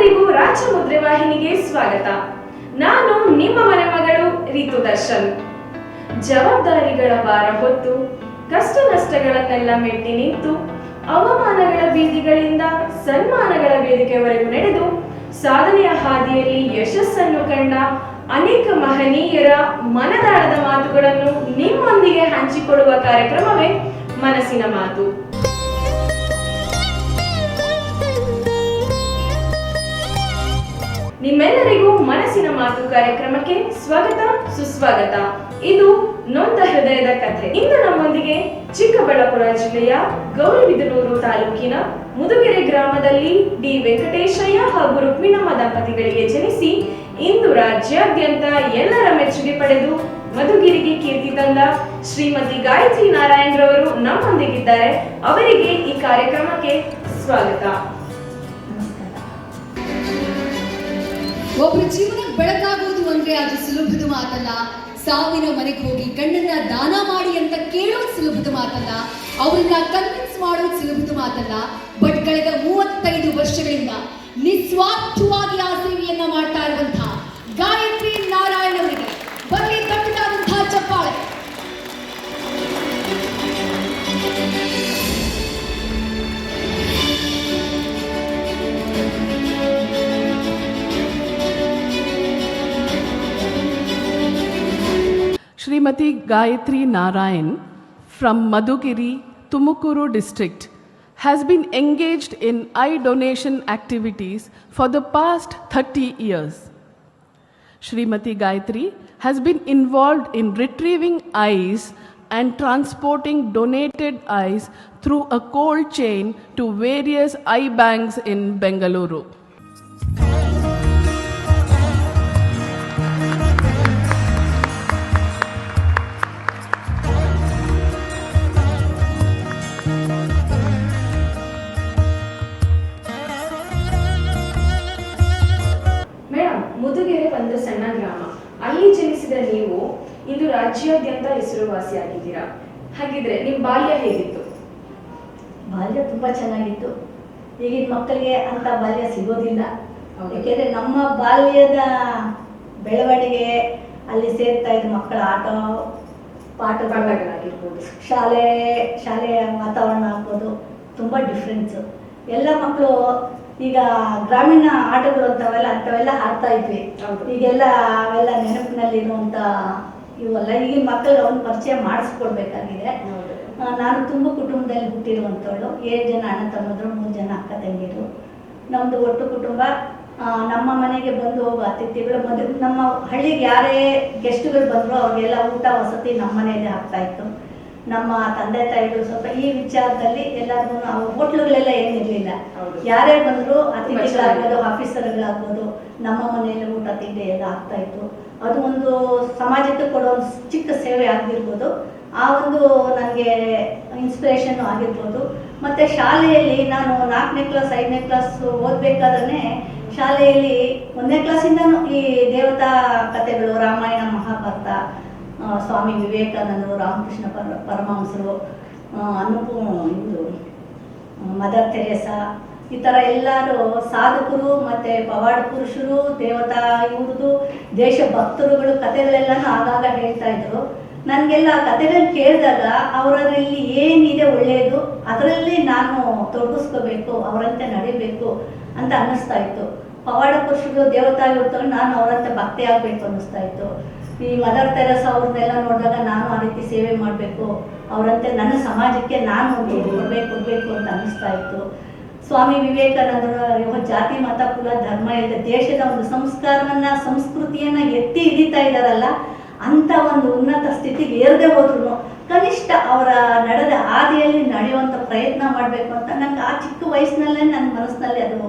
ನಿಮ್ಮೆಲ್ಲರಿಗೂ ರಾಜಮುದ್ರೆ ವಾಹಿನಿಗೆ ಸ್ವಾಗತ. ನಾನು ನಿಮ್ಮ ಮನೆ ಮಗಳು ರಿತು ದರ್ಶನ್. ಜವಾಬ್ದಾರಿಗಳ ಭಾರ ಹೊತ್ತು ಕಷ್ಟ ನಷ್ಟಗಳನ್ನೆಲ್ಲ ಮೆಟ್ಟಿ ನಿಂತು ಅವಮಾನಗಳ ಬೀದಿಗಳಿಂದ ಸನ್ಮಾನಗಳ ವೇದಿಕೆವರೆಗೂ ನಡೆದು ಸಾಧನೆಯ ಹಾದಿಯಲ್ಲಿ ಯಶಸ್ಸನ್ನು ಕಂಡ ಅನೇಕ ಮಹನೀಯರ ಮನದಾಳದ ಮಾತುಗಳನ್ನು ನಿಮ್ಮೊಂದಿಗೆ ಹಂಚಿಕೊಳ್ಳುವ ಕಾರ್ಯಕ್ರಮವೇ ಮನಸ್ಸಿನ ಮಾತು. ನಿಮ್ಮೆಲ್ಲರಿಗೂ ಮನಸ್ಸಿನ ಮಾತು ಕಾರ್ಯಕ್ರಮಕ್ಕೆ ಸ್ವಾಗತ ಸುಸ್ವಾಗತ. ಇದು ನೊಂದ ಹೃದಯದ ಕಥೆ. ಇಂದು ನಮ್ಮೊಂದಿಗೆ ಚಿಕ್ಕಬಳ್ಳಾಪುರ ಜಿಲ್ಲೆಯ ಗೌರಿಬಿದನೂರು ತಾಲೂಕಿನ ಮುದುಗೆರೆ ಗ್ರಾಮದಲ್ಲಿ ಡಿ ವೆಂಕಟೇಶಯ್ಯ ಹಾಗೂ ರುಕ್ಮಿಣಮ್ಮ ದಂಪತಿಗಳಿಗೆ ಜನಿಸಿ ಇಂದು ರಾಜ್ಯಾದ್ಯಂತ ಎಲ್ಲರ ಮೆಚ್ಚುಗೆ ಪಡೆದು ಮಧುಗಿರಿಗೆ ಕೀರ್ತಿ ತಂದ ಶ್ರೀಮತಿ ಗಾಯತ್ರಿ ನಾರಾಯಣ್ ರವರು ನಮ್ಮೊಂದಿಗಿದ್ದಾರೆ. ಅವರಿಗೆ ಈ ಕಾರ್ಯಕ್ರಮಕ್ಕೆ ಸ್ವಾಗತ. ಒಬ್ಬರ ಜೀವನ ಬೆಳಕಾಗುವುದು ಅಂದ್ರೆ ಅದು ಸುಲಭದ ಮಾತಲ್ಲ. ಸಾವಿನ ಮನೆಗೆ ಹೋಗಿ ಕಣ್ಣನ್ನ ದಾನ ಮಾಡಿ ಅಂತ ಕೇಳೋದು ಸುಲಭದ ಮಾತಲ್ಲ. ಅವ್ರನ್ನ ಕನ್ವಿನ್ಸ್ ಮಾಡೋದು ಸುಲಭದ ಮಾತಲ್ಲ. ಬಟ್ ಕಳೆದ 35 ವರ್ಷಗಳಿಂದ ನಿಸ್ವಾರ್ಥವಾಗಿ ಆ ಸೇವೆಯನ್ನ ಮಾಡ್ತಾ ಇರುವಂತಹ ಗಾಯತ್ರಿ ನಾರಾಯಣ್ ಅವರಿಗೆ ಬರಲಿ ದೊಡ್ಡದಾದಂತಹ ಚಪ್ಪಾಳೆ. Srimati Gayatri Narayan from Madhugiri, Tumukuru district has been engaged in eye donation activities for the past 30 years. Srimati Gayatri has been involved in retrieving eyes and transporting donated eyes through a cold chain to various eye banks in Bengaluru. Mudugere ಒಂದು ಸಣ್ಣ ಗ್ರಾಮ. ಅಲ್ಲಿ ಜನಿಸಿದ ನೀವು ಇಂದು ರಾಜ್ಯಾದ್ಯಂತ ಹೆಸರುವಾಸಿಯಾಗಿದ್ದೀರಾ. ಹಾಗಿದ್ರೆ ನಿಮ್ಮ ಬಾಲ್ಯ ಹೇಗಿತ್ತು? ಬಾಲ್ಯ ತುಂಬಾ ಚೆನ್ನಾಗಿತ್ತು. ಈಗಿನ ಮಕ್ಕಳಿಗೆ ಅಂತ ಬಾಲ್ಯ ಸಿಗೋದಿಲ್ಲ. ಯಾಕೆಂದ್ರೆ ನಮ್ಮ ಬಾಲ್ಯದ ಬೆಳವಣಿಗೆ ಅಲ್ಲಿ ಸೇರ್ತಾ ಇದ್ದ ಮಕ್ಕಳ ಆಟ ಪಾಠಗಳಾಗಿರ್ಬೋದು, ಶಾಲೆಯ ವಾತಾವರಣ ಆಗ್ಬೋದು, ತುಂಬಾ ಡಿಫ್ರೆನ್ಸ್. ಎಲ್ಲ ಮಕ್ಕಳು ಈಗ ಗ್ರಾಮೀಣ ಆಟಗಳು ಅಂಥವೆಲ್ಲ ಆಡ್ತಾ ಇದ್ವಿ. ಈಗೆಲ್ಲ ಅವೆಲ್ಲ ನೆನಪಿನಲ್ಲಿರುವಂತ ಇವಲ್ಲ. ಈಗಿನ ಮಕ್ಕಳಿಗೆ ಅವನ್ನ ಪರಿಚಯ ಮಾಡಿಸ್ಕೊಡ್ಬೇಕಾಗಿದೆ. ನಾನು ತುಂಬ ಕುಟುಂಬದಲ್ಲಿ ಹುಟ್ಟಿರುವಂಥವಳು. 7 ಜನ ಅಣ್ಣ ತಮ್ಮಂದ್ರು, 3 ಜನ ಅಕ್ಕ ತಂಗಿರು. ನಮ್ದು ಒಟ್ಟು ಕುಟುಂಬ. ನಮ್ಮ ಮನೆಗೆ ಬಂದು ಹೋಗೋ ಅತಿಥಿಗಳು ನಮ್ಮ ಹಳ್ಳಿಗೆ ಯಾರೇ ಗೆಸ್ಟ್ಗಳು ಬಂದ್ರು ಅವ್ರಿಗೆಲ್ಲ ಊಟ ವಸತಿ ನಮ್ಮ ಮನೆಯಲ್ಲೇ ಆಗ್ತಾ ಇತ್ತು. ನಮ್ಮ ತಂದೆ ತಾಯಿಗಳು ಸ್ವಲ್ಪ ಈ ವಿಚಾರದಲ್ಲಿ ಎಲ್ಲರಿಗೂ ಹೋಟ್ಲುಗಳೆಲ್ಲ ಏನಿರಲಿಲ್ಲ. ಯಾರೇ ಬಂದ್ರು ಅತಿಥಿಗಳಾಗ್ಬೋದು, ಆಫೀಸರ್ಗಳಾಗ್ಬೋದು, ನಮ್ಮ ಮನೆಯಲ್ಲಿ ಊಟ ತಿಂಡಿ ಎಲ್ಲ ಆಗ್ತಾ ಇತ್ತು. ಅದು ಒಂದು ಸಮಾಜಕ್ಕೆ ಕೊಡೋ ಒಂದು ಚಿಕ್ಕ ಸೇವೆ ಆಗಿರ್ಬೋದು. ಆ ಒಂದು ನನಗೆ ಇನ್ಸ್ಪಿರೇಷನ್ ಆಗಿರ್ಬೋದು. ಮತ್ತೆ ಶಾಲೆಯಲ್ಲಿ ನಾನು 4ನೇ ಕ್ಲಾಸ್ 5ನೇ ಕ್ಲಾಸ್ ಓದ್ಬೇಕಾದ್ರೆ ಶಾಲೆಯಲ್ಲಿ 1ನೇ ಕ್ಲಾಸಿಂದನೂ ಈ ದೇವತಾ ಕಥೆಗಳು, ರಾಮಾಯಣ, ಮಹಾಭಾರತ, ಸ್ವಾಮಿ ವಿವೇಕಾನಂದರು, ರಾಮಕೃಷ್ಣ ಪರಮಹಂಸರು, ಮದರ್ ತೆರೇಸಾ, ಈ ಥರ ಎಲ್ಲರೂ ಸಾಧಕರು ಮತ್ತು ಪವಾಡ ಪುರುಷರು, ದೇವತಾ ಇವ್ರದ್ದು ದೇಶಭಕ್ತರುಗಳು ಕಥೆಗಳೆಲ್ಲನೂ ಆಗಾಗ ಹೇಳ್ತಾ ಇದ್ರು. ನನಗೆಲ್ಲ ಕಥೆಗಳು ಕೇಳಿದಾಗ ಅವರಲ್ಲಿ ಏನಿದೆ ಒಳ್ಳೆಯದು ಅದರಲ್ಲಿ ನಾನು ತೊಡಗಿಸ್ಕೋಬೇಕು, ಅವರಂತೆ ನಡಿಬೇಕು ಅಂತ ಅನ್ನಿಸ್ತಾ ಇತ್ತು. ಪವಾಡ ಪುರುಷರು, ದೇವತಾ ಇವ್ರು ನಾನು ಅವರಂತೆ ಭಕ್ತಿ ಆಗಬೇಕು ಅನ್ನಿಸ್ತಾ ಇತ್ತು. ಈ ಮದರ್ ತೆರೇಸಾ ಅವ್ರನ್ನೆಲ್ಲ ನೋಡಿದಾಗ ನಾನು ಆ ರೀತಿ ಸೇವೆ ಮಾಡಬೇಕು, ಅವರಂತೆ ನನ್ನ ಸಮಾಜಕ್ಕೆ ನಾನು ಒಂದು ಕೊಡಬೇಕು ಅಂತ ಅನ್ನಿಸ್ತಾ ಇತ್ತು. ಸ್ವಾಮಿ ವಿವೇಕಾನಂದರು ಜಾತಿ ಮತ ಕುಲ ಧರ್ಮ ಇಲ್ಲ, ದೇಶದ ಒಂದು ಸಂಸ್ಕಾರವನ್ನ ಸಂಸ್ಕೃತಿಯನ್ನ ಎತ್ತಿ ಹಿಡಿತಾ ಇದ್ದಾರಲ್ಲ, ಅಂತ ಒಂದು ಉನ್ನತ ಸ್ಥಿತಿಗೆ ಏರದೆ ಹೋದ್ರು ಕನಿಷ್ಠ ಅವರ ನಡೆದ ಹಾದಿಯಲ್ಲಿ ನಡೆಯುವಂಥ ಪ್ರಯತ್ನ ಮಾಡಬೇಕು ಅಂತ ನಂಗೆ ಆ ಚಿಕ್ಕ ವಯಸ್ಸಿನಲ್ಲೇ ನನ್ನ ಮನಸ್ಸಿನಲ್ಲಿ ಅದು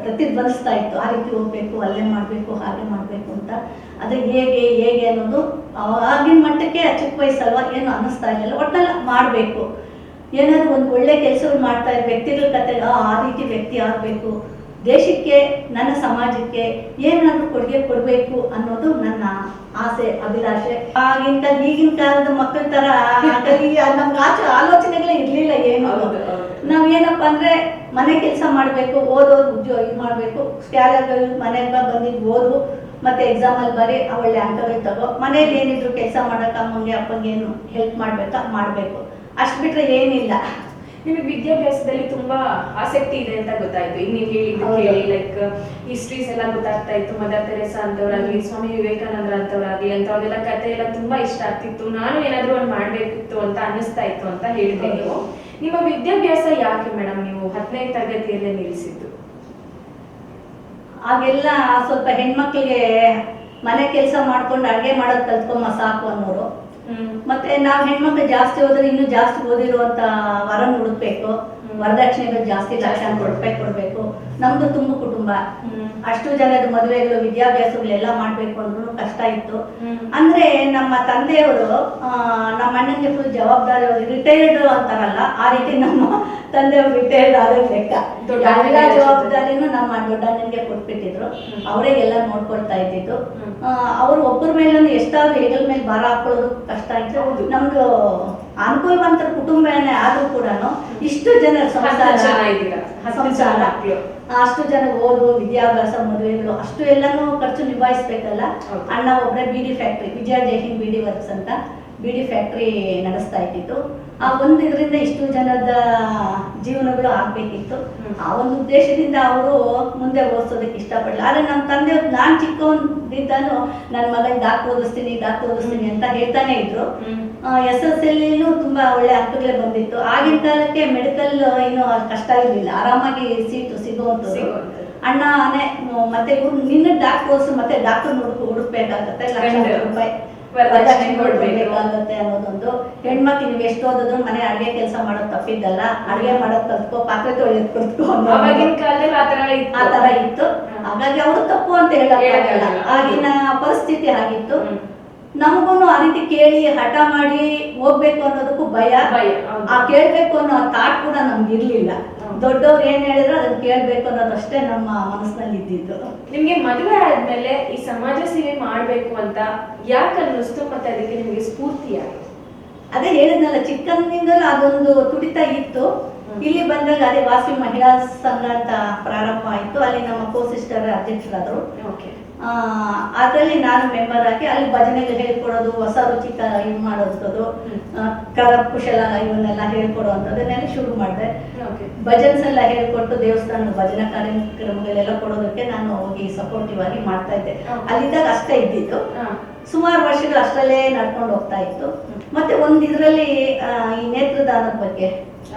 ಪ್ರತಿಧ್ವನಿಸ್ತಾ ಇತ್ತು. ಆ ರೀತಿ ಹೋಗ್ಬೇಕು, ಅಲ್ಲೇ ಮಾಡಬೇಕು, ಹಾಗೆ ಮಾಡಬೇಕು ಅಂತ. ಅದು ಹೇಗೆ ಅನ್ನೋದು ಆಗಿನ ಮಟ್ಟಕ್ಕೆ ಚಿಕ್ಕ ವಯಸ್ಸಲ್ವ ಏನು ಅನ್ನಿಸ್ತಾ ಇರಲಿಲ್ಲ. ಒಟ್ಟಲ್ಲಿ ಮಾಡಬೇಕು, ಏನಾದ್ರು ಒಂದು ಒಳ್ಳೆ ಕೆಲಸಗಳು ಮಾಡ್ತಾ ಇದ್ದ ವ್ಯಕ್ತಿಗಳ ಕತೆ ಆ ರೀತಿ ವ್ಯಕ್ತಿ ಆಗಬೇಕು, ದೇಶಕ್ಕೆ ನನ್ನ ಸಮಾಜಕ್ಕೆ ಏನಾದರೂ ಕೊಡುಗೆ ಕೊಡಬೇಕು ಅನ್ನೋದು ನನ್ನ ಆಸೆ, ಅಭಿಲಾಷೆ. ಈಗಿನ ಕಾಲದ ಮಕ್ಕಳ ತರ ನಮ್ಗೆ ಆಲೋಚನೆಗಳೇ ಇರ್ಲಿಲ್ಲ. ಏನು ನಾವೇನಪ್ಪ ಅಂದ್ರೆ ಮನೆ ಕೆಲಸ ಮಾಡಬೇಕು, ಓದೋದು ಉದ್ಯೋಗ ಇದು ಮಾಡಬೇಕು, ಶಾಲೆಗಳು ಮನೆಗೆ ಬಂದಿದ್ದು ಓದು ಮತ್ತೆ ಎಕ್ಸಾಮಲ್ಲಿ ಬರೀ ಒಳ್ಳೆ ಅಂಕಗಳು ತಗೋ, ಮನೇಲಿ ಏನಿದ್ರು ಕೆಲಸ ಮಾಡೋಕೆ ಅಮ್ಮಂಗೆ ಅಪ್ಪಂಗೆ ಏನು ಹೆಲ್ಪ್ ಮಾಡಬೇಕಾ ಮಾಡಬೇಕು, ಅಷ್ಟು ಬಿಟ್ಟರೆ ಏನಿಲ್ಲ. ನಿಮಗೆ ವಿದ್ಯಾಭ್ಯಾಸದಲ್ಲಿ ತುಂಬಾ ಆಸಕ್ತಿ ಇದೆ ಅಂತ ಗೊತ್ತಾಯ್ತು. ಈಗ ನೀವು ಹೇಳಿದ್ದು ಕೇಳಿ ಲೈಕ್ ಹಿಸ್ಟ್ರೀಸ್ ಎಲ್ಲ ಗೊತ್ತಾಗ್ತಾ ಇತ್ತು. ಮದರ್ ತೆರೇಸಾ ಅಂತವ್ರಾಗ್ಲಿ, ಸ್ವಾಮಿ ವಿವೇಕಾನಂದ್ರ ಅಂತವ್ರಾಗ್ಲಿ ಅಂತವ್ರೆಲ್ಲ ಕತೆ ಎಲ್ಲ ತುಂಬಾ ಇಷ್ಟ ಆಗ್ತಿತ್ತು. ನಾನು ಏನಾದ್ರೂ ಒಂದು ಮಾಡ್ಬೇಕಿತ್ತು ಅಂತ ಅನ್ನಿಸ್ತಾ ಇತ್ತು ಅಂತ ಹೇಳಿದ್ರೆ ನೀವು. ನಿಮ್ಮ ವಿದ್ಯಾಭ್ಯಾಸ ಯಾಕೆ ಮೇಡಮ್ ನೀವು 10ನೇ ತರಗತಿಯಲ್ಲೇ ನಿಲ್ಲಿಸಿದ್ದು? ಆಗೆಲ್ಲ ಸ್ವಲ್ಪ ಹೆಣ್ಮಕ್ಳಿಗೆ ಮನೆ ಕೆಲಸ ಮಾಡ್ಕೊಂಡು ಅಡುಗೆ ಮಾಡೋದು ಕಲ್ತ್ಕೊಂಬ ಸಾಕು ಅನ್ನೋರು. ಮತ್ತೆ ನಾವು ಹೆಣ್ಮಕ್ಳು ಜಾಸ್ತಿ ಹೋದ್ರೆ ಇನ್ನೂ ಜಾಸ್ತಿ ಓದಿರುವಂತ ವರನ್ ಹುಡುಕ್ಬೇಕು, ವರದಕ್ಷಿಣೆಗಳು ಜಾಸ್ತಿ ಲಕ್ಷಾಂತರ ರೂಪಾಯಿ ಕೊಡ್ಬೇಕು. ನಮ್ದು ತುಂಬ ಕುಟುಂಬ, ಅಷ್ಟು ಜನದ ಮದುವೆಗಳು ವಿದ್ಯಾಭ್ಯಾಸಗಳೆಲ್ಲ ಮಾಡ್ಬೇಕು ಅಂದ್ರೂ ಕಷ್ಟ ಇತ್ತು. ಅಂದ್ರೆ ನಮ್ಮ ತಂದೆಯವರು ನಮ್ಮ ಅಣ್ಣನಿಗೆ ಫುಲ್ ಜವಾಬ್ದಾರಿ, ರಿಟೈರ್ಡ್ ಅಂತಾರಲ್ಲ ಆ ರೀತಿ ನಮ್ಮ ತಂದೆಯವರು ರಿಟೈರ್ಡ್ ಆದ ಲೆಕ್ಕ. ಎಲ್ಲ ಜವಾಬ್ದಾರಿನೂ ನಮ್ಮ ದೊಡ್ಡ ಅಣ್ಣನಿಗೆ ಕೊಟ್ಬಿಟ್ಟಿದ್ರು, ಅವರೇ ಎಲ್ಲ ನೋಡ್ಕೊಳ್ತಾ ಇದ್ದಿದ್ದು. ಅವ್ರು ಒಬ್ಬರ ಮೇಲೆ ಎಷ್ಟಾದ್ರೂ ಹೆಗಲ ಮೇಲೆ ಭಾರ ಹಾಕೊಳ್ಳೋದು ಕಷ್ಟ ಆಯ್ತು. ನಮ್ದು ಅನುಕೂಲವಂತ ಕುಟುಂಬನೇ ಆದ್ರೂ ಕೂಡ ಇಷ್ಟು ಜನ ಸಂಸಾರ ಅಷ್ಟು ಜನ ಓದು ವಿದ್ಯಾಭ್ಯಾಸ ಮದುವೆಗಳು ಅಷ್ಟು ಎಲ್ಲಾನು ಖರ್ಚು ನಿಭಾಯಿಸ್ಬೇಕಲ್ಲ. ಅಣ್ಣ ಒಬ್ಬರೇ ಬಿಡಿ ಫ್ಯಾಕ್ಟ್ರಿ, ವಿಜಯ ಜೈಹಿಂದ್ ಬಿಡಿ ವರ್ಕ್ಸ್ ಅಂತ ಬಿಡಿ ಫ್ಯಾಕ್ಟ್ರಿ ನಡೆಸ್ತಾ ಇದ್ದಿತ್ತು. ಆ ಒಂದು ಇದರಿಂದ ಇಷ್ಟು ಜನದ ಜೀವನಗಳು ಆಗ್ಬೇಕಿತ್ತು. ಆ ಒಂದು ಉದ್ದೇಶದಿಂದ ಅವರು ಮುಂದೆ ಓದಿಸೋದಕ್ಕೆ ಇಷ್ಟಪಡಲಿಲ್ಲ. ಆದ್ರೆ ನಮ್ಮ ತಂದೆ ನಾನು ಚಿಕ್ಕವನಿದ್ದಾನು ನನ್ನ ಮಗನ ಡಾಕ್ಟರ್ ಓದಿಸ್ತೀನಿ ಅಂತ ಹೇಳ್ತಾನೆ ಇದ್ರು. SSLCಯಲ್ಲೂ ತುಂಬಾ ಒಳ್ಳೆ ಅಂಕಗಳೇ ಬಂದಿತ್ತು. ಆಗಿನ ಕಾಲಕ್ಕೆ ಮೆಡಿಕಲ್ ಏನು ಕಷ್ಟ ಇರಲಿಲ್ಲ, ಆರಾಮಾಗಿ ಸೀಟು ಸಿಗುವಂಥದ್ದು. ಅಣ್ಣನೇ ಮತ್ತೆ ಇವ್ರು ನಿನ್ನ ಡಾಕ್ಟರ್ ಓದಿಸು, ಮತ್ತೆ ಡಾಕ್ಟರ್ ಹುಡುಕ್ಬೇಕಾಗತ್ತೆ, ಲಕ್ಷಾಂತರ ರೂಪಾಯಿ ಕೊಡ್ಬೇಕಾಗತ್ತೆ ಅನ್ನೋದೊಂದು. ಹೆಣ್ಮಕ್ಳು ನೀವು ಎಷ್ಟು ಓದಿದ್ರು ಮನೆ ಅಡುಗೆ ಕೆಲಸ ಮಾಡೋದು ತಪ್ಪಿದ್ದಲ್ಲ, ಅಡುಗೆ ಮಾಡೋದು ಕಲ್ತ್ಕೋ, ಪಾತ್ರೆ ತೊಳೆಯೋದು ಕಲ್ತ್ಕೋ ಆ ತರ ಇತ್ತು. ಹಾಗಾಗಿ ಅವರು ತಪ್ಪು ಅಂತ ಹೇಳಕ್ಕಾಗಲ್ಲ, ಆಗಿನ ಪರಿಸ್ಥಿತಿ ಆಗಿತ್ತು. ನಮಗೂ ಆ ರೀತಿ ಕೇಳಿ ಹಠ ಮಾಡಿ ಹೋಗ್ಬೇಕು ಅನ್ನೋದಕ್ಕೂ ಭಯ, ಆ ಕೇಳ್ಬೇಕು ಅನ್ನೋ ಥಾಟ್ ಕೂಡ ನಮ್ಗೆ ಇರ್ಲಿಲ್ಲ. ದೊಡ್ಡವ್ರು ಏನ್ ಹೇಳಿದ್ರು ಅದನ್ನ ಕೇಳ್ಬೇಕು ಅನ್ನೋದಷ್ಟೇ ನಮ್ಮ ಮನಸ್ಸಿನಲ್ಲಿ ಇದ್ದಿದ್ದು. ನಿಮ್ಗೆ ಮದುವೆ ಆದ್ಮೇಲೆ ಈ ಸಮಾಜ ಸೇವೆ ಮಾಡ್ಬೇಕು ಅಂತ ಯಾಕೆ ಅನ್ನಿಸ್ತು, ಮತ್ತೆ ಅದಕ್ಕೆ ನಿಮ್ಗೆ ಸ್ಫೂರ್ತಿ ಯಾರು? ಅದೇ ಹೇಳಿದ್ನಲ್ಲ, ಚಿಕ್ಕಂದಿನಿಂದಲೂ ಅದೊಂದು ತುಡಿತ ಇತ್ತು. ಇಲ್ಲಿ ಬಂದಾಗ ಅದೇ ವಾಸವಿ ಮಹಿಳಾ ಸಂಘ ಅಂತ ಪ್ರಾರಂಭ ಆಯ್ತು. ಅಲ್ಲಿ ನಮ್ಮ ಕೋ ಸಿಸ್ಟರ್ ಅಧ್ಯಕ್ಷರಾದ್ರು. ಅದರಲ್ಲಿ ನಾನು ಮೆಂಬರ್ ಆಗಿ ಅಲ್ಲಿ ಭಜನೆಗಳು ಹೇಳ್ಕೊಡೋದು, ಹೊಸ ರುಚಿಕ ಇದು ಮಾಡೋದು, ಕರಕುಶಲ ಇವನ್ನೆಲ್ಲ ಹೇಳ್ಕೊಡುವಂಥದ್ದನ್ನೆಲ್ಲ ಶುರು ಮಾಡಿದೆ. ಭಜನ್ಸ್ ಎಲ್ಲ ಹೇಳ್ಕೊಟ್ಟು ದೇವಸ್ಥಾನದ ಭಜನಾ ಕಾರ್ಯಕ್ರಮಗಳೆಲ್ಲ ಕೊಡೋದಕ್ಕೆ ನಾನು ಹೋಗಿ ಸಪೋರ್ಟಿವ್ ಆಗಿ ಮಾಡ್ತಾ ಇದ್ದೆ. ಅಲ್ಲಿದ್ದಾಗ ಅಷ್ಟೇ ಇದ್ದಿತ್ತು. ಸುಮಾರು ವರ್ಷಗಳು ಅಷ್ಟರಲ್ಲೇ ನಡ್ಕೊಂಡು ಹೋಗ್ತಾ ಇತ್ತು. ಮತ್ತೆ ಒಂದ್ ಇದ್ರಲ್ಲಿ ಈ ನೇತ್ರದಾನದ ಬಗ್ಗೆ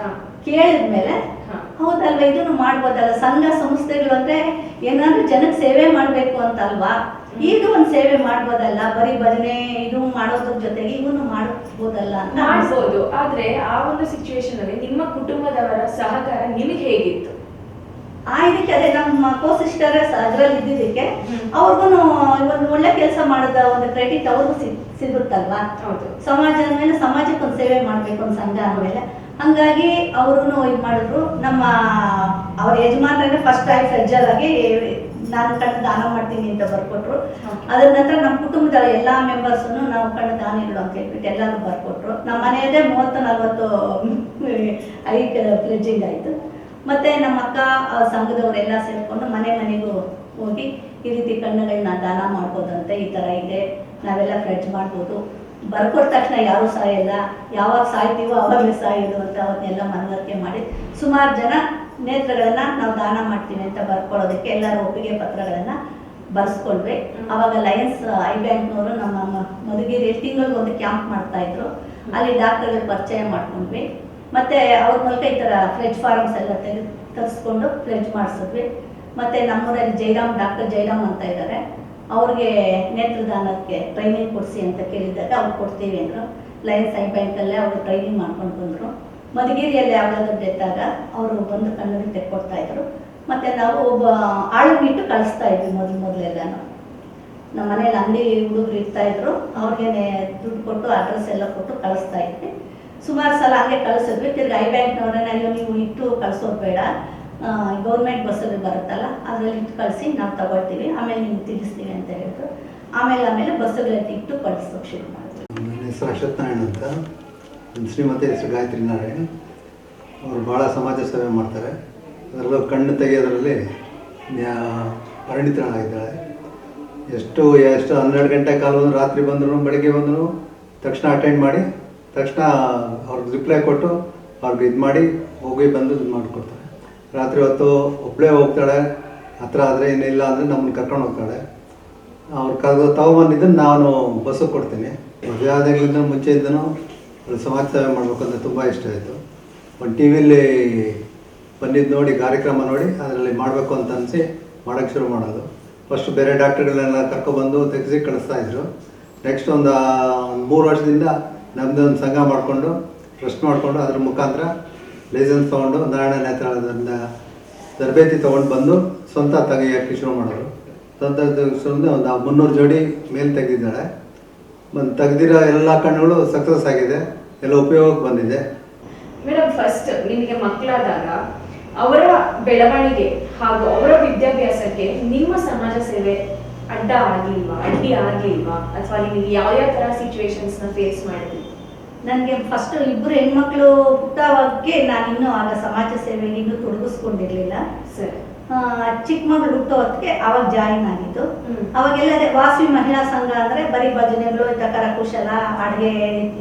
ಕೇಳಿದ್ಮೇಲೆ ಹೌದಲ್ವಾ ಇದನ್ನು ಮಾಡ್ಬೋದಲ್ಲ, ಸಂಘ ಸಂಸ್ಥೆಗಳು ಅಂದ್ರೆ ಏನಾದ್ರೂ ಜನಕ್ಕೆ ಸೇವೆ ಮಾಡ್ಬೇಕು ಅಂತ ಅಲ್ವಾ, ಇದು ಒಂದು ಸೇವೆ ಮಾಡ್ಬೋದಲ್ಲ, ಬರೀ ಭಜನೆ ಇದು ಮಾಡೋದ್ರ ಜೊತೆಗೆ ಇವನು ಮಾಡ್ಬೋದಲ್ಲ ಅಂತ ಮಾಡ್ಬೋದು. ಆದ್ರೆ ಆ ಒಂದು ಸಿಚುವೇಶನ್ ಅಲ್ಲಿ ನಿಮ್ಮ ಕುಟುಂಬದವರ ಸಹಕಾರ ನಿಮಗೆ ಹೇಗಿತ್ತು? ಇದಕ್ಕೆ ಅದೇ ನಮ್ಮ ಕೋ ಸಿಸ್ಟರ್ ಅದ್ರಲ್ಲಿ ಇದ್ದಿದ್ದಕ್ಕೆ ಅವ್ರಿಗೂ ಒಂದು ಒಳ್ಳೆ ಕೆಲಸ ಮಾಡೋದ ಒಂದು ಕ್ರೆಡಿಟ್ ಅವ್ರಿಗೂ ಸಿಗುತ್ತಲ್ವಾ. ಸಮಾಜದ ಮೇಲೆ ಸಮಾಜಕ್ಕೆ ಒಂದು ಸೇವೆ ಮಾಡ್ಬೇಕು ಒಂದು ಸಂಘ ಅಂದ್ಮೇಲೆ. ಹಂಗಾಗಿ ಅವರು ಇದು ಮಾಡಿದ್ರು. ನಮ್ಮ ಅವ್ರ ಯಜಮಾನ್ರೆ ಫಸ್ಟ್ ಆಗಿ ಸಜ್ಜಲ್ ಆಗಿ ನಾನು ಕಣ್ಣು ದಾನ ಮಾಡ್ತೀನಿ ಅಂತ ಬರ್ಕೊಟ್ರು. ಅದ್ರ ನಂತರ ನಮ್ಮ ಕುಟುಂಬದ ಎಲ್ಲಾ ಮೆಂಬರ್ಸ್ ನಾವು ಕಣ್ಣು ದಾನ ಇಡು ಅಂತ ಹೇಳ್ಬಿಟ್ಟು ಎಲ್ಲಾರು ಬರ್ಕೊಟ್ರು. ನಮ್ಮ ಮನೆಯದೇ 30-40 ಪ್ಲೆಡ್ಜಿಂಗ್ ಆಯ್ತು. ಮತ್ತೆ ನಮ್ಮ ಅಕ್ಕ ಸಂಘದವರೆಲ್ಲ ಸೇರ್ಕೊಂಡು ಮನೆಗೂ ಹೋಗಿ ಈ ರೀತಿ ಕಣ್ಣುಗಳನ್ನ ದಾನ ಮಾಡ್ಬೋದಂತೆ, ಈ ತರ ಇದೆ, ನಾವೆಲ್ಲ ಫ್ರೆಡ್ಜ್ ಮಾಡ್ಬೋದು, ಬರ್ಕೊಟ್ಟ ತಕ್ಷಣ ಯಾರು ಸಾಯಲ್ಲ, ಯಾವಾಗ ಸಾಯ್ತೀವೋ ಅವಾಗಲೇ ಸಾಯೋದು ಅಂತ ಅವನ್ನೆಲ್ಲ ಮನವರಿಕೆ ಮಾಡಿ ಸುಮಾರು ಜನ ನೇತ್ರಗಳನ್ನ ನಾವು ದಾನ ಮಾಡ್ತೀವಿ ಅಂತ ಬರ್ಕೊಳ್ಳೋದಕ್ಕೆ ಎಲ್ಲರೂ ಒಪ್ಪಿಗೆ ಪತ್ರಗಳನ್ನ ಬರ್ಸ್ಕೊಂಡ್ವಿ. ಅವಾಗ ಲಯನ್ಸ್ ಐ ಬ್ಯಾಂಕ್ನವರು ನಮ್ಮ ಮಧುಗಿರಿ ತಿಂಗಳಿಗೆ ಒಂದು ಕ್ಯಾಂಪ್ ಮಾಡ್ತಾ ಇದ್ರು. ಅಲ್ಲಿ ಡಾಕ್ಟರ್ಗಳು ಪರಿಚಯ ಮಾಡ್ಕೊಂಡ್ವಿ. ಮತ್ತೆ ಅವ್ರ ಮೂಲಕ ಈ ತರ ಫ್ಲೆಡ್ಜ್ ಫಾರ್ಮ್ಸ್ ಎಲ್ಲ ತರಿಸ್ಕೊಂಡು ಫ್ಲೆಡ್ಜ್ ಮಾಡಿಸಿದ್ವಿ. ಮತ್ತೆ ನಮ್ಮೂರಲ್ಲಿ ಡಾಕ್ಟರ್ ಜೈರಾಮ್ ಅಂತ ಇದ್ದಾರೆ, ಅವ್ರಿಗೆ ನೇತ್ರದಾನಕ್ಕೆ ಟ್ರೈನಿಂಗ್ ಕೊಡಿಸಿ ಅಂತ ಕೇಳಿದಾಗ ಅವ್ರು ಕೊಡ್ತೀವಿ ಅಂದರು. ಲಯನ್ಸ್ ಐ ಬ್ಯಾಂಕಲ್ಲೇ ಅವರು ಟ್ರೈನಿಂಗ್ ಮಾಡ್ಕೊಂಡು ಬಂದರು. ಮಧುಗಿರಿಯಲ್ಲಿ ಯಾವ್ದಾದ್ರು ಡೆತ್ತಾಗ ಅವರು ಬಂದು ಕಣ್ಣಲ್ಲಿ ತೆಕ್ಕೊಡ್ತಾ ಇದ್ರು. ಮತ್ತೆ ನಾವು ಒಬ್ಬ ಆಳುಗಿಟ್ಟು ಕಳಿಸ್ತಾ ಇದ್ವಿ ಮೊದಲೆಲ್ಲಾನು. ನಮ್ಮ ಮನೇಲಿ ಅಂಗಡಿ ಹುಡುಗರು ಇರ್ತಾ ಇದ್ರು, ಅವ್ರಿಗೆ ದುಡ್ಡು ಕೊಟ್ಟು ಅಡ್ರೆಸ್ ಎಲ್ಲ ಕೊಟ್ಟು ಕಳಿಸ್ತಾ ಇದ್ವಿ. ಸುಮಾರು ಸಲ ಹಂಗೆ ಕಳಿಸಿದ್ವಿ. ತಿರ್ಗಿ ಐ ಬ್ಯಾಂಕ್ನವ್ರನ್ನ ನೀವು ಇಟ್ಟು ಕಳಿಸೋದು ಬೇಡ, ಗೌರ್ಮೆಂಟ್ ಬಸ್ಸಲ್ಲಿ ಬರುತ್ತಲ್ಲ ಅದರಲ್ಲಿ ಇಟ್ಟು ಕಳಿಸಿ ನಾವು ತಗೊಳ್ತೀವಿ, ಆಮೇಲೆ ನಿಮ್ಗೆ ತಿಳಿಸ್ತೀವಿ ಅಂತ ಹೇಳಿದ್ರು. ಆಮೇಲೆ ಬಸ್ಸುಗಳಲ್ಲಿ ಇಟ್ಟು ಕಳಿಸೋಕೆ ಶುರು ಮಾಡಿದ್ವಿ. ನನ್ನ ಹೆಸರು ಅಶ್ವತ್ಥನಾರಾಯಣ ಅಂತ, ನನ್ನ ಶ್ರೀಮತಿ ಹೆಸರು ಗಾಯತ್ರಿ ನಾರಾಯಣ್. ಅವರು ಭಾಳ ಸಮಾಜ ಸೇವೆ ಮಾಡ್ತಾರೆ. ಅದರಲ್ಲೂ ಕಣ್ಣು ತೆಗೆಯೋದ್ರಲ್ಲಿ ಪರಿಣಿತರಾಗಿದ್ದಾಳೆ. ಎಷ್ಟು 12 ಗಂಟೆ ಕಾಲ ರಾತ್ರಿ ಬಂದರು ಬೆಳಗ್ಗೆ ಬಂದರು ತಕ್ಷಣ ಅಟೆಂಡ್ ಮಾಡಿ ತಕ್ಷಣ ಅವ್ರಿಗೆ ರಿಪ್ಲೈ ಕೊಟ್ಟು ಅವ್ರಿಗೆ ಇದು ಮಾಡಿ ಹೋಗಿ ಬಂದು ಇದು ಮಾಡಿಕೊಡ್ತಾರೆ. ರಾತ್ರಿ ಹೊತ್ತು ಒಬ್ಬಳೇ ಹೋಗ್ತಾಳೆ, ಹತ್ರ ಆದರೆ ಇನ್ನಿಲ್ಲ ಅಂದರೆ ನಮ್ಮನ್ನು ಕರ್ಕೊಂಡು ಹೋಗ್ತಾಳೆ. ಅವ್ರು ತಗೊಂಬಂದಿದ್ದನ್ನು ನಾನು ಬಸ್ಸಿಗೆ ಕೊಡ್ತೀನಿ. ಮದುವೆ ಆದಾಗಲಿಂದ ಮುಂಚೆಯಿಂದನೂ ಸಮಾಜ ಸೇವೆ ಮಾಡಬೇಕು ಅಂತ ತುಂಬ ಇಷ್ಟ ಆಯಿತು. ಒಂದು ಟಿ ವಿಲಿ ಬಂದಿದ್ದು ನೋಡಿ ಕಾರ್ಯಕ್ರಮ ನೋಡಿ ಅದರಲ್ಲಿ ಮಾಡಬೇಕು ಅಂತ ಅನಿಸಿ ಮಾಡೋಕ್ಕೆ ಶುರು ಮಾಡೋದು. ಫಸ್ಟ್ ಬೇರೆ ಡಾಕ್ಟರ್ಗಳನ್ನೆಲ್ಲ ಕರ್ಕೊಬಂದು ತೆಗೆಸಿ ಕಳಿಸ್ತಾಯಿದ್ರು. ನೆಕ್ಸ್ಟ್ ಒಂದು 3 ವರ್ಷದಿಂದ ನಮ್ಮದೇ ಒಂದು ಸಂಘ ಮಾಡಿಕೊಂಡು ಟ್ರಸ್ಟ್ ಮಾಡಿಕೊಂಡು ಅದ್ರ ಮುಖಾಂತರ ಲೈಸೆನ್ಸ್ ತೊಗೊಂಡು ನಾರಾಯಣ ನೇತ್ರಾಲಯದಿಂದ ತರಬೇತಿ ತೊಗೊಂಡು ಬಂದು ಸ್ವಂತ ತೆಗೆಯೋಕ್ಕೆ ಶುರು ಮಾಡೋರು. ಸ್ವಂತ ಒಂದು 300 ಜೋಡಿ ಮೇಲೆ ತೆಗೆದಿದ್ದಾಳೆ. ತೆಗೆದಿರೋ ಎಲ್ಲ ಕಣ್ಣುಗಳು ಸಕ್ಸಸ್ ಆಗಿದೆ, ಎಲ್ಲ ಉಪಯೋಗಕ್ಕೆ ಬಂದಿದೆ. ಮೇಡಮ್, ಫಸ್ಟ್ ನಿಮಗೆ ಮಕ್ಕಳಾದಾಗ ಅವರ ಬೆಳವಣಿಗೆ ಹಾಗೂ ಅವರ ವಿದ್ಯಾಭ್ಯಾಸಕ್ಕೆ ನಿಮ್ಮ ಸಮಾಜ ಸೇವೆ ಅಡ್ಡಿ ಆಗ್ಲಿಲ್ವಾ ಅಥವಾ ನಿಮಗೆ ಯಾವ ತರ ಸಿಚುವೇಶನ್ಸ್ ನ ಫೇಸ್ ಮಾಡಿದ್ರಿ? ನನಗೆ ಫಸ್ಟ್ 2 ಹೆಣ್ಮಕ್ಳು ಹುಟ್ಟೋವಾಗೆ ನಾನು ಇನ್ನೂ ಆಗ ಸಮಾಜ ಸೇವೆಗೆ ಇನ್ನೂ ತೊಡಗಿಸ್ಕೊಂಡಿರ್ಲಿಲ್ಲ. ಸರಿ. ಚಿಕ್ಕ ಮಗಳು ಹುಟ್ಟೋ ಹೊತ್ತಿಗೆ ಅವಾಗ ಜಾಯಿನ್ ಆಗಿದ್ದು. ಅವಾಗೆಲ್ಲ ವಾಸವಿ ಮಹಿಳಾ ಸಂಘ ಅಂದರೆ ಬರೀ ಭಜನೆಗಳು, ಕರಕುಶಲ, ಅಡುಗೆ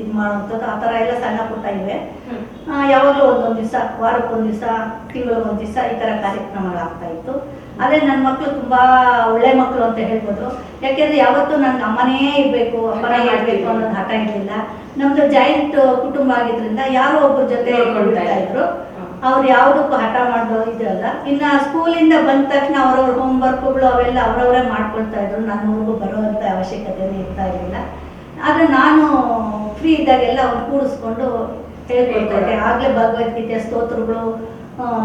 ಇದು ಮಾಡುವಂಥದ್ದು ಆ ಥರ ಎಲ್ಲ ಸಣ್ಣ ಪುಟ್ಟ ಇವೆ. ಯಾವಾಗಲೂ ಒಂದೊಂದು ದಿವಸ, ವಾರಕ್ಕೊಂದು ದಿವಸ, ತಿಂಗಳಿಗೊಂದು ದಿವಸ ಈ ಥರ ಕಾರ್ಯಕ್ರಮಗಳಾಗ್ತಾ ಇತ್ತು. ಅದೇ ನನ್ನ ಮಕ್ಕಳು ತುಂಬ ಒಳ್ಳೆ ಮಕ್ಕಳು ಅಂತ ಹೇಳ್ಬೋದು. ಯಾಕೆಂದರೆ ಯಾವತ್ತೂ ನನಗೆ ಅಮ್ಮನೇ ಇರಬೇಕು, ಅಮ್ಮನೇ ಇರಬೇಕು ಅನ್ನೋದು ಹಠ ಇರಲಿಲ್ಲ. ನಮ್ಮದು ಜಾಯಿಂಟ್ ಕುಟುಂಬ ಆಗಿದ್ದರಿಂದ ಯಾರೋ ಒಬ್ಬರ ಜೊತೆ ಕೊಡ್ತಾ ಇದ್ರು. ಅವ್ರು ಯಾವುದಕ್ಕೂ ಹಠ ಮಾಡೋ ಇದ್ರಲ್ಲ. ಇನ್ನು ಸ್ಕೂಲಿಂದ ಬಂದ ತಕ್ಷಣ ಅವ್ರವ್ರ ಹೋಮ್ವರ್ಕ್ಗಳು ಅವೆಲ್ಲ ಅವರವರೇ ಮಾಡ್ಕೊಳ್ತಾ ಇದ್ರು. ನನ್ನೂರಿಗೂ ಬರುವಂಥ ಅವಶ್ಯಕತೆನೇ ಇರ್ತಾ ಇರಲಿಲ್ಲ. ಆದರೆ ನಾನು ಫ್ರೀ ಇದ್ದಾಗೆಲ್ಲ ಅವ್ರು ಕೂಡಿಸ್ಕೊಂಡು ಹೇಳ್ಕೊಡ್ತಾ ಇದ್ದೆ. ಆಗಲೇ ಭಗವದ್ಗೀತೆ, ಸ್ತೋತ್ರಗಳು,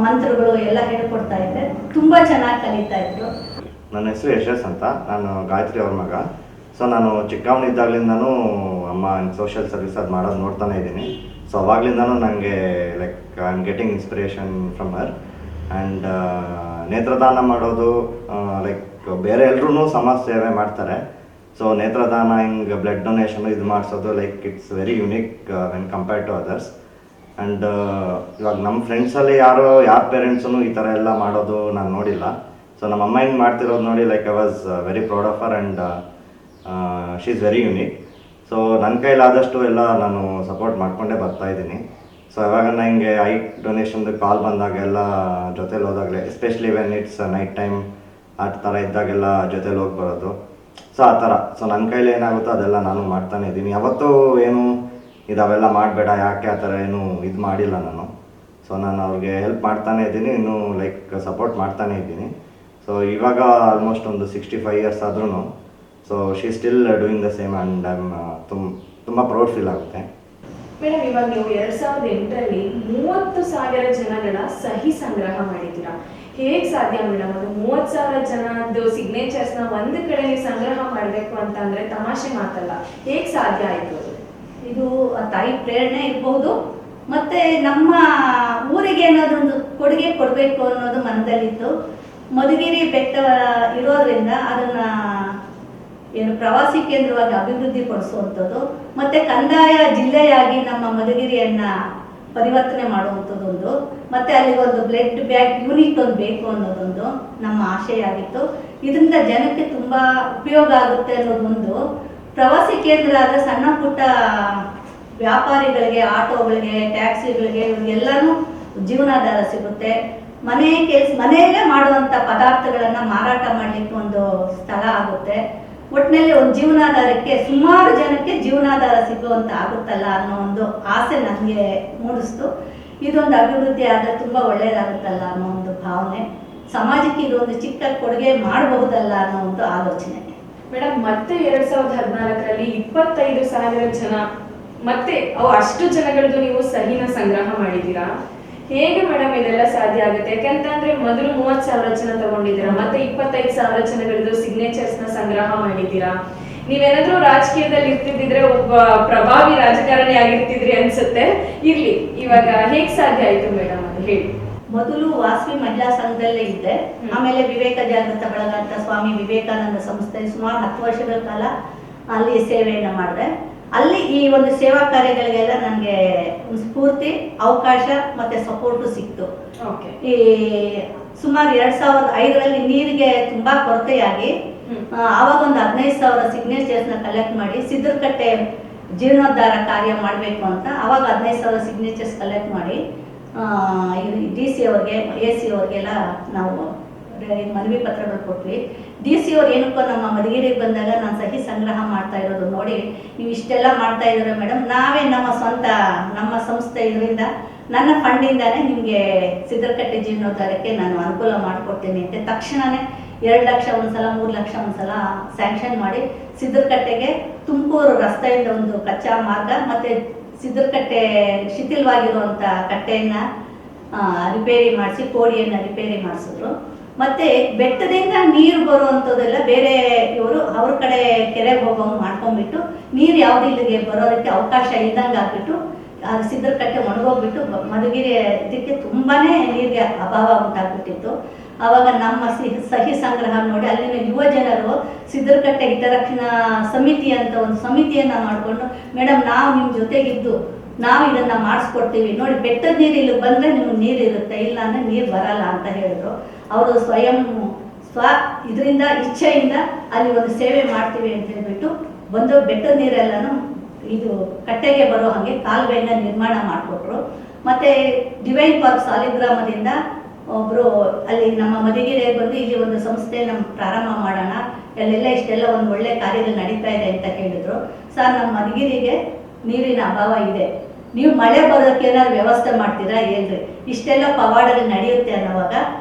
ಮಂತ್ರಗಳು ಎಲ್ಲ ಹೇಳ್ಕೊಡ್ತಾ ಇದ್ದೆ. ತುಂಬ ಚೆನ್ನಾಗಿ ಕಲಿತಾ ಇದ್ರು. ನನ್ನ ಹೆಸರು ಯಶಸ್ ಅಂತ, ನಾನು ಗಾಯತ್ರಿ ಅವ್ರ ಮಗ. ಸೊ ನಾನು ಚಿಕ್ಕವನಿದ್ದಾಗಲಿಂದನೂ ಅಮ್ಮ ಸೋಷಿಯಲ್ ಸರ್ವಿಸ್ ಅದು ಮಾಡೋದು ನೋಡ್ತಾನೆ ಇದ್ದೀನಿ. ಸೊ ಅವಾಗಲಿಂದನೂ ನನಗೆ like I am getting inspiration from her. And ನೇತ್ರದಾನ ಮಾಡೋದು ಲೈಕ್ ಬೇರೆ ಎಲ್ಲರೂ ಸಮಾಜ ಸೇವೆ ಮಾಡ್ತಾರೆ. ಸೊ ನೇತ್ರದಾನ ಹಿಂಗೆ ಬ್ಲಡ್ ಡೊನೇಷನ್ ಇದು ಮಾಡಿಸೋದು like it's very unique when compared to others. And ಇವಾಗ ನಮ್ಮ ಫ್ರೆಂಡ್ಸಲ್ಲಿ ಯಾರ ಪೇರೆಂಟ್ಸೂ ಈ ಥರ ಎಲ್ಲ ಮಾಡೋದು ನಾನು ನೋಡಿಲ್ಲ. ಸೊ ನಮ್ಮ ಅಮ್ಮ ಹಿಂಗೆ ಮಾಡ್ತಿರೋದು ನೋಡಿ like I was very proud of her and she is very unique. So ನನ್ನ ಕೈಲಾದಷ್ಟು ಎಲ್ಲ ನಾನು ಸಪೋರ್ಟ್ ಮಾಡ್ಕೊಂಡೇ ಬರ್ತಾಯಿದ್ದೀನಿ. ಸೊ ಇವಾಗ ಹಿಂಗೆ ಐ ಡೊನೇಷನ್ದು ಕಾಲ್ ಬಂದಾಗೆಲ್ಲ ಜೊತೇಲಿ ಹೋದಾಗಲೇ, especially when it's night time ಆ ಥರ ಇದ್ದಾಗೆಲ್ಲ ಜೊತೇಲಿ ಹೋಗಿ ಬರೋದು. ಸೊ ಆ ಥರ ಸೊ ನನ್ನ ಕೈಲಿ ಏನಾಗುತ್ತೋ ಅದೆಲ್ಲ ನಾನು ಮಾಡ್ತಾನೆ ಇದ್ದೀನಿ. ಯಾವತ್ತೂ ಏನು ಅವೆಲ್ಲ ಮಾಡಬೇಡ, ಯಾಕೆ ಆ ಥರ ಏನು ಇದು ಮಾಡಿಲ್ಲ ನಾನು. ಸೊ ನಾನು ಅವ್ರಿಗೆ ಹೆಲ್ಪ್ ಮಾಡ್ತಾನೆ ಇದ್ದೀನಿ, ಇನ್ನೂ ಲೈಕ್ ಸಪೋರ್ಟ್ ಮಾಡ್ತಾನೆ ಇದ್ದೀನಿ. ಸೊ ಇವಾಗ ಆಲ್ಮೋಸ್ಟ್ ಒಂದು 65 years ಆದ್ರೂ so she still doing the same and I am ತುಂಬ ಪ್ರೌಡ್ ಫೀಲ್ ಆಗುತ್ತೆ. ಮೇಡಮ್, ಇವಾಗ ನೀವು 2008ರಲ್ಲಿ 30,000 ಜನಗಳ ಸಹಿ ಸಂಗ್ರಹ ಮಾಡಿದ್ದೀರಾ. ಹೇಗೆ ಸಾಧ್ಯ ಮೇಡಮ್? ಅದು 30,000 ಜನದ್ದು ಸಿಗ್ನೇಚರ್ಸ್ನ ಒಂದು ಕಡೆ ನೀವು ಸಂಗ್ರಹ ಮಾಡಬೇಕು ಅಂತ ಅಂದರೆ ತಮಾಷೆ ಮಾತಲ್ಲ. ಹೇಗೆ ಸಾಧ್ಯ ಆಯಿತು? ಇದು ತಾಯಿ ಪ್ರೇರಣೆ ಇರ್ಬೋದು, ಮತ್ತು ನಮ್ಮ ಊರಿಗೆ ಏನಾದೊಂದು ಕೊಡುಗೆ ಕೊಡಬೇಕು ಅನ್ನೋದು ಮನದಲ್ಲಿತ್ತು. ಮಧುಗಿರಿ ಬೆಟ್ಟ ಇರೋದ್ರಿಂದ ಅದನ್ನು ಪ್ರವಾಸಿ ಕೇಂದ್ರವಾಗಿ ಅಭಿವೃದ್ಧಿ ಪಡಿಸುವಂಥದ್ದು, ಮತ್ತು ಕಂದಾಯ ಜಿಲ್ಲೆಯಾಗಿ ನಮ್ಮ ಮಧುಗಿರಿಯನ್ನು ಪರಿವರ್ತನೆ ಮಾಡುವಂಥದ್ದೊಂದು, ಮತ್ತು ಅಲ್ಲಿಗೊಂದು ಬ್ಲಡ್ ಬ್ಯಾಂಕ್ ಯೂನಿಟ್ ಒಂದು ಬೇಕು ಅನ್ನೋದೊಂದು ನಮ್ಮ ಆಶಯ ಆಗಿತ್ತು. ಇದರಿಂದ ಜನಕ್ಕೆ ತುಂಬ ಉಪಯೋಗ ಆಗುತ್ತೆ ಅನ್ನೋದೊಂದು. ಪ್ರವಾಸಿ ಕೇಂದ್ರ ಆದ ಸಣ್ಣ ಪುಟ್ಟ ವ್ಯಾಪಾರಿಗಳಿಗೆ, ಆಟೋಗಳಿಗೆ, ಟ್ಯಾಕ್ಸಿಗಳಿಗೆ ಇವರಿಗೆಲ್ಲನೂ ಜೀವನಾಧಾರ ಸಿಗುತ್ತೆ. ಮನೆಯಲ್ಲೇ ಮಾಡುವಂಥ ಪದಾರ್ಥಗಳನ್ನು ಮಾರಾಟ ಮಾಡಲಿಕ್ಕೆ ಒಂದು ಸ್ಥಳ ಆಗುತ್ತೆ. ಒಟ್ಟಿನಲ್ಲಿ ಒಂದು ಜೀವನಾಧಾರಕ್ಕೆ ಸುಮಾರು ಜನಕ್ಕೆ ಜೀವನಾಧಾರ ಸಿಗುವಂತ ಆಗುತ್ತಲ್ಲ ಅನ್ನೋ ಒಂದು ಆಸೆ ನನಗೆ ಮೂಡಿಸ್ತು. ಇದೊಂದು ಅಭಿವೃದ್ಧಿ ಆದರೆ ತುಂಬ ಒಳ್ಳೆಯದಾಗುತ್ತಲ್ಲ ಅನ್ನೋ ಒಂದು ಭಾವನೆ, ಸಮಾಜಕ್ಕೆ ಇದೊಂದು ಚಿಕ್ಕ ಕೊಡುಗೆ ಮಾಡಬಹುದಲ್ಲ ಅನ್ನೋ ಒಂದು ಆಲೋಚನೆ. ಮೇಡಮ್, ಮತ್ತೆ 2014ರಲ್ಲಿ 25,000 ಜನ, ಮತ್ತೆ ಅಷ್ಟು ಜನಗಳದ್ದು ನೀವು ಸಹಿನ ಸಂಗ್ರಹ ಮಾಡಿದ್ದೀರಾ. ಹೇಗೆ ಮೇಡಮ್ ಇದೆಲ್ಲ ಸಾಧ್ಯ ಆಗುತ್ತೆ? ಯಾಕಂತಂದ್ರೆ ಮೊದಲು 30,000 ಜನ ತಗೊಂಡಿದ್ದೀರಾ, ಮತ್ತೆ 25,000 ಜನಗಳದ್ದು ಸಿಗ್ನೇಚರ್ಸ್ ನ ಸಂಗ್ರಹ ಮಾಡಿದ್ದೀರಾ. ನೀವೇನಾದ್ರೂ ರಾಜಕೀಯದಲ್ಲಿ ಇರ್ತಿದ್ರೆ ಒಬ್ಬ ಪ್ರಭಾವಿ ರಾಜಕಾರಣಿ ಆಗಿರ್ತಿದ್ರಿ ಅನ್ಸುತ್ತೆ. ಇರ್ಲಿ, ಇವಾಗ ಹೇಗೆ ಸಾಧ್ಯ ಆಯ್ತು ಮೇಡಮ್ ಅದು ಹೇಳಿ. ಮೊದಲು ವಾಸವಿ ಮಹಿಳಾ ಸಂಘದಲ್ಲೇ ಇದ್ದೆ. ಆಮೇಲೆ ವಿವೇಕ ಜಾಗೃತ ಬಳಗ ಅಂತ ಸ್ವಾಮಿ ವಿವೇಕಾನಂದ ಸಂಸ್ಥೆ ಸುಮಾರು 10 ವರ್ಷಗಳ ಕಾಲ ಅಲ್ಲಿ ಸೇವೆಯನ್ನು ಮಾಡಿದೆ. ಅಲ್ಲಿ ಈ ಒಂದು ಸೇವಾ ಕಾರ್ಯಗಳಿಗೆಲ್ಲ ನನಗೆ ಸ್ಫೂರ್ತಿ, ಅವಕಾಶ ಮತ್ತು ಸಪೋರ್ಟು ಸಿಕ್ತು. ಓಕೆ. ಈ ಸುಮಾರು 2005ರಲ್ಲಿ ನೀರಿಗೆ ತುಂಬಾ ಕೊರತೆಯಾಗಿ ಆವಾಗ ಒಂದು 15,000 ಸಿಗ್ನೇಚರ್ಸ್ನ ಕಲೆಕ್ಟ್ ಮಾಡಿ ಸಿದ್ದರಕಟ್ಟೆ ಜೀರ್ಣೋದ್ಧಾರ ಕಾರ್ಯ ಮಾಡಬೇಕು ಅಂತ ಆವಾಗ 15,000 ಸಿಗ್ನೇಚರ್ಸ್ ಕಲೆಕ್ಟ್ ಮಾಡಿ DC ಅವ್ರಿಗೆ AC ಅವ್ರಿಗೆಲ್ಲ ನಾವು ಮನವಿ ಪತ್ರಗಳು ಕೊಟ್ವಿ. DC ಅವ್ರು ಏನಕ್ಕೋ ನಮ್ಮ ಮಧುಗಿರಿಗೆ ಬಂದಾಗ ನಾನು ಸಹಿ ಸಂಗ್ರಹ ಮಾಡ್ತಾ ಇರೋದು ನೋಡಿ ನೀವು ಇಷ್ಟೆಲ್ಲ ಮಾಡ್ತಾ ಇದ್ದೀರ ಮೇಡಮ್, ನಾವೇ ನಮ್ಮ ಸಂಸ್ಥೆ ಇದರಿಂದ ನನ್ನ ಫಂಡಿಂದಾನೇ ನಿಮಗೆ ಸಿದ್ದರಕಟ್ಟೆ ಜೀರ್ಣೋದ್ಧಾರಕ್ಕೆ ನಾನು ಅನುಕೂಲ ಮಾಡಿಕೊಡ್ತೀನಿ ಅಂತ ತಕ್ಷಣವೇ 2 ಲಕ್ಷ ಒಂದ್ಸಲ 3 ಲಕ್ಷ ಒಂದ್ಸಲ ಸ್ಯಾಂಕ್ಷನ್ ಮಾಡಿ ಸಿದ್ದರಕಟ್ಟೆಗೆ ತುಮಕೂರು ರಸ್ತೆಯಿಂದ ಒಂದು ಕಚ್ಚಾ ಮಾರ್ಗ ಮತ್ತೆ ಸಿದ್ದರಕಟ್ಟೆ ಶಿಥಿಲವಾಗಿರುವಂಥ ಕಟ್ಟೆಯನ್ನು ರಿಪೇರಿ ಮಾಡಿಸಿ ಕೋಡಿಯನ್ನು ರಿಪೇರಿ ಮಾಡಿಸಿದ್ರು. ಮತ್ತೆ ಬೆಟ್ಟದಿಂದ ನೀರು ಬರುವಂಥದ್ದೆಲ್ಲ ಬೇರೆ ಇವರು ಅವ್ರ ಕಡೆ ಕೆರೆಗೆ ಹೋಗೋಂಗೆ ಮಾಡ್ಕೊಂಡ್ಬಿಟ್ಟು ನೀರು ಯಾವ್ದು ಇಲ್ಲಿಗೆ ಬರೋದಕ್ಕೆ ಅವಕಾಶ ಇಲ್ದಂಗೆ ಆಗ್ಬಿಟ್ಟು ಸಿದ್ದರಕಟ್ಟೆ ಒಣಗೋಗ್ಬಿಟ್ಟು ಮಧುಗಿರಿ ಇದಕ್ಕೆ ತುಂಬಾನೇ ನೀರಿಗೆ ಅಭಾವ ಉಂಟಾಗ್ಬಿಟ್ಟಿತ್ತು. ಆವಾಗ ನಮ್ಮ ಸಹಿ ಸಂಗ್ರಹ ನೋಡಿ ಅಲ್ಲಿನ ಯುವ ಜನರು ಸಿದ್ದರಕಟ್ಟೆ ಹಿತರಕ್ಷಣಾ ಸಮಿತಿ ಅಂತ ಒಂದು ಸಮಿತಿಯನ್ನ ಮಾಡಿಕೊಂಡು ಮೇಡಮ್ ನಾವು ನಿಮ್ಮ ಜೊತೆಗಿದ್ದು ನಾವು ಇದನ್ನ ಮಾಡಿಸ್ಕೊಡ್ತೀವಿ ನೋಡಿ, ಬೆಟ್ಟದ ನೀರು ಇಲ್ಲಿ ಬಂದ್ರೆ ನಿಮ್ಗೆ ನೀರು ಇರುತ್ತೆ, ಇಲ್ಲ ಅಂದ್ರೆ ನೀರು ಬರಲ್ಲ ಅಂತ ಹೇಳಿದ್ರು. ಅವರು ಇದರಿಂದ ಇಚ್ಛೆಯಿಂದ ಅಲ್ಲಿ ಒಂದು ಸೇವೆ ಮಾಡ್ತೀವಿ ಅಂತ ಹೇಳ್ಬಿಟ್ಟು ಬಂದು ಬೆಟ್ಟದ ನೀರೆಲ್ಲನೂ ಇದು ಕಟ್ಟೆಗೆ ಬರೋ ಹಾಗೆ ಕಾಲುವೆಯನ್ನ ನಿರ್ಮಾಣ ಮಾಡಿಕೊಟ್ರು. ಮತ್ತೆ ಡಿವೈನ್ ಪಾರ್ಕ್ ಸಾಲಿಗ್ರಾಮದಿಂದ ಒಬ್ರು ಅಲ್ಲಿ ನಮ್ಮ ಮಧುಗಿರಿಗೆ ಬಂದು ಇಲ್ಲಿ ಒಂದು ಸಂಸ್ಥೆ ಪ್ರಾರಂಭ ಮಾಡೋಣ, ಅಲ್ಲೆಲ್ಲ ಇಷ್ಟೆಲ್ಲ ಒಂದು ಒಳ್ಳೆ ಕಾರ್ಯಗಳು ನಡೀತಾ ಇದೆ ಅಂತ ಹೇಳಿದ್ರು. ಸರ್ ನಮ್ಮ ಮಧುಗಿರಿಗೆ ನೀರಿನ ಅಭಾವ ಇದೆ, ನೀವು ಮಳೆ ಬರೋದಕ್ಕೆ ಏನಾದ್ರು ವ್ಯವಸ್ಥೆ ಮಾಡ್ತೀರಾ ಹೇಳ್ರಿ, ಇಷ್ಟೆಲ್ಲ ಪವಾಡಗಳು ನಡೆಯುತ್ತೆ ಅನ್ನೋವಾಗ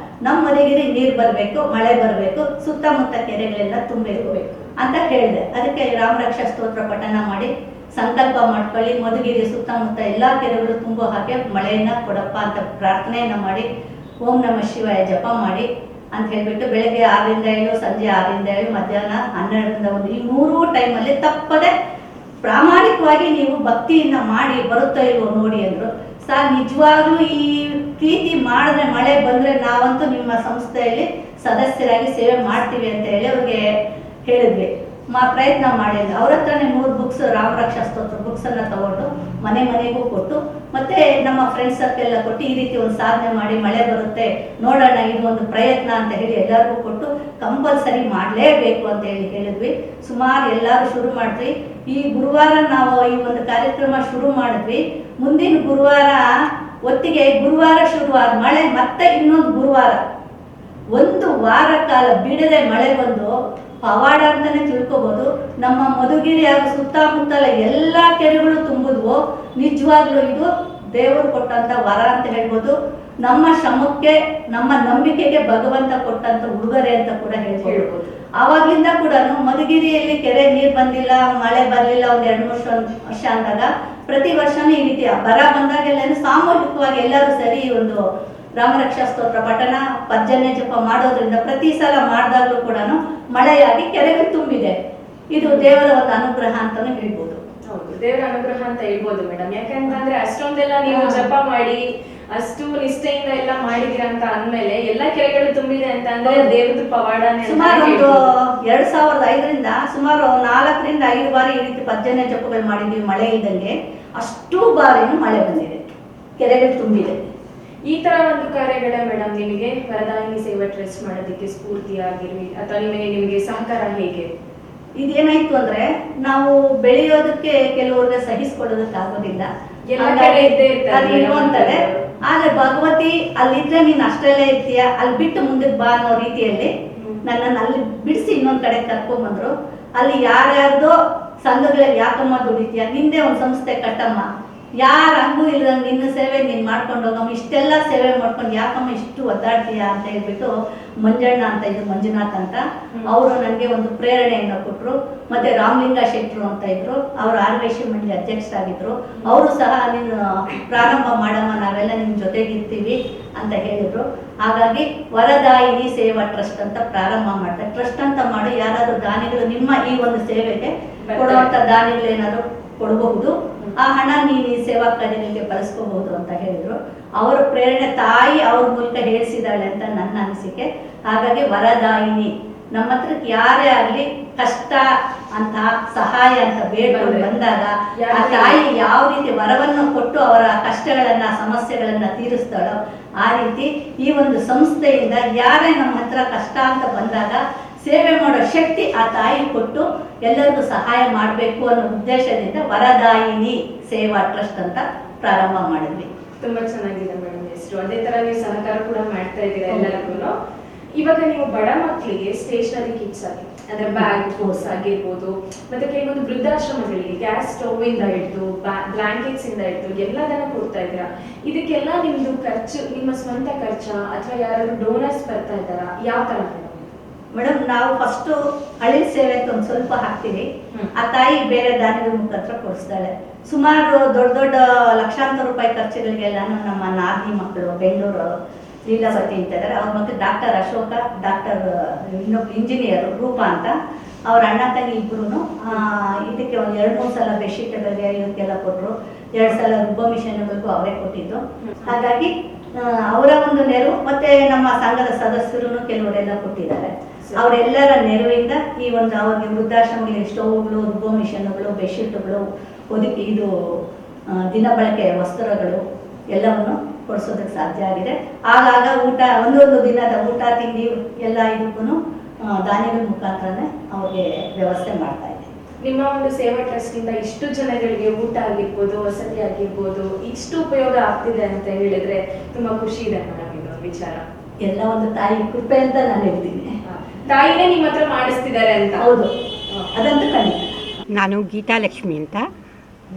ನಮ್ಮ ಮಧುಗಿರಿ ನೀರು ಬರಬೇಕು, ಮಳೆ ಬರಬೇಕು, ಸುತ್ತಮುತ್ತ ಕೆರೆಗಳೆಲ್ಲ ತುಂಬಿರಬೇಕು ಅಂತ ಹೇಳಿದೆ. ಅದಕ್ಕೆ ರಾಮರಕ್ಷಾ ಸ್ತೋತ್ರ ಪಠಣ ಮಾಡಿ ಸಂಕಲ್ಪ ಮಾಡ್ಕೊಳ್ಳಿ, ಮಧುಗಿರಿ ಸುತ್ತಮುತ್ತ ಎಲ್ಲ ಕೆರೆಗಳು ತುಂಬೋ ಹಾಗೆ ಮಳೆಯನ್ನ ಕೊಡಪ್ಪ ಅಂತ ಪ್ರಾರ್ಥನೆಯನ್ನ ಮಾಡಿ ಓಂ ನಮಃ ಶಿವಾಯ ಜಪ ಮಾಡಿ ಅಂತ ಹೇಳ್ಬಿಟ್ಟು ಬೆಳಗ್ಗೆ 6ರಿಂದ 7 ಸಂಜೆ 6ರಿಂದ 7 ಮಧ್ಯಾಹ್ನ 12ರಿಂದ 1 ಈ 3 ಟೈಮಲ್ಲಿ ತಪ್ಪದೆ ಪ್ರಾಮಾಣಿಕವಾಗಿ ನೀವು ಭಕ್ತಿಯಿಂದ ಮಾಡಿ ಬರುತ್ತೋ ಇಲ್ವೋ ನೋಡಿ ಅಂದ್ರು. ಸರ್ ನಿಜವಾಗ್ಲೂ ಈ ಪ್ರೀತಿ ಮಾಡಿದ್ರೆ ಮಳೆ ಬಂದ್ರೆ ನಾವಂತೂ ನಿಮ್ಮ ಸಂಸ್ಥೆಯಲ್ಲಿ ಸದಸ್ಯರಾಗಿ ಸೇವೆ ಮಾಡ್ತೀವಿ ಅಂತ ಹೇಳಿ ಅವ್ರಿಗೆ ಹೇಳಿದ್ವಿ. ಪ್ರಯತ್ನ ಮಾಡಿದ್ವಿ. ಅವ್ರ ಹತ್ರನೇ 3 ಬುಕ್ಸ್ ರಾಮರಕ್ಷಾ ಸ್ತೋತ್ರ ಬುಕ್ಸ್ ಅನ್ನ ತಗೊಂಡು ಮನೆಗೂ ಕೊಟ್ಟು ಮತ್ತೆ ನಮ್ಮ ಫ್ರೆಂಡ್ಸ್ ಎಲ್ಲ ಕೊಟ್ಟು ಈ ರೀತಿ ಒಂದು ಸಾಧನೆ ಮಾಡಿ ಮಳೆ ಬರುತ್ತೆ ನೋಡೋಣ ಇದು ಒಂದು ಪ್ರಯತ್ನ ಅಂತ ಹೇಳಿ ಎಲ್ಲರಿಗೂ ಕೊಟ್ಟು ಕಂಪಲ್ಸರಿ ಮಾಡಲೇಬೇಕು ಅಂತ ಹೇಳಿದ್ವಿ. ಸುಮಾರು ಎಲ್ಲರೂ ಶುರು ಮಾಡಿದ್ವಿ. ಈ ಗುರುವಾರ ನಾವು ಈ ಒಂದು ಕಾರ್ಯಕ್ರಮ ಶುರು ಮಾಡಿದ್ವಿ. ಮುಂದಿನ ಗುರುವಾರ ಒತ್ತಿಗೆ ಗುರುವಾರ ಶುರುವಾರ ಮಳೆ ಮತ್ತೆ ಇನ್ನೊಂದು ಗುರುವಾರ 1 ವಾರ ಕಾಲ ಬಿಡದೆ ಮಳೆ ಬಂದು ಪವಾಡ ಅಂತಾನೆ ತಿಳ್ಕೊಬಹುದು. ನಮ್ಮ ಮಧುಗಿರಿ ಹಾಗೂ ಸುತ್ತಮುತ್ತಲ ಎಲ್ಲ ಕೆರೆಗಳು ತುಂಬಿದ್ವು. ನಿಜವಾಗ್ಲೂ ಇದು ದೇವರು ಕೊಟ್ಟಂತ ವರ ಅಂತ ಹೇಳ್ಬೋದು. ನಮ್ಮ ಶ್ರಮಕ್ಕೆ ನಮ್ಮ ನಂಬಿಕೆಗೆ ಭಗವಂತ ಕೊಟ್ಟಂತ ಉಡುಗೊರೆ ಅಂತ ಕೂಡ ಹೇಳ್ಬೋದು. ಆವಾಗ್ಲಿಂದ ಕೂಡ ಮಧುಗಿರಿಯಲ್ಲಿ ಕೆರೆ ನೀರು ಬಂದಿಲ್ಲ, ಮಳೆ ಬರಲಿಲ್ಲ, ಒಂದು 2-3 ವರ್ಷ ಅಂದಾಗ ಪ್ರತಿ ವರ್ಷನೂ ಈ ರೀತಿ ಬರ ಬಂದಾಗೆಲ್ಲ ಸಾಮೂಹಿಕವಾಗಿ ಎಲ್ಲರೂ ಸರಿ ಒಂದು ರಾಮರಕ್ಷಾ ಸ್ತೋತ್ರ ಪಠಣ ಪರ್ಜನ್ಯ ಜಪ ಮಾಡೋದ್ರಿಂದ ಪ್ರತಿ ಸಲ ಮಾಡಿದಾಗ್ಲೂ ಕೂಡ ಮಳೆಯಾಗಿ ಕೆರೆಗಳು ತುಂಬಿದೆ. ಇದು ದೇವರ ಒಂದು ಅನುಗ್ರಹ ಅಂತಾನು ಹೇಳ್ಬೋದು. ಹೌದು, ದೇವರ ಅನುಗ್ರಹ ಅಂತ ಹೇಳ್ಬೋದು ಮೇಡಮ್. ಯಾಕಂತಂದ್ರೆ ಅಷ್ಟೊಂದೆಲ್ಲ ನೀವು ಜಪ ಮಾಡಿ ಅಷ್ಟು ನಿಷ್ಠೆಯಿಂದ ಎಲ್ಲ ಮಾಡಿದೀರ ಅಂತ ಅಂದ್ಮೇಲೆ ಎಲ್ಲ ಕೆರೆಗಳು ತುಂಬಿದೆ ಅಂತ ಅಂದ್ರೆ ದೇವದ ಪವಾಡನೆ. ಸುಮಾರು ಒಂದು 2005ರಿಂದ ಸುಮಾರು 4ರಿಂದ 5 ಬಾರಿ ಈ ರೀತಿ ಪರ್ಜನ್ಯ ಜಪಗಳು ಮಾಡಿದೀವಿ ಮಳೆ ಇದ್ದಂಗೆ. ಅಷ್ಟು ಬಾರಿನೂ ಮಳೆ ಬಂದಿದೆ, ಕೆರೆಗಳು ತುಂಬಿದೆ. ಈ ತರ ಒಂದು ಕಾರ್ಯಗಳ ಮೇಡಮ್ ನಿಮಗೆ ವರದಾಯಿನಿ ಸೇವಾ ಟ್ರಸ್ಟ್ ಮಾಡೋದಕ್ಕೆ ಸ್ಫೂರ್ತಿಯಾಗಿರ್ವಿ ಅಥವಾ ನಿಮಗೆ ಸಹಕಾರ ಹೇಗೆ? ಇದೇನಾಯ್ತು ಅಂದ್ರೆ ನಾವು ಬೆಳೆಯೋದಕ್ಕೆ ಕೆಲವ್ರಿಗೆ ಸಹಿಸ್ಕೊಡೋದಕ್ಕೆ ಆಗೋದಿಲ್ಲ, ಇರುವಂತದೆ. ಆದ್ರೆ ಭಗವತಿ ಅಲ್ಲಿದ್ರೆ ನೀನ್ ಅಷ್ಟರಲ್ಲೇ ಇರ್ತೀಯ, ಅಲ್ಲಿ ಬಿಟ್ಟು ಮುಂದಕ್ಕೆ ಬಾ ಅನ್ನೋ ರೀತಿಯಲ್ಲಿ ನನ್ನನ್ನು ಅಲ್ಲಿ ಬಿಡಿಸಿ ಇನ್ನೊಂದ್ ಕಡೆ ಕರ್ಕೊಂಡ್ ಬಂದ್ರು. ಅಲ್ಲಿ ಯಾರ್ಯಾರ್ದೋ ಸಂಘಗಳಲ್ಲಿ ಯಾಕಮ್ಮ ದುಡಿತೀಯ, ನಿಂದೆ ಒಂದು ಸಂಸ್ಥೆ ಕಟ್ಟಮ್ಮ, ಯಾರ ಹಂಗೂ ಇಲ್ಲದಂಗೆ ನಿನ್ನ ಸೇವೆ ನೀನ್ ಮಾಡ್ಕೊಂಡು ಹೋಗಮ್ಮ, ಇಷ್ಟೆಲ್ಲ ಸೇವೆ ಮಾಡ್ಕೊಂಡು ಯಾಕಮ್ಮ ಇಷ್ಟು ಒದ್ದಾಡ್ತೀಯ ಅಂತ ಹೇಳ್ಬಿಟ್ಟು ಮಂಜಣ್ಣ ಅಂತ ಇದ್ರು, ಮಂಜುನಾಥ್ ಅಂತ ಅವರು ನನಗೆ ಒಂದು ಪ್ರೇರಣೆಯನ್ನು ಕೊಟ್ಟರು. ಮತ್ತೆ ರಾಮಲಿಂಗ ಶೆಟ್ಟರು ಅಂತ ಇದ್ರು, ಅವರು ಆರ್ವೇಶ್ಯ ಮಂಡಳಿ ಅಧ್ಯಕ್ಷರಾಗಿದ್ರು. ಅವರು ಸಹ ನೀನು ಪ್ರಾರಂಭ ಮಾಡಮ್ಮ, ನಾವೆಲ್ಲ ನಿಮ್ ಜೊತೆಗಿರ್ತೀವಿ ಅಂತ ಹೇಳಿದ್ರು. ಹಾಗಾಗಿ ವರದಾಯಿನಿ ಸೇವಾ ಟ್ರಸ್ಟ್ ಅಂತ ಪ್ರಾರಂಭ ಮಾಡ್ತಾರೆ. ಟ್ರಸ್ಟ್ ಅಂತ ಮಾಡಿ ಯಾರಾದ್ರೂ ದಾನಿಗಳು ನಿಮ್ಮ ಈ ಒಂದು ಸೇವೆಗೆ ಕೊಡುವಂತ ದಾನಿಗಳು ಏನಾದ್ರು ಕೊಡಬಹುದು, ಆ ಹಣ ನೀನು ಈ ಸೇವಾ ಕಾರ್ಯಗಳಿಗೆ ಬಳಸ್ಕೋಬಹುದು ಅಂತ ಹೇಳಿದ್ರು. ಅವರ ಪ್ರೇರಣೆ ತಾಯಿ ಅವ್ರ ಮೂಲಕ ಹೇಳಿಸಿದಾಳೆ ಅಂತ ನನ್ನ ಅನಿಸಿಕೆ. ಹಾಗಾಗಿ ವರದಾಯಿನಿ ನಮ್ಮ ಹತ್ರಕ್ಕೆ ಯಾರೇ ಆಗಲಿ ಕಷ್ಟ ಅಂತ ಸಹಾಯ ಅಂತ ಬೇಡ್ಕೊಂಡು ಬಂದಾಗ ಆ ತಾಯಿ ಯಾವ ರೀತಿ ವರವನ್ನು ಕೊಟ್ಟು ಅವರ ಕಷ್ಟಗಳನ್ನ ಸಮಸ್ಯೆಗಳನ್ನ ತೀರಿಸ್ತಾಳೋ ಆ ರೀತಿ ಈ ಒಂದು ಸಂಸ್ಥೆಯಿಂದ ಯಾರೇ ನಮ್ಮ ಹತ್ರ ಕಷ್ಟ ಅಂತ ಬಂದಾಗ ಸೇವೆ ಮಾಡೋ ಶಕ್ತಿ ಆ ತಾಯಿ ಕೊಟ್ಟು ಎಲ್ಲರಿಗೂ ಸಹಾಯ ಮಾಡಬೇಕು ಅನ್ನೋ ಉದ್ದೇಶದಿಂದ ವರದಾಯಿನಿ ಸೇವಾ ಟ್ರಸ್ಟ್ ಅಂತ ಪ್ರಾರಂಭ ಮಾಡಿದ್ವಿ. ತುಂಬಾ ಚೆನ್ನಾಗಿದೆ ಮೇಡಮ್ ಹೆಸರು. ಅದೇ ತರ ನೀವು ಸಹಕಾರ ಕೂಡ ಮಾಡ್ತಾ ಇದ್ದೀರಾ ಎಲ್ಲರಿಗೂ. ಇವಾಗ ನೀವು ಬಡ ಮಕ್ಕಳಿಗೆ ಸ್ಟೇಷನರಿ ಕಿಟ್ಸ್ ಆಗಿ ಅಂದ್ರೆ ಬ್ಯಾಗ್ ಬೋಸ್ ಆಗಿರ್ಬೋದು, ಮತ್ತೆ ಕೆಲವೊಂದು ವೃದ್ಧಾಶ್ರಮಗಳಿಗೆ ಗ್ಯಾಸ್ ಸ್ಟವ್ ಇಂದ ಹಿಡಿದು ಬ್ಲಾಂಕೆಟ್ಸ್ ಇಂದ ಹಿಡಿದು ಎಲ್ಲದನ್ನ ಕೊಡ್ತಾ ಇದ್ದೀರಾ. ಇದಕ್ಕೆಲ್ಲ ನಿಮ್ದು ಖರ್ಚು ನಿಮ್ಮ ಸ್ವಂತ ಖರ್ಚಾ ಅಥವಾ ಯಾರಾದ್ರೂ ಡೋನರ್ಸ್ ಬರ್ತಾ ಇದ್ದಾರಾ, ಯಾವ ತರ ಮೇಡಮ್? ನಾವು ಫಸ್ಟ್ ಅಳಿಲ್ ಸೇವೆ ಅಂತ ಒಂದು ಸ್ವಲ್ಪ ಹಾಕ್ತೀವಿ, ಆ ತಾಯಿ ಬೇರೆ ದಾನಿಗಳ ಮುಖಾಂತರ ಕೊಡಿಸ್ತಾಳೆ. ಸುಮಾರು ದೊಡ್ಡ ದೊಡ್ಡ ಲಕ್ಷಾಂತರ ರೂಪಾಯಿ ಖರ್ಚುಗಳಿಗೆಲ್ಲಾನು ನಮ್ಮ ನಾದಿನಿ ಮಕ್ಕಳು ಬೆಂಗಳೂರು ಲೀಲಾವತಿ ಅಂತ ಇದ್ದಾರೆ, ಅವ್ರ ಮಕ್ಕಳು ಡಾಕ್ಟರ್ ಅಶೋಕ, ಡಾಕ್ಟರ್ ಇನ್ನೊಬ್ಬ ಇಂಜಿನಿಯರ್ ರೂಪಾ ಅಂತ, ಅವ್ರ ಅಣ್ಣ ತಂಗಿ ಇಬ್ರು ಇದಕ್ಕೆ ಒಂದು 2-3 ಸಲ ಬೆಡ್ಶೀಟ್ಗಳಿಗೆ ಇವಕ್ಕೆಲ್ಲ ಕೊಟ್ಟರು, 2 ಸಲ ರುಬ್ಬ ಮಿಷನ್ಗಳಿಗೂ ಅವರೇ ಕೊಟ್ಟಿದ್ದು. ಹಾಗಾಗಿ ಅವರ ಒಂದು ನೆರವು ಮತ್ತೆ ನಮ್ಮ ಸಂಘದ ಸದಸ್ಯರು ಕೆಲವರೆಲ್ಲ ಕೊಟ್ಟಿದ್ದಾರೆ. ಅವರೆಲ್ಲರ ನೆರವಿಂದ ಈ ಒಂದು ಅವ್ರಿಗೆ ವೃದ್ಧಾಶ್ರಮಗಳಿಗೆ ಸ್ಟವ್ಗಳು, ರುಬ್ಬೋ ಮಿಷನ್ಗಳು, ಬೆಡ್ಶೀಟ್ಗಳು, ಇದು ದಿನ ಬಳಕೆ ವಸ್ತ್ರಗಳು ಎಲ್ಲವನ್ನು ಕೊಡಿಸೋದಕ್ಕೆ ಸಾಧ್ಯ ಆಗಿದೆ. ಆಗಾಗ ಊಟ ಒಂದೊಂದು ದಿನದ ಊಟ ತಿಂಡಿ ಎಲ್ಲ ಇದಕ್ಕೂ ದಾನಿಗಳ ಮುಖಾಂತರನೇ ಅವ್ರಿಗೆ ವ್ಯವಸ್ಥೆ ಮಾಡ್ತಾ ಇದೆ. ನಿಮ್ಮ ಒಂದು ಸೇವಾ ಟ್ರಸ್ಟ್ ಇಂದ ಇಷ್ಟು ಜನಗಳಿಗೆ ಊಟ ಆಗಿರ್ಬೋದು, ವಸತಿ ಆಗಿರ್ಬೋದು, ಇಷ್ಟು ಉಪಯೋಗ ಆಗ್ತಿದೆ ಅಂತ ಹೇಳಿದ್ರೆ ತುಂಬಾ ಖುಷಿ ಇದೆ ಮೇಡಮ್. ಇದು ವಿಚಾರ ಎಲ್ಲ ಒಂದು ತಾಯಿ ಕೃಪೆ ಅಂತ ನಾನು ಹೇಳ್ತೀನಿ. ತಾಯಿನೇ ನಿಮ್ಮ ಹತ್ರ ಮಾಡಿಸ್ತಿದ್ದಾರೆ ಅಂತ. ಹೌದು, ಅದಂತೂ ಖಂಡಿತ. ನಾನು ಗೀತಾ ಲಕ್ಷ್ಮಿ ಅಂತ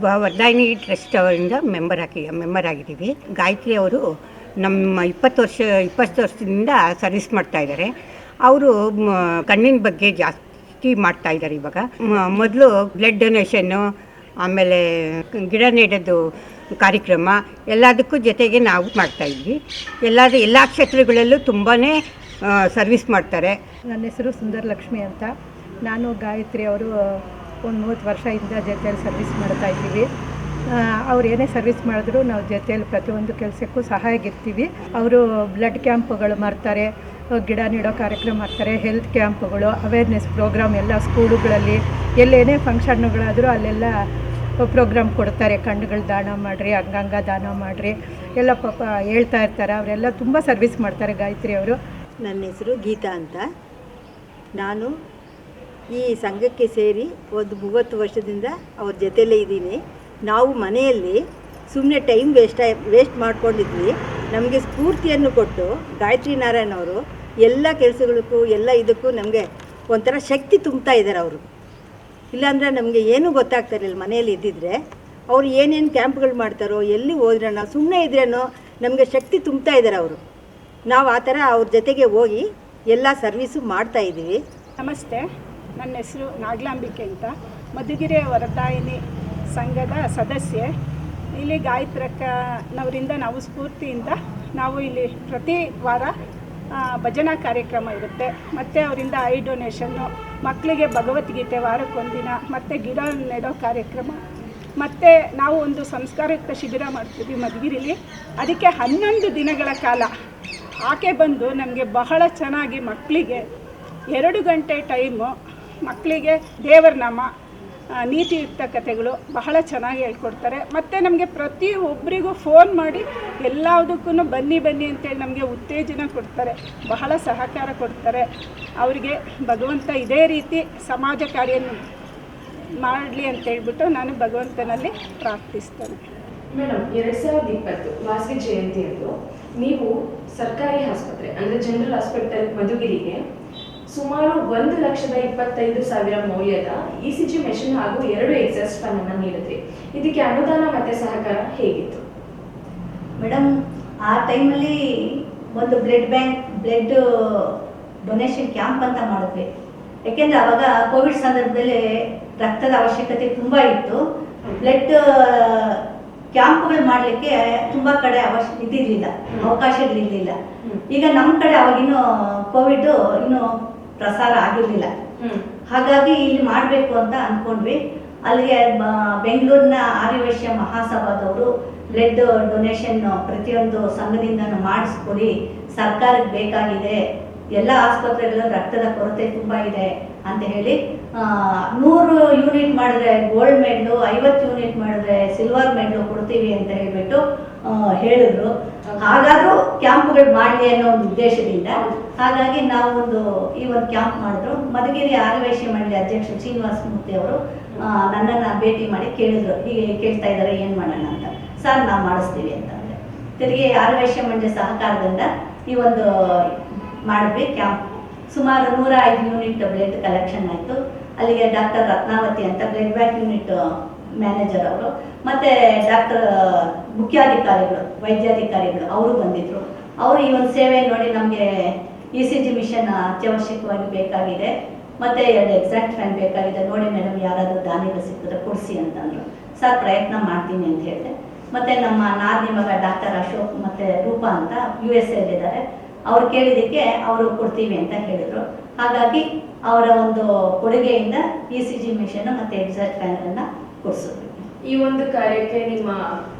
ವರದಾಯಿನಿ ಟ್ರಸ್ಟ್ ಅವರಿಂದ ಮೆಂಬರ್ ಆಗಿದ್ದೀವಿ. ಗಾಯತ್ರಿ ಅವರು ನಮ್ಮ 20 ವರ್ಷದಿಂದ ಸರ್ವಿಸ್ ಮಾಡ್ತಾ ಇದ್ದಾರೆ. ಅವರು ಕಣ್ಣಿನ ಬಗ್ಗೆ ಜಾಸ್ತಿ ಮಾಡ್ತಾ ಇದ್ದಾರೆ. ಇವಾಗ ಮೊದಲು ಬ್ಲಡ್ ಡೊನೇಷನ್ನು, ಆಮೇಲೆ ಗಿಡ ನೆಡೋದು ಕಾರ್ಯಕ್ರಮ ಎಲ್ಲದಕ್ಕೂ ಜೊತೆಗೆ ನಾವು ಮಾಡ್ತಾಯಿದ್ವಿ. ಎಲ್ಲ ಕ್ಷೇತ್ರಗಳಲ್ಲೂ ತುಂಬಾ ಸರ್ವಿಸ್ ಮಾಡ್ತಾರೆ. ನನ್ನ ಹೆಸರು ಸುಂದರಲಕ್ಷ್ಮಿ ಅಂತ. ನಾನು ಗಾಯತ್ರಿ ಅವರು ಒಂದು 30 ವರ್ಷದಿಂದ ಜೊತೆಯಲ್ಲಿ ಸರ್ವಿಸ್ ಮಾಡ್ತಾ ಇದ್ದೀವಿ. ಅವ್ರು ಏನೇ ಸರ್ವಿಸ್ ಮಾಡಿದ್ರು ನಾವು ಜೊತೆಯಲ್ಲಿ ಪ್ರತಿಯೊಂದು ಕೆಲಸಕ್ಕೂ ಸಹಾಯಗಿರ್ತೀವಿ. ಅವರು ಬ್ಲಡ್ ಕ್ಯಾಂಪ್ಗಳು ಮಾಡ್ತಾರೆ, ಗಿಡ ನೆಡೋ ಕಾರ್ಯಕ್ರಮ ಮಾಡ್ತಾರೆ, ಹೆಲ್ತ್ ಕ್ಯಾಂಪ್ಗಳು, ಅವೇರ್ನೆಸ್ ಪ್ರೋಗ್ರಾಮ್ ಎಲ್ಲ ಸ್ಕೂಲುಗಳಲ್ಲಿ ಎಲ್ಲೇನೇ ಫಂಕ್ಷನ್ಗಳಾದರೂ ಅಲ್ಲೆಲ್ಲ ಪ್ರೋಗ್ರಾಮ್ ಕೊಡ್ತಾರೆ. ಕಣ್ಣುಗಳು ದಾನ ಮಾಡಿರಿ, ಅಂಗಾಂಗ ದಾನ ಮಾಡಿರಿ ಎಲ್ಲ ಪಾಪ ಹೇಳ್ತಾ ಇರ್ತಾರೆ. ಅವರೆಲ್ಲ ತುಂಬ ಸರ್ವಿಸ್ ಮಾಡ್ತಾರೆ ಗಾಯತ್ರಿ ಅವರು. ನನ್ನ ಹೆಸರು ಗೀತಾ ಅಂತ. ನಾನು ಈ ಸಂಘಕ್ಕೆ ಸೇರಿ ಒಂದು 30 ವರ್ಷದಿಂದ ಅವ್ರ ಜೊತೆಯಲ್ಲೇ ಇದ್ದೀನಿ. ನಾವು ಮನೆಯಲ್ಲಿ ಸುಮ್ಮನೆ ಟೈಮ್ ವೇಸ್ಟ್ ಮಾಡ್ಕೊಂಡಿದ್ವಿ. ನಮಗೆ ಸ್ಫೂರ್ತಿಯನ್ನು ಕೊಟ್ಟು ಗಾಯತ್ರಿ ನಾರಾಯಣ್ ಅವರು ಎಲ್ಲ ಕೆಲಸಗಳಿಗೂ ಎಲ್ಲ ಇದಕ್ಕೂ ನಮಗೆ ಒಂಥರ ಶಕ್ತಿ ತುಂಬ್ತಾ ಇದ್ದಾರೆ ಅವರು. ಇಲ್ಲಾಂದರೆ ನಮಗೆ ಏನೂ ಗೊತ್ತಾಗ್ತಾ ಇರಲಿಲ್ಲ ಮನೆಯಲ್ಲಿ ಇದ್ದಿದ್ರೆ. ಅವ್ರು ಏನೇನು ಕ್ಯಾಂಪ್ಗಳು ಮಾಡ್ತಾರೋ, ಎಲ್ಲಿ ಹೋದ್ರೇನೋ, ಸುಮ್ಮನೆ ಇದ್ರೇನೋ ನಮಗೆ ಶಕ್ತಿ ತುಂಬ್ತಾ ಇದ್ದಾರೆ ಅವರು. ನಾವು ಆ ಥರ ಅವ್ರ ಜೊತೆಗೆ ಹೋಗಿ ಎಲ್ಲ ಸರ್ವೀಸು ಮಾಡ್ತಾಯಿದ್ದೀವಿ. ನಮಸ್ತೆ, ನನ್ನ ಹೆಸರು ನಾಗಲಾಂಬಿಕೆ ಅಂತ. ಮಧುಗಿರಿ ವರದಾಯಿನಿ ಸಂಘದ ಸದಸ್ಯೆ. ಇಲ್ಲಿ ಗಾಯತ್ರಕ್ಕನವರಿಂದ ನಾವು ಸ್ಫೂರ್ತಿಯಿಂದ ನಾವು ಇಲ್ಲಿ ಪ್ರತಿ ವಾರ ಭಜನಾ ಕಾರ್ಯಕ್ರಮ ಇರುತ್ತೆ. ಮತ್ತು ಅವರಿಂದ ಐ ಡೊನೇಷನ್ನು, ಮಕ್ಕಳಿಗೆ ಭಗವದ್ಗೀತೆ ವಾರಕ್ಕೊಂದಿನ, ಮತ್ತು ಗಿಡ ನೆಡೋ ಕಾರ್ಯಕ್ರಮ, ಮತ್ತು ನಾವು ಒಂದು ಸಂಸ್ಕಾರಯುಕ್ತ ಶಿಬಿರ ಮಾಡ್ತೀವಿ ಮಧುಗಿರಿಲಿ. ಅದಕ್ಕೆ 11 ದಿನಗಳ ಕಾಲ ಆಕೆ ಬಂದು ನಮಗೆ ಬಹಳ ಚೆನ್ನಾಗಿ ಮಕ್ಕಳಿಗೆ 2 ಗಂಟೆ ಟೈಮು ಮಕ್ಕಳಿಗೆ ದೇವರ ನಾಮ, ನೀತಿಯುಕ್ತ ಕಥೆಗಳು ಬಹಳ ಚೆನ್ನಾಗಿ ಹೇಳ್ಕೊಡ್ತಾರೆ. ಮತ್ತು ನಮಗೆ ಪ್ರತಿಯೊಬ್ಬರಿಗೂ ಫೋನ್ ಮಾಡಿ ಎಲ್ಲದಕ್ಕೂ ಬನ್ನಿ ಅಂತೇಳಿ ನಮಗೆ ಉತ್ತೇಜನ ಕೊಡ್ತಾರೆ, ಬಹಳ ಸಹಕಾರ ಕೊಡ್ತಾರೆ. ಅವರಿಗೆ ಭಗವಂತ ಇದೇ ರೀತಿ ಸಮಾಜ ಕಾರ್ಯ ಮಾಡಲಿ ಅಂತೇಳ್ಬಿಟ್ಟು ನಾನು ಭಗವಂತನಲ್ಲಿ ಪ್ರಾರ್ಥಿಸ್ತೇನೆ. ಮೇಡಮ್, 2020 ವಾಸವಿ ಜಯಂತಿಯಂದು ನೀವು ಸರ್ಕಾರಿ ಆಸ್ಪತ್ರೆ ಅಂದರೆ ಜನರಲ್ ಹಾಸ್ಪಿಟಲ್ ಮಧುಗಿರಿಗೆ ಸುಮಾರು 1,25,000 ಮೌಲ್ಯದ ECG ಮೆಷಿನ್ ಹಾಗೂ 2 ಎಕ್ಸಾಸ್ಟ್ ಫ್ಯಾನ್ ಅನ್ನು ನೀಡಿದ್ರಿ. ಇದಕ್ಕೆ ಅನುದಾನ ಮತ್ತೆ ಸಹಕಾರ ಹೇಗಿತ್ತು ಮೇಡಮ್? ಆ ಟೈಮಲ್ಲಿ ಒಂದು ಬ್ಲಡ್ ಡೊನೇಷನ್ ಕ್ಯಾಂಪ್ ಅಂತ ಮಾಡಿದ್ವಿ. ಯಾಕೆಂದರೆ ಆವಾಗ ಕೋವಿಡ್ ಸಂದರ್ಭದಲ್ಲಿ ರಕ್ತದ ಅವಶ್ಯಕತೆ ತುಂಬ ಇತ್ತು. ಬ್ಲಡ್ ಕ್ಯಾಂಪ್ಗಳು ಮಾಡಲಿಕ್ಕೆ ತುಂಬ ಕಡೆ ಅವಕಾಶಗಳಿರಲಿಲ್ಲ. ಈಗ ನಮ್ಮ ಕಡೆ ಅವಾಗಿನ್ನೂ ಕೋವಿಡ್ ಇನ್ನೂ ಪ್ರಸಾರ ಆಗಿರಲಿಲ್ಲ. ಹಾಗಾಗಿ ಇಲ್ಲಿ ಮಾಡಬೇಕು ಅಂತ ಅಂದ್ಕೊಂಡ್ವಿ. ಅಲ್ಲಿಗೆ ಬೆಂಗಳೂರಿನ ಆರ್ಯವೈಶ್ಯ ಮಹಾಸಭಾದವರು ಬ್ಲಡ್ ಡೊನೇಷನ್ ಪ್ರತಿಯೊಂದು ಸಂಘದಿಂದ ಮಾಡಿಸ್ಕೊಡಿ, ಸರ್ಕಾರಕ್ಕೆ ಬೇಕಾಗಿದೆ ಎಲ್ಲ ಆಸ್ಪತ್ರೆಗಳು ರಕ್ತದ ಕೊರತೆ ತುಂಬ ಇದೆ ಅಂತ ಹೇಳಿ 100 ಯೂನಿಟ್ ಮಾಡಿದ್ರೆ ಗೋಲ್ಡ್ ಮೆಡ್ಲು, 50 ಯೂನಿಟ್ ಮಾಡಿದ್ರೆ ಸಿಲ್ವರ್ ಮೆಡ್ಲು ಕೊಡ್ತೀವಿ ಅಂತ ಹೇಳ್ಬಿಟ್ಟು ಹೇಳಿದ್ರು. ಹಾಗಾದ್ರೂ ಕ್ಯಾಂಪ್ಗಳು ಮಾಡಲಿ ಅನ್ನೋ ಒಂದು ಉದ್ದೇಶದಿಂದ ಹಾಗಾಗಿ ನಾವು ಈ ಒಂದು ಕ್ಯಾಂಪ್ ಮಾಡಿದ್ರು. ಮಧುಗಿರಿ ಆರ್ಯವೈಶ್ಯ ಮಂಡಳಿ ಅಧ್ಯಕ್ಷ ಶ್ರೀನಿವಾಸ ಮೂರ್ತಿ ಅವರು ನನ್ನನ್ನು ಭೇಟಿ ಮಾಡಿ ಕೇಳಿದ್ರು, ಹೀಗೆ ಕೇಳ್ತಾ ಇದ್ದಾರೆ ಏನು ಮಾಡೋಣ ಅಂತ. ಸರ್ ನಾವು ಮಾಡಿಸ್ತೀವಿ ಅಂತಂದರೆ ತಿರುಗಿ ಆರ್ಯವೈಶ್ಯ ಮಂಡಳಿ ಸಹಕಾರದಿಂದ ಈ ಒಂದು ಮಾಡಿದ್ವಿ ಕ್ಯಾಂಪ್. ಸುಮಾರು 105 ಯೂನಿಟ್ ಬ್ಲಡ್ ಕಲೆಕ್ಷನ್ ಆಯಿತು. ಅಲ್ಲಿಗೆ ಡಾಕ್ಟರ್ ರತ್ನಾವತಿ ಅಂತ ಬ್ಲಡ್ ಬ್ಯಾಂಕ್ ಯೂನಿಟ್ ಮ್ಯಾನೇಜರ್ ಅವರು, ಮತ್ತು ಡಾಕ್ಟರ್ ಮುಖ್ಯಾಧಿಕಾರಿಗಳು, ವೈದ್ಯಾಧಿಕಾರಿಗಳು ಅವರು ಬಂದಿದ್ದರು. ಅವರು ಈ ಒಂದು ಸೇವೆ ನೋಡಿ ನಮಗೆ ECG ಮಿಷನ್ ಅತ್ಯವಶ್ಯಕವಾಗಿ ಬೇಕಾಗಿದೆ, ಮತ್ತು 2 ಎಕ್ಸಾಕ್ಟ್ ಫ್ಯಾನ್ ಬೇಕಾಗಿದೆ, ನೋಡಿ ಮೇಡಮ್ ಯಾರಾದರೂ ದಾನಿಗಳು ಸಿಕ್ಕಿದ್ರೆ ಕೊಡಿಸಿ ಅಂತಂದರು. ಸರ್ ಪ್ರಯತ್ನ ಮಾಡ್ತೀನಿ ಅಂತ ಹೇಳಿದೆ. ಮತ್ತು ನಮ್ಮ ನಾದಿನಿ ಮಗ ಡಾಕ್ಟರ್ ಅಶೋಕ್ ಮತ್ತು ರೂಪಾ ಅಂತ USA ಅವ್ರು ಕೇಳಿದ್ದಕ್ಕೆ ಅವರು ಕೊಡ್ತೀವಿ ಅಂತ ಹೇಳಿದರು. ಹಾಗಾಗಿ ಅವರ ಒಂದು ಕೊಡುಗೆಯಿಂದ ECG ಮಿಷನ್ ಮತ್ತು ಎಕ್ಸಾಕ್ಟ್ ಫ್ಯಾನನ್ನು ಕೊಡಿಸಿದ್ವಿ. ಈ ಒಂದು ಕಾರ್ಯಕ್ಕೆ ನಿಮ್ಮ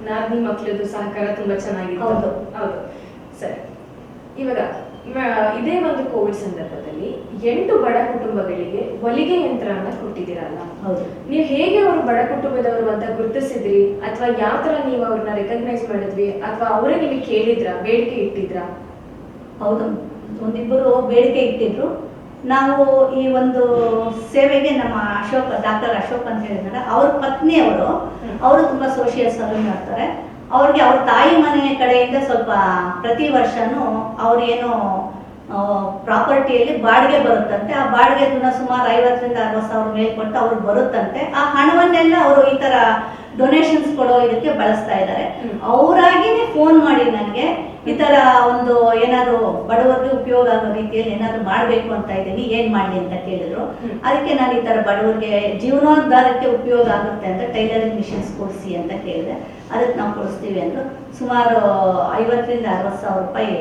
ನಾದಿನಿ ಮಕ್ಕಳದ್ದು ಸಹಕಾರ ತುಂಬಾ ಚೆನ್ನಾಗಿದೆ. ಹೌದು. ಹೌದು ಸರಿ. ಇವಾಗ ಇದೇ ಒಂದು ಕೋವಿಡ್ ಸಂದರ್ಭದಲ್ಲಿ 8 ಬಡ ಕುಟುಂಬಗಳಿಗೆ ಹೊಲಿಗೆ ಯಂತ್ರವನ್ನ ಕೊಟ್ಟಿದ್ದೀರಲ್ಲ, ಹೌದು. ನೀವು ಹೇಗೆ ಅವರು ಬಡ ಕುಟುಂಬದವರು ಅಂತ ಗುರುತಿಸಿದ್ರಿ, ಅಥವಾ ಯಾವ ತರ ನೀವು ಅವ್ರನ್ನ ರೆಕಗ್ನೈಸ್ ಮಾಡಿದ್ವಿ, ಅಥವಾ ಅವರೇ ನಿಮಗೆ ಕೇಳಿದ್ರ, ಬೇಡಿಕೆ ಇಟ್ಟಿದ್ರಾ? ಹೌದು, ಒಂದಿಬ್ಬರು ಬೇಡಿಕೆ ಇಟ್ಟಿದ್ರು. ನಾವು ಈ ಒಂದು ಸೇವೆಗೆ ನಮ್ಮ ಡಾಕ್ಟರ್ ಅಶೋಕ್ ಅಂತ ಹೇಳಿದ್ರೆ ಅವ್ರ ಪತ್ನಿಯವರು, ಅವರು ತುಂಬ ಸೋಷಿಯಲ್ ಸರ್ವ್ ಮಾಡ್ತಾರೆ. ಅವ್ರಿಗೆ ಅವ್ರ ತಾಯಿ ಮನೆ ಕಡೆಯಿಂದ ಸ್ವಲ್ಪ ಪ್ರತಿ ವರ್ಷನೂ ಅವ್ರೇನು ಪ್ರಾಪರ್ಟಿಯಲ್ಲಿ ಬಾಡಿಗೆ ಬರುತ್ತಂತೆ. ಆ ಬಾಡಿಗೆ ಸುಮಾರು 50,000 ರಿಂದ 60,000 ಮೇಲೆ ಕೊಟ್ಟು ಅವ್ರಿಗೆ ಬರುತ್ತಂತೆ. ಆ ಹಣವನ್ನೆಲ್ಲ ಅವರು ಈ ಥರ ಡೊನೇಷನ್ಸ್ ಕೊಡೋ ಇದಕ್ಕೆ ಬಳಸ್ತಾ ಇದ್ದಾರೆ. ಅವರಾಗಿನೇ ಫೋನ್ ಮಾಡಿ ನನಗೆ ಈ ಥರ ಒಂದು ಏನಾದರೂ ಬಡವರಿಗೆ ಉಪಯೋಗ ಆಗೋ ರೀತಿಯಲ್ಲಿ ಏನಾದರೂ ಮಾಡಬೇಕು ಅಂತ ಇದ್ದೀನಿ, ಏನು ಮಾಡಲಿ ಅಂತ ಕೇಳಿದ್ರು. ಅದಕ್ಕೆ ನಾನು ಈ ಥರ ಬಡವರಿಗೆ ಜೀವನೋದ್ಧಾರಕ್ಕೆ ಉಪಯೋಗ ಆಗುತ್ತೆ ಅಂತ ಟೈಲರಿಂಗ್ ಮಿಷನ್ಸ್ ಕೊಡಿಸಿ ಅಂತ ಕೇಳಿದೆ. ಅದಕ್ಕೆ ನಾವು ಕೊಡಿಸ್ತೀವಿ ಅಂದರು. ಸುಮಾರು 50,000 ರಿಂದ 60,000 ರೂಪಾಯಿ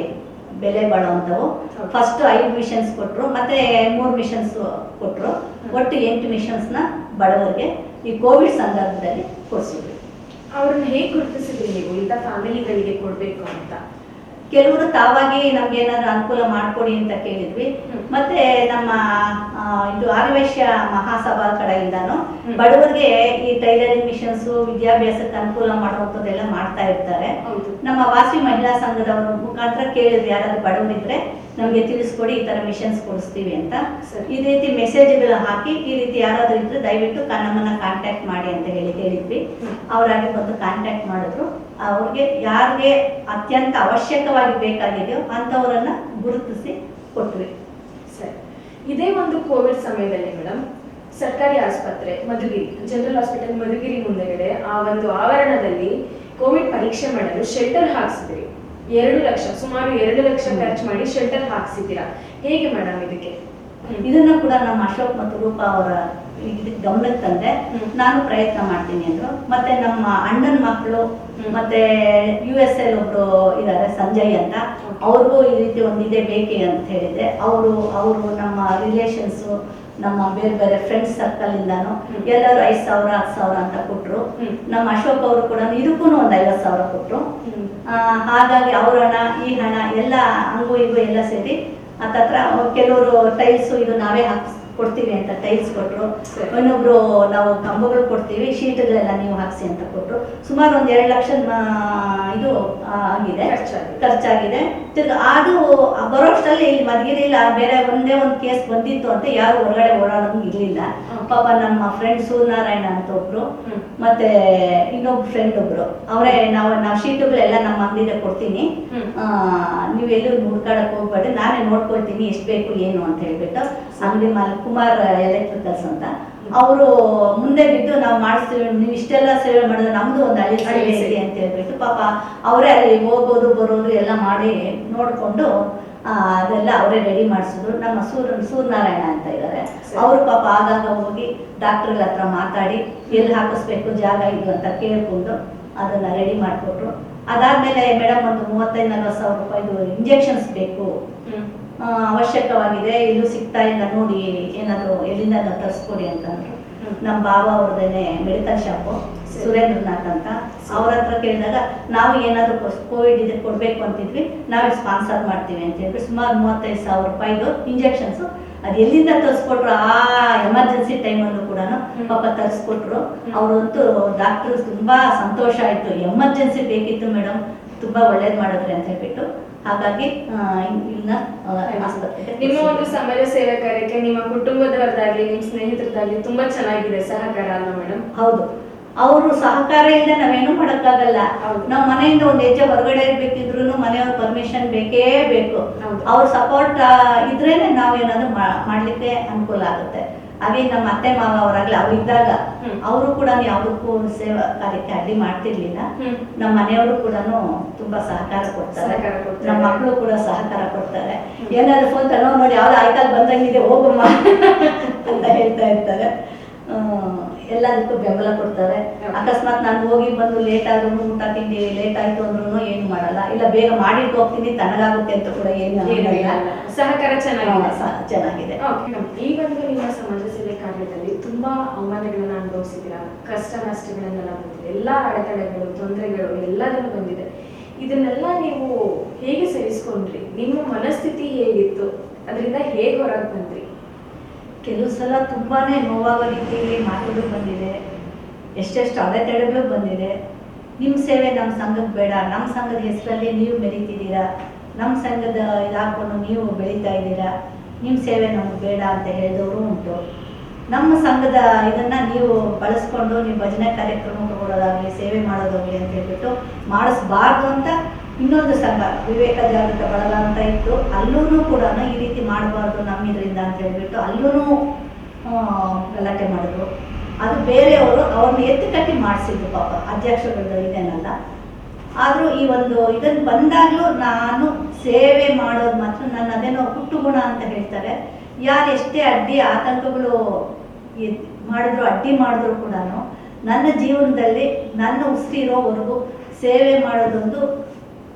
ಬೆಲೆ ಬಾಳುವಂಥವು. ಫಸ್ಟ್ 5 ಮಿಷನ್ಸ್ ಕೊಟ್ಟರು, ಮತ್ತೆ 3 ಮಿಷನ್ಸ್ ಕೊಟ್ಟರು. ಒಟ್ಟು 8 ಮಿಷನ್ಸ್ನ ಬಡವರಿಗೆ ಈ ಕೋವಿಡ್ ಸಂದರ್ಭದಲ್ಲಿ ಕೊಡಿಸಿದ್ವಿ. ಅವ್ರನ್ನ ಹೇಗೆ ಗುರುತಿಸಿದ್ರಿ ನೀವು ಇಂಥ ಫ್ಯಾಮಿಲಿಗಳಿಗೆ ಕೊಡಬೇಕು ಅಂತ? ಕೆಲವರು ತಾವಾಗಿ ನಮ್ಗೆ ಏನಾದ್ರು ಅನುಕೂಲ ಮಾಡ್ಕೊಡಿ ಅಂತ ಕೇಳಿದ್ವಿ. ಮತ್ತೆ ನಮ್ಮ ಇದು ಆರ್ಯವೈಶ್ಯ ಮಹಾಸಭಾ ಕಡೆಯಿಂದಾನು ಬಡವರಿಗೆ ಈ ಟೈಲರಿಂಗ್ ಮಿಷನ್ಸ್ ವಿದ್ಯಾಭ್ಯಾಸಕ್ಕೆ ಅನುಕೂಲ ಮಾಡುವಂಥದ್ದೆಲ್ಲ ಮಾಡ್ತಾ ಇರ್ತಾರೆ. ನಮ್ಮ ವಾಸಿ ಮಹಿಳಾ ಸಂಘದವ್ರ ಮುಖಾಂತರ ಕೇಳಿದ್ವಿ, ಯಾರಾದ್ರೂ ಬಡವರಿದ್ರೆ ನಮಗೆ ತಿಳಿಸ್ಕೊಡಿ, ಈ ತರ ಮಿಷನ್ಸ್ ಕೊಡಿಸ್ತೀವಿ ಅಂತ. ಈ ರೀತಿ ಮೆಸೇಜ್ಗಳು ಹಾಕಿ ಈ ರೀತಿ ಯಾರಾದ್ರೂ ಇದ್ರೆ ದಯವಿಟ್ಟು ನಮ್ಮನ್ನ ಕಾಂಟ್ಯಾಕ್ಟ್ ಮಾಡಿ ಅಂತ ಹೇಳಿದ್ವಿ. ಅವರಾಗಿ ಬಂದು ಕಾಂಟ್ಯಾಕ್ಟ್ ಮಾಡಿದ್ರು. ಅವ್ರಿಗೆ ಯಾರಿಗೆ ಅತ್ಯಂತ ಅವಶ್ಯಕವಾಗಿ ಬೇಕಾಗಿದೆಯೋ ಅಂಥವರನ್ನ ಗುರುತಿಸಿ ಕೊಟ್ವಿ. ಸರಿ. ಇದೇ ಒಂದು ಕೋವಿಡ್ ಸಮಯದಲ್ಲಿ ಮೇಡಮ್, ಸರ್ಕಾರಿ ಆಸ್ಪತ್ರೆ ಮಧುಗಿರಿ, ಜನರಲ್ ಹಾಸ್ಪಿಟಲ್ ಮಧುಗಿರಿ ಮುಂದೆಗಡೆ ಆ ಒಂದು ಆವರಣದಲ್ಲಿ ಕೋವಿಡ್ ಪರೀಕ್ಷೆ ಮಾಡಲು ಶೆಲ್ಟರ್ ಹಾಕ್ಸಿದ್ರಿ. 2 ಲಕ್ಷ, ಸುಮಾರು 2 ಲಕ್ಷ ಖರ್ಚು ಮಾಡಿ ಶೆಲ್ಟರ್ ಹಾಕ್ಸಿದ್ದೀರಾ. ಹೇಗೆ ಮೇಡಮ್ ಇದಕ್ಕೆ? ಇದನ್ನ ಕೂಡ ನಮ್ಮ ಅಶೋಕ್ ಮತ್ತು ರೂಪಾ ಅವರ ಗಮನಕ್ಕೆ ತಂದೆ ನಾನು ಪ್ರಯತ್ನ ಮಾಡ್ತೀನಿ ಅಂದ್ರು. ಮತ್ತೆ ನಮ್ಮ ಅಣ್ಣನ ಮಕ್ಕಳು ಮತ್ತೆ USA ಒಬ್ರು ಇದ್ದಾರೆ ಸಂಜಯ್ ಅಂತ, ಅವ್ರಿಗೂ ಈ ರೀತಿ ಒಂದಿದೆ ಬೇಕೆ ಅಂತ ಹೇಳಿದೆ. ಅವರು ನಮ್ಮ ರಿಲೇಷನ್ಸು, ನಮ್ಮ ಬೇರೆ ಬೇರೆ ಫ್ರೆಂಡ್ಸ್ ಸರ್ಕಲ್ ಇಂದಾನು ಎಲ್ಲರೂ 5,000 10,000 ಅಂತ ಕೊಟ್ರು. ನಮ್ಮ ಅಶೋಕ್ ಅವರು ಕೂಡ ಇದಕ್ಕೂ ಒಂದು 50,000 ಕೊಟ್ರು. ಹಾಗಾಗಿ ಅವ್ರ ಹಣ ಈ ಹಣ ಎಲ್ಲ ಹಂಗು ಇವು ಎಲ್ಲ ಸೇರಿ ಹತ್ತತ್ರ ಕೆಲವರು ಟೈಲ್ಸ್ ಇದು ನಾವೇ ಕೊಡ್ತೀವಿ ಅಂತ ಟೈಲ್ಸ್ ಕೊಟ್ರು. ಇನ್ನೊಬ್ರು ನಾವು ಕಂಬಗಳು ಕೊಡ್ತೀವಿ, ಶೀಟ್ಗಳೆಲ್ಲ ನೀವು ಹಾಕ್ಸಿ ಅಂತ ಕೊಟ್ರು. ಸುಮಾರು ಒಂದು 2 ಲಕ್ಷ ಇದು ಆಗಿದೆ, ಖರ್ಚಾಗಿದೆ. ಅದು ಬರೋಷ್ಟರಲ್ಲಿ ಇಲ್ಲಿ ಮಧುಗಿರಿಲಿ ಬೇರೆ ಒಂದೇ ಒಂದು ಕೇಸ್ ಬಂದಿತ್ತು ಅಂತ ಯಾರು ಹೊರಗಡೆ ಓಡಾಡೋದು ಇರ್ಲಿಲ್ಲ. ಪಾಪ ನಮ್ಮ ಫ್ರೆಂಡ್ ಸೂರ್ಯನಾರಾಯಣ ಅಂತ ಒಬ್ರು, ಮತ್ತೆ ಇನ್ನೊಬ್ರು ಫ್ರೆಂಡ್ ಒಬ್ರು, ಅವರೇ ನಾವು ಶೀಟುಗಳೆಲ್ಲ ನಮ್ಮ ಅಂಗಡಿಗೆ ಕೊಡ್ತೀನಿ, ನೀವೆಲ್ಲೂ ಹುಡ್ಕಾಡಕ್ ಹೋಗ್ಬೇಡಿ, ನಾನೇ ನೋಡ್ಕೊಳ್ತೀನಿ ಎಷ್ಟು ಬೇಕು ಏನು ಅಂತ ಹೇಳ್ಬಿಟ್ಟು ಅಂಗಡಿ ಮಾಲೀಕ ಕುಮಾರ್ ಎಲೆಕ್ಟ್ರಿಕಲ್ಸ್ ಅಂತ ಅವರು ಮುಂದೆ ಬಿದ್ದು ನಾವು ಮಾಡಿಸ್ತೀವಿ, ನೀವು ಇಷ್ಟೆಲ್ಲ ಸೇವೆ ಮಾಡಿದ್ರೆ ನಮ್ದು ಒಂದು ಹಳ್ಳಿ ಸೇವೆ ಇದೆ ಅಂತ ಹೇಳ್ಬಿಟ್ಟು ಪಾಪ ಅವರೇ ಅಲ್ಲಿ ಹೋಗೋದು ಬರೋದು ಎಲ್ಲ ಮಾಡಿ ನೋಡ್ಕೊಂಡು ಅದೆಲ್ಲ ಅವರೇ ರೆಡಿ ಮಾಡಿಸಿದ್ರು. ನಮ್ಮ ಸೂರ್ಯನಾರಾಯಣ ಅಂತ ಇದ್ದಾರೆ, ಅವರು ಪಾಪ ಆಗಾಗ ಹೋಗಿ ಡಾಕ್ಟರ್ಗಳ ಹತ್ರ ಮಾತಾಡಿ ಎಲ್ಲಿ ಹಾಕಿಸ್ಬೇಕು ಜಾಗ ಇದು ಅಂತ ಕೇಳ್ಕೊಂಡು ಅದನ್ನ ರೆಡಿ ಮಾಡಿಕೊಟ್ರು. ಅದಾದ್ಮೇಲೆ ಮೇಡಮ್ ಒಂದು 35,000-40,000 ರೂಪಾಯಿದು ಇಂಜೆಕ್ಷನ್ಸ್ ಬೇಕು, ಅವಶ್ಯಕವಾಗಿದೆ, ಎಲ್ಲೂ ಸಿಗ್ತಾ ಇಲ್ಲ ನೋಡಿ, ಏನಾದರೂ ಎಲ್ಲಿಂದ ತರಿಸ್ಕೊಡಿ ಅಂತಂದ್ರು. ನಮ್ಮ ಬಾವ ಅವ್ರದ್ದೇನೆ ಮೆಡಿಕಲ್ ಶಾಪು ಸುರೇಂದ್ರನಾಥ್ ಅಂತ. ಅವ್ರ ಹತ್ರ ಕೇಳಿದಾಗ ನಾವು ಏನಾದರೂ ಕೋವಿಡ್ ಇದಕ್ಕೆ ಕೊಡಬೇಕು ಅಂತಿದ್ವಿ, ನಾವೇ ಸ್ಪಾನ್ಸರ್ ಮಾಡ್ತೀವಿ ಅಂತ ಹೇಳ್ಬಿಟ್ಟು ಸುಮಾರು 35,000 ರೂಪಾಯಿದು ಇಂಜೆಕ್ಷನ್ಸು ಅದು ಎಲ್ಲಿಂದ ತರಿಸ್ಕೊಟ್ರು ಆ ಎಮರ್ಜೆನ್ಸಿ ಟೈಮಲ್ಲೂ ಕೂಡ ಪಾಪ ತರಿಸ್ಕೊಟ್ರು. ಅವರಂತೂ ಡಾಕ್ಟರ್ ತುಂಬಾ ಸಂತೋಷ ಆಯಿತು, ಎಮರ್ಜೆನ್ಸಿ ಬೇಕಿತ್ತು ಮೇಡಮ್, ತುಂಬಾ ಒಳ್ಳೇದು ಮಾಡಿದ್ರಿ ಅಂತ ಹೇಳ್ಬಿಟ್ಟು. ಹಾಗಾಗಿ ಇನ್ನ ಆಸ್ಪತ್ರೆಗೆ ನಿಮ್ಮ ಒಂದು ಸಮಾಜ ಸೇವೆ ಕಾರ್ಯಕ್ಕೆ ನಿಮ್ಮ ಕುಟುಂಬದವರದಾಗ್ಲಿ ನಿಮ್ಮ ಸ್ನೇಹಿತರದಾಗ್ಲಿ ತುಂಬಾ ಚೆನ್ನಾಗಿದೆ ಸಹಕಾರ ಅಲ್ವಾ ಮೇಡಮ್? ಹೌದು, ಅವರು ಸಹಕಾರ ಇಲ್ಲದೆ ನಾವೇನು ಮಾಡೋಕ್ಕಾಗಲ್ಲ. ನಾವು ಮನೆಯಿಂದ ಒಂದು ಹೆಜ್ಜೆ ಹೊರಗಡೆ ಇರ್ಬೇಕಿದ್ರು ಮನೆಯವ್ರ ಪರ್ಮಿಷನ್ ಬೇಕೇ ಬೇಕು. ಅವ್ರ ಸಪೋರ್ಟ್ ಇದ್ರೇನೆ ನಾವು ಏನಾದ್ರು ಮಾಡ್ಲಿಕ್ಕೆ ಅನುಕೂಲ ಆಗುತ್ತೆ. ಹಾಗೆ ನಮ್ಮ ಅತ್ತೆ ಮಾವ ಅವರಾಗ್ಲಿ ಅವ್ರಿದ್ದಾಗ ಅವರು ಕೂಡ ಯಾವುದಕ್ಕೂ ಸೇವಾ ಕಾರ್ಯಕ್ಕೆ ಅಡ್ಡಿ ಮಾಡ್ತಿರ್ಲಿಲ್ಲ. ನಮ್ಮ ಮನೆಯವರು ಕೂಡ ತುಂಬಾ ಸಹಕಾರ ಕೊಡ್ತಾರೆ, ನಮ್ಮ ಮಕ್ಕಳು ಕೂಡ ಸಹಕಾರ ಕೊಡ್ತಾರೆ. ಏನಾದ್ರು ಫೋನ್ ತನೋ ನೋಡಿ ಯಾವ್ದು ಆಯ್ಕಾಲ್ ಬಂದಂಗಿದೆ ಹೋಗಮ್ಮ ಅಂತ ಹೇಳ್ತಾ ಇರ್ತಾರೆ. ಎಲ್ಲದಕ್ಕೂ ಬೆಂಬಲ ಕೊಡ್ತಾರೆ. ಅಕಸ್ಮಾತ್ ನಾನು ಹೋಗಿ ಬಂದು ಲೇಟ್ ಆದ್ರೂ ಊಟ ತಿಂಡಿ ಲೇಟ್ ಆಯ್ತು ಅಂದ್ರೂ ಏನು ಮಾಡಲ್ಲ, ಇಲ್ಲ ಬೇಗ ಮಾಡಿಟ್ಟು ಹೋಗ್ತೀನಿ ತನಗಾಗುತ್ತೆ ಅಂತ ಕೂಡ ಏನು ಸಹಕಾರ ಚೆನ್ನಾಗಿದೆ. ಈ ಒಂದು ನಿಮ್ಮ ಸಮಾಜ ಸೇವೆ ಕಾರ್ಯದಲ್ಲಿ ತುಂಬಾ ಅವಮಾನಗಳನ್ನ ಅನುಭವಿಸಿದ್ದೀರಾ, ಕಷ್ಟ ನಷ್ಟಗಳನ್ನೆಲ್ಲ ಬಂದಿದೆ, ಎಲ್ಲಾ ಅಡೆತಡೆಗಳು ತೊಂದರೆಗಳು ಎಲ್ಲದನ್ನು ಬಂದಿದೆ. ಇದನ್ನೆಲ್ಲ ನೀವು ಹೇಗೆ ಸಹಿಸ್ಕೊಂಡ್ರಿ? ನಿಮ್ಮ ಮನಸ್ಥಿತಿ ಹೇಗಿತ್ತು? ಅದರಿಂದ ಹೇಗೆ ಹೊರಗೆ ಬಂದ್ರಿ? ಕೆಲವು ಸಲ ತುಂಬಾನೇ ನೋವಾಗೋ ರೀತಿಯಲ್ಲಿ ಮಾತುಗಳು ಬಂದಿದೆ, ಎಷ್ಟೆಷ್ಟು ಅಡೆತಡೆಗಳು ಬಂದಿದೆ. ನಿಮ್ಮ ಸೇವೆ ನಮ್ಮ ಸಂಘಕ್ಕೆ ಬೇಡ, ನಮ್ಮ ಸಂಘದ ಹೆಸರಲ್ಲಿ ನೀವು ಬೆಳೀತಿದ್ದೀರಾ, ನಮ್ಮ ಸಂಘದ ಇದಾಕೊಂಡು ನೀವು ಬೆಳೀತಾ ಇದ್ದೀರಾ, ನಿಮ್ಮ ಸೇವೆ ನಮ್ಗೆ ಬೇಡ ಅಂತ ಹೇಳಿದವರು ಉಂಟು. ನಮ್ಮ ಸಂಘದ ಇದನ್ನ ನೀವು ಬಳಸ್ಕೊಂಡು ನೀವು ಭಜನೆ ಕಾರ್ಯಕ್ರಮ ಕೊಡೋದಾಗಲಿ ಸೇವೆ ಮಾಡೋದಾಗಲಿ ಅಂತ ಹೇಳ್ಬಿಟ್ಟು ಮಾಡಿಸ್ಬಾರ್ದು ಅಂತ ಇನ್ನೊಂದು ಸಂಘ ವಿವೇಕ ಜಾಗೃತ ಬಳಗ ಅಂತ ಇತ್ತು, ಅಲ್ಲೂ ಕೂಡ ಈ ರೀತಿ ಮಾಡಬಾರ್ದು ನಮ್ಮಿದ್ರಿಂದ ಅಂತ ಹೇಳ್ಬಿಟ್ಟು ಅಲ್ಲೂ ಗಲಾಟೆ ಮಾಡಿದ್ರು. ಅದು ಬೇರೆಯವರು ಅವ್ರನ್ನ ಎತ್ತು ಕಟ್ಟಿ ಮಾಡಿಸಿದ್ರು ಪಾಪ, ಅಧ್ಯಕ್ಷಗಳು ಇದೇನಲ್ಲ. ಆದರೂ ಈ ಒಂದು ಇದನ್ನು ಬಂದಾಗಲೂ ನಾನು ಸೇವೆ ಮಾಡೋದು ಮಾತ್ರ ನನ್ನ ಅದೇನೋ ಹುಟ್ಟು ಗುಣ ಅಂತ ಹೇಳ್ತಾರೆ. ಯಾರು ಎಷ್ಟೇ ಅಡ್ಡಿ ಆತಂಕಗಳು ಮಾಡಿದ್ರು ಅಡ್ಡಿ ಮಾಡಿದ್ರು ಕೂಡ ನನ್ನ ಜೀವನದಲ್ಲಿ ನನ್ನ ಉಸಿರಿರೋವರೆಗೂ ಸೇವೆ ಮಾಡೋದೊಂದು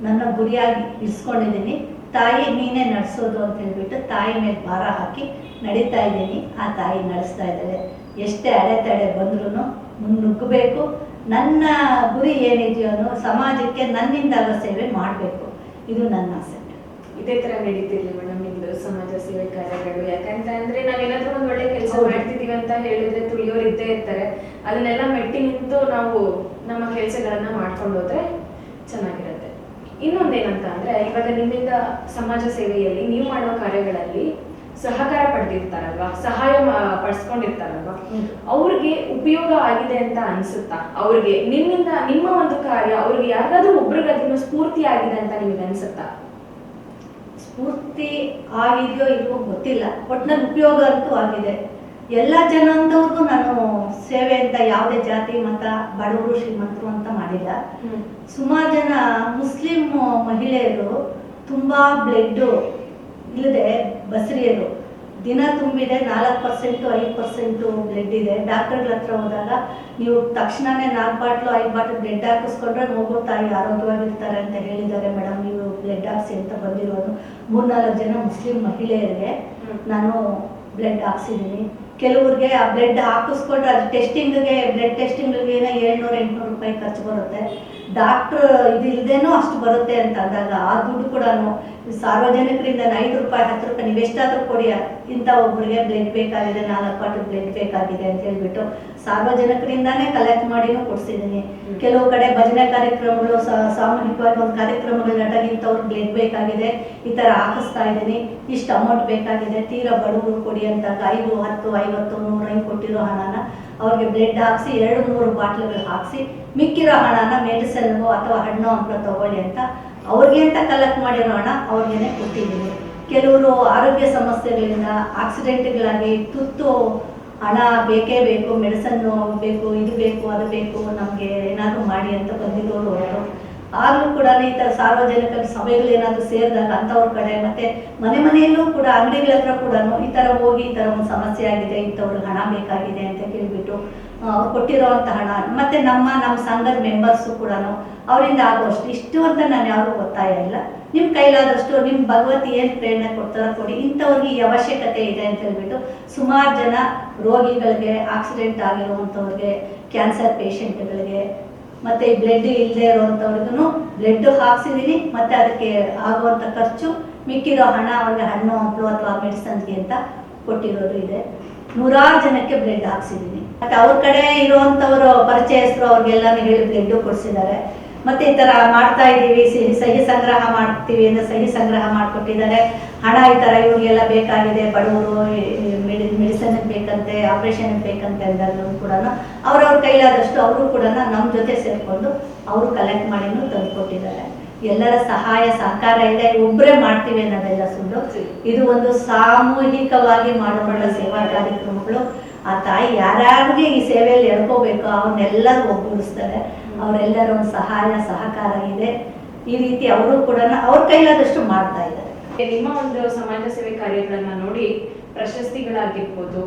ನನ್ನ ಗುರಿಯಾಗಿ ಇರಿಸ್ಕೊಂಡಿದ್ದೀನಿ. ತಾಯಿ ನೀನೇ ನಡೆಸೋದು ಅಂತ ಹೇಳ್ಬಿಟ್ಟು ತಾಯಿ ಮೇಲೆ ಭಾರ ಹಾಕಿ ನಡೀತಾ ಇದ್ದೀನಿ. ಆ ತಾಯಿ ನಡೆಸ್ತಾ ಇದ್ದಾಳೆ. ಎಷ್ಟೇ ಅಡೆತಡೆ ಬಂದ್ರೂ ಮುನ್ನುಗ್ಗಬೇಕು. ನನ್ನ ಗುರಿ ಏನಿದೆಯೋ ಸಮಾಜಕ್ಕೆ ನನ್ನಿಂದಾಗೋ ಸೇವೆ ಮಾಡಬೇಕು, ಇದು ನನ್ನ ಆಸೆ. ಇದೇ ತರ ನಡೀತಿರ್ಲಿ ಮೇಡಮ್ ನಿಮ್ದು ಸಮಾಜ ಸೇವೆ ಕಾರ್ಯಗಳು? ಯಾಕಂತ ಅಂದ್ರೆ ನಾವೇನಾದ್ರೂ ಒಂದ್ ಒಳ್ಳೆ ಕೆಲಸ ಮಾಡ್ತಿದೀವಿ ಅಂತ ಹೇಳಿದ್ರೆ ತುಳಿಯೋರು ಇದ್ದೇ ಇರ್ತಾರೆ. ಅದನ್ನೆಲ್ಲ ಮೆಟ್ಟಿ ನಿಂತು ನಾವು ನಮ್ಮ ಕೆಲಸಗಳನ್ನ ಮಾಡ್ಕೊಂಡು ಹೋದ್ರೆ ಚೆನ್ನಾಗಿರುತ್ತೆ. ಇನ್ನೊಂದೇನಂತ ಅಂದ್ರೆ ಇವಾಗ ನಿಮ್ಮಿಂದ ಸಮಾಜ ಸೇವೆಯಲ್ಲಿ ನೀವು ಮಾಡೋ ಕಾರ್ಯಗಳಲ್ಲಿ ಸಹಕಾರ ಪಡೆದಿರ್ತಾರಲ್ವಾ, ಸಹಾಯ ಪಡಿಸ್ಕೊಂಡಿರ್ತಾರಲ್ವಾ, ಅವ್ರಿಗೆ ಉಪಯೋಗ ಆಗಿದೆ ಅಂತ ಅನ್ಸುತ್ತಾ? ಅವ್ರಿಗೆ ನಿಮ್ಮಿಂದ ನಿಮ್ಮ ಒಂದು ಕಾರ್ಯ ಅವ್ರಿಗೆ ಯಾರಾದ್ರೂ ಒಬ್ರಿಗೆ ಅದನ್ನ ಸ್ಫೂರ್ತಿ ಆಗಿದೆ ಅಂತ ನಿಮಗೆ ಅನ್ಸುತ್ತಾ? ಸ್ಫೂರ್ತಿ ಆಗಿದೆಯೋ ಇಲ್ವೋ ಗೊತ್ತಿಲ್ಲ, ಒಟ್ಟಿನಲ್ಲಿ ಉಪಯೋಗ ಅಂತೂ ಆಗಿದೆ. ಎಲ್ಲ ಜನಾಂಗದವ್ರಿಗೂ ನಾನು ಸೇವೆ ಅಂತ ಯಾವುದೇ ಜಾತಿ ಮತ ಬಡವರು ಶ್ರೀಮಂತರು ಅಂತ ಮಾಡಿಲ್ಲ. ಸುಮಾರು ಜನ ಮುಸ್ಲಿಂ ಮಹಿಳೆಯರು ತುಂಬಾ ಬ್ಲಡ್ ಇಲ್ಲದೆ ಬಸರಿಯರು ದಿನ ತುಂಬಿದೆ, 4% 5% ಬ್ಲಡ್ ಇದೆ. ಡಾಕ್ಟರ್ಗಳ ಹತ್ರ ಹೋದಾಗ ನೀವು ತಕ್ಷಣನೇ 4 ಬಾಟ್ಲು 5 ಬಾಟ್ಲು ಬ್ಲಡ್ ಹಾಕಿಸ್ಕೊಂಡ್ರೆ ಮಗು ತಾಯಿ ಆರೋಗ್ಯವಾಗಿರ್ತಾರೆ ಅಂತ ಹೇಳಿದ್ದಾರೆ ಮೇಡಮ್. ನೀವು ಬ್ಲಡ್ ಹಾಕ್ಸಿ ಅಂತ ಬಂದಿರೋದು 3-4 ಜನ ಮುಸ್ಲಿಂ ಮಹಿಳೆಯರಿಗೆ ನಾನು ಬ್ಲಡ್ ಹಾಕ್ಸಿದ್ದೀನಿ. ಕೆಲವ್ರಿಗೆ ಆ ಬ್ಲಡ್ ಹಾಕಿಸ್ಕೊಂಡ್ರೆ ಅದು ಟೆಸ್ಟಿಂಗ್ಗೆ ಬ್ಲಡ್ ಟೆಸ್ಟಿಂಗ್ಗೆ 700-800 ರೂಪಾಯಿ ಖರ್ಚು ಬರುತ್ತೆ. ಡಾಕ್ಟ್ರ್ ಇದು ಇಲ್ಲದೇನೋ ಅಷ್ಟು ಬರುತ್ತೆ ಅಂತ ಅಂದಾಗ ಆ ದುಡ್ಡು ಕೂಡ ಸಾರ್ವಜನಿಕರಿಂದ 5 ರೂಪಾಯಿ 10 ರೂಪಾಯಿ ನೀವು ಎಷ್ಟಾದರೂ ಕೊಡಿ, ಇಂಥ ಒಬ್ಬರಿಗೆ ಬ್ಲಡ್ ಬೇಕಾಗಿದೆ, 4 ಬಾಟಲ್ ಬ್ಲಡ್ ಬೇಕಾಗಿದೆ ಅಂತ ಹೇಳ್ಬಿಟ್ಟು ಸಾರ್ವಜನಿಕರಿಂದಾನೇ ಕಲೆಕ್ಟ್ ಮಾಡಿನೂ ಕೊಡ್ಸಿದ್ದೀನಿ. ಕೆಲವು ಕಡೆ ಭಜನೆ ಕಾರ್ಯಕ್ರಮಗಳು ಸಾಮೂಹಿಕವಾಗಿ ಒಂದು ಕಾರ್ಯಕ್ರಮಗಳು ನಟಾಗಿ ಇಂಥವ್ರಿಗೆ ಬ್ಲಡ್ ಬೇಕಾಗಿದೆ, ಈ ಥರ ಹಾಕಿಸ್ತಾ ಇದ್ದೀನಿ, ಇಷ್ಟು ಅಮೌಂಟ್ ಬೇಕಾಗಿದೆ, ತೀರಾ ಬಡವರು ಕೊಡಿ ಅಂತಾಗ 5, 10, 50, 100 ಕೊಟ್ಟಿರೋ ಹಣನ ಅವ್ರಿಗೆ ಬ್ಲಡ್ ಹಾಕ್ಸಿ 2-3 ಬಾಟ್ಲುಗಳು ಹಾಕ್ಸಿ ಮಿಕ್ಕಿರೋ ಹಣನ ಮೆಡಿಸನ್ಗೋ ಅಥವಾ ಹಣ್ಣು ಹಂಪಲು ತಗೊಳ್ಳಿ ಅಂತ ಅವ್ರಿಗೆ ಅಂತ ಕಲೆಕ್ಟ್ ಮಾಡಿರೋ ಹಣ ಅವ್ರಿಗೇನೆ ಕೊಟ್ಟಿದ್ದೀನಿ. ಕೆಲವರು ಆರೋಗ್ಯ ಸಮಸ್ಯೆಗಳಿಂದ ಆಕ್ಸಿಡೆಂಟ್ಗಳಾಗಿ ತುರ್ತು ಹಣ ಬೇಕೇ ಬೇಕು, ಮೆಡಿಸನ್ನು ಬೇಕು, ಇದು ಬೇಕು, ಅದು ಬೇಕು, ನಮಗೆ ಏನಾದರೂ ಮಾಡಿ ಅಂತ ಬಂದಿರೋರು ಅವರು. ಆಗಲೂ ಕೂಡ ಈ ಥರ ಸಾರ್ವಜನಿಕ ಸಭೆಗಳು ಏನಾದರೂ ಸೇರಿದಾಗ ಅಂಥವ್ರ ಕಡೆ ಮತ್ತು ಮನೆಯಲ್ಲೂ ಕೂಡ ಅಂಗಡಿಗಳ ಹತ್ರ ಕೂಡ ಈ ಥರ ಹೋಗಿ ಈ ಥರ ಒಂದು ಸಮಸ್ಯೆ ಆಗಿದೆ, ಇಂಥವ್ರಿಗೆ ಹಣ ಬೇಕಾಗಿದೆ ಅಂತ ಕೇಳಿಬಿಟ್ಟು ಅವ್ರು ಕೊಟ್ಟಿರೋವಂಥ ಹಣ ಮತ್ತು ನಮ್ಮ ಸಂಘದ ಮೆಂಬರ್ಸು ಕೂಡ ಅವರಿಂದ ಆಗುವಷ್ಟು ಇಷ್ಟು ಅಂತ ನಾನು ಯಾರಿಗೂ ಒತ್ತಾಯ ಇಲ್ಲ. ನಿಮ್ಮ ಕೈಲಾದಷ್ಟು ನಿಮ್ಮ ಭಗವತಿ ಏನು ಪ್ರೇರಣೆ ಕೊಡ್ತಾರೋ ಕೊಡಿ. ಇಂಥವ್ರಿಗೆ ಈ ಅವಶ್ಯಕತೆ ಇದೆ ಅಂತ ಹೇಳ್ಬಿಟ್ಟು ಸುಮಾರು ಜನ ರೋಗಿಗಳಿಗೆ, ಆಕ್ಸಿಡೆಂಟ್ ಆಗಿರುವಂಥವ್ರಿಗೆ, ಕ್ಯಾನ್ಸರ್ ಪೇಷಂಟ್ಗಳಿಗೆ, ಮತ್ತು ಈ ಬ್ಲಡ್ ಇಲ್ಲದೆ ಇರೋವಂಥವ್ರಿಗೂ ಬ್ಲಡ್ ಹಾಕ್ಸಿದ್ದೀನಿ. ಮತ್ತು ಅದಕ್ಕೆ ಆಗುವಂಥ ಖರ್ಚು ಮಿಕ್ಕಿರೋ ಹಣ ಅವ್ರಿಗೆ ಹಣ್ಣು ಹಂಪಲು ಅಥವಾ ಮೆಡಿಸನ್ಗೆ ಅಂತ ಕೊಟ್ಟಿರೋದು ಇದೆ. 100 ಜನಕ್ಕೆ ಬ್ಲಡ್ ಹಾಕ್ಸಿದ್ದೀನಿ. ಮತ್ತು ಅವ್ರ ಕಡೆ ಇರುವಂಥವರು ಪರಿಚಯಸ್ಥರು ಅವ್ರಿಗೆಲ್ಲನೂ ಹೇಳಿ ಬ್ಲಡ್ಡು ಕೊಡಿಸಿದ್ದಾರೆ. ಮತ್ತು ಈ ಥರ ಮಾಡ್ತಾ ಇದ್ದೀವಿ, ಸಹಿ ಸಂಗ್ರಹ ಮಾಡ್ತೀವಿ ಅಂದರೆ ಸಹಿ ಸಂಗ್ರಹ ಮಾಡಿಕೊಟ್ಟಿದ್ದಾರೆ. ಹಣ ಈ ಥರ ಇವ್ರಿಗೆಲ್ಲ ಬೇಕಾಗಿದೆ, ಬಡವರು ಮೆಡಿಸನ್ಗೆ ಬೇಕಂತೆ, ಆಪ್ರೇಷನ್ಗೆ ಬೇಕಂತೆ ಅಂದಾಗಲೂ ಕೂಡ ಅವ್ರವ್ರ ಕೈಲಾದಷ್ಟು ಅವರು ಕೂಡ ನಮ್ಮ ಜೊತೆ ಸೇರಿಕೊಂಡು ಅವರು ಕಲೆಕ್ಟ್ ಮಾಡಿನೂ ತಂದುಕೊಟ್ಟಿದ್ದಾರೆ. ಎಲ್ಲರ ಸಹಾಯ ಸಹಕಾರ ಇದೆ. ಒಬ್ಬರೇ ಮಾಡ್ತೀವಿ ಅನ್ನೋದೆಲ್ಲ ಸುಳ್ಳು. ಇದು ಒಂದು ಸಾಮೂಹಿಕವಾಗಿ ಮಾಡುವ ಸೇವಾ ಕಾರ್ಯಕ್ರಮಗಳು. ಆ ತಾಯಿ ಯಾರ್ಯಾರಿಗೆ ಈ ಸೇವೆಯಲ್ಲಿ ಎಳ್ಕೋಬೇಕು ಅವ್ರನ್ನೆಲ್ಲರೂ ಒಗ್ಗೂಡಿಸ್ತಾರೆ. ಅವರೆಲ್ಲರ ಒಂದು ಸಹಾಯ ಸಹಕಾರ ಇದೆ. ಈ ರೀತಿ ಅವರು ಕೂಡ ಅವ್ರ ಕೈಲಾದಷ್ಟು ಮಾಡ್ತಾ ಇದ್ದಾರೆ. ನಿಮ್ಮ ಒಂದು ಸಮಾಜ ಸೇವೆ ಕಾರ್ಯಗಳನ್ನ ನೋಡಿ ಪ್ರಶಸ್ತಿಗಳಾಗಿರ್ಬೋದು,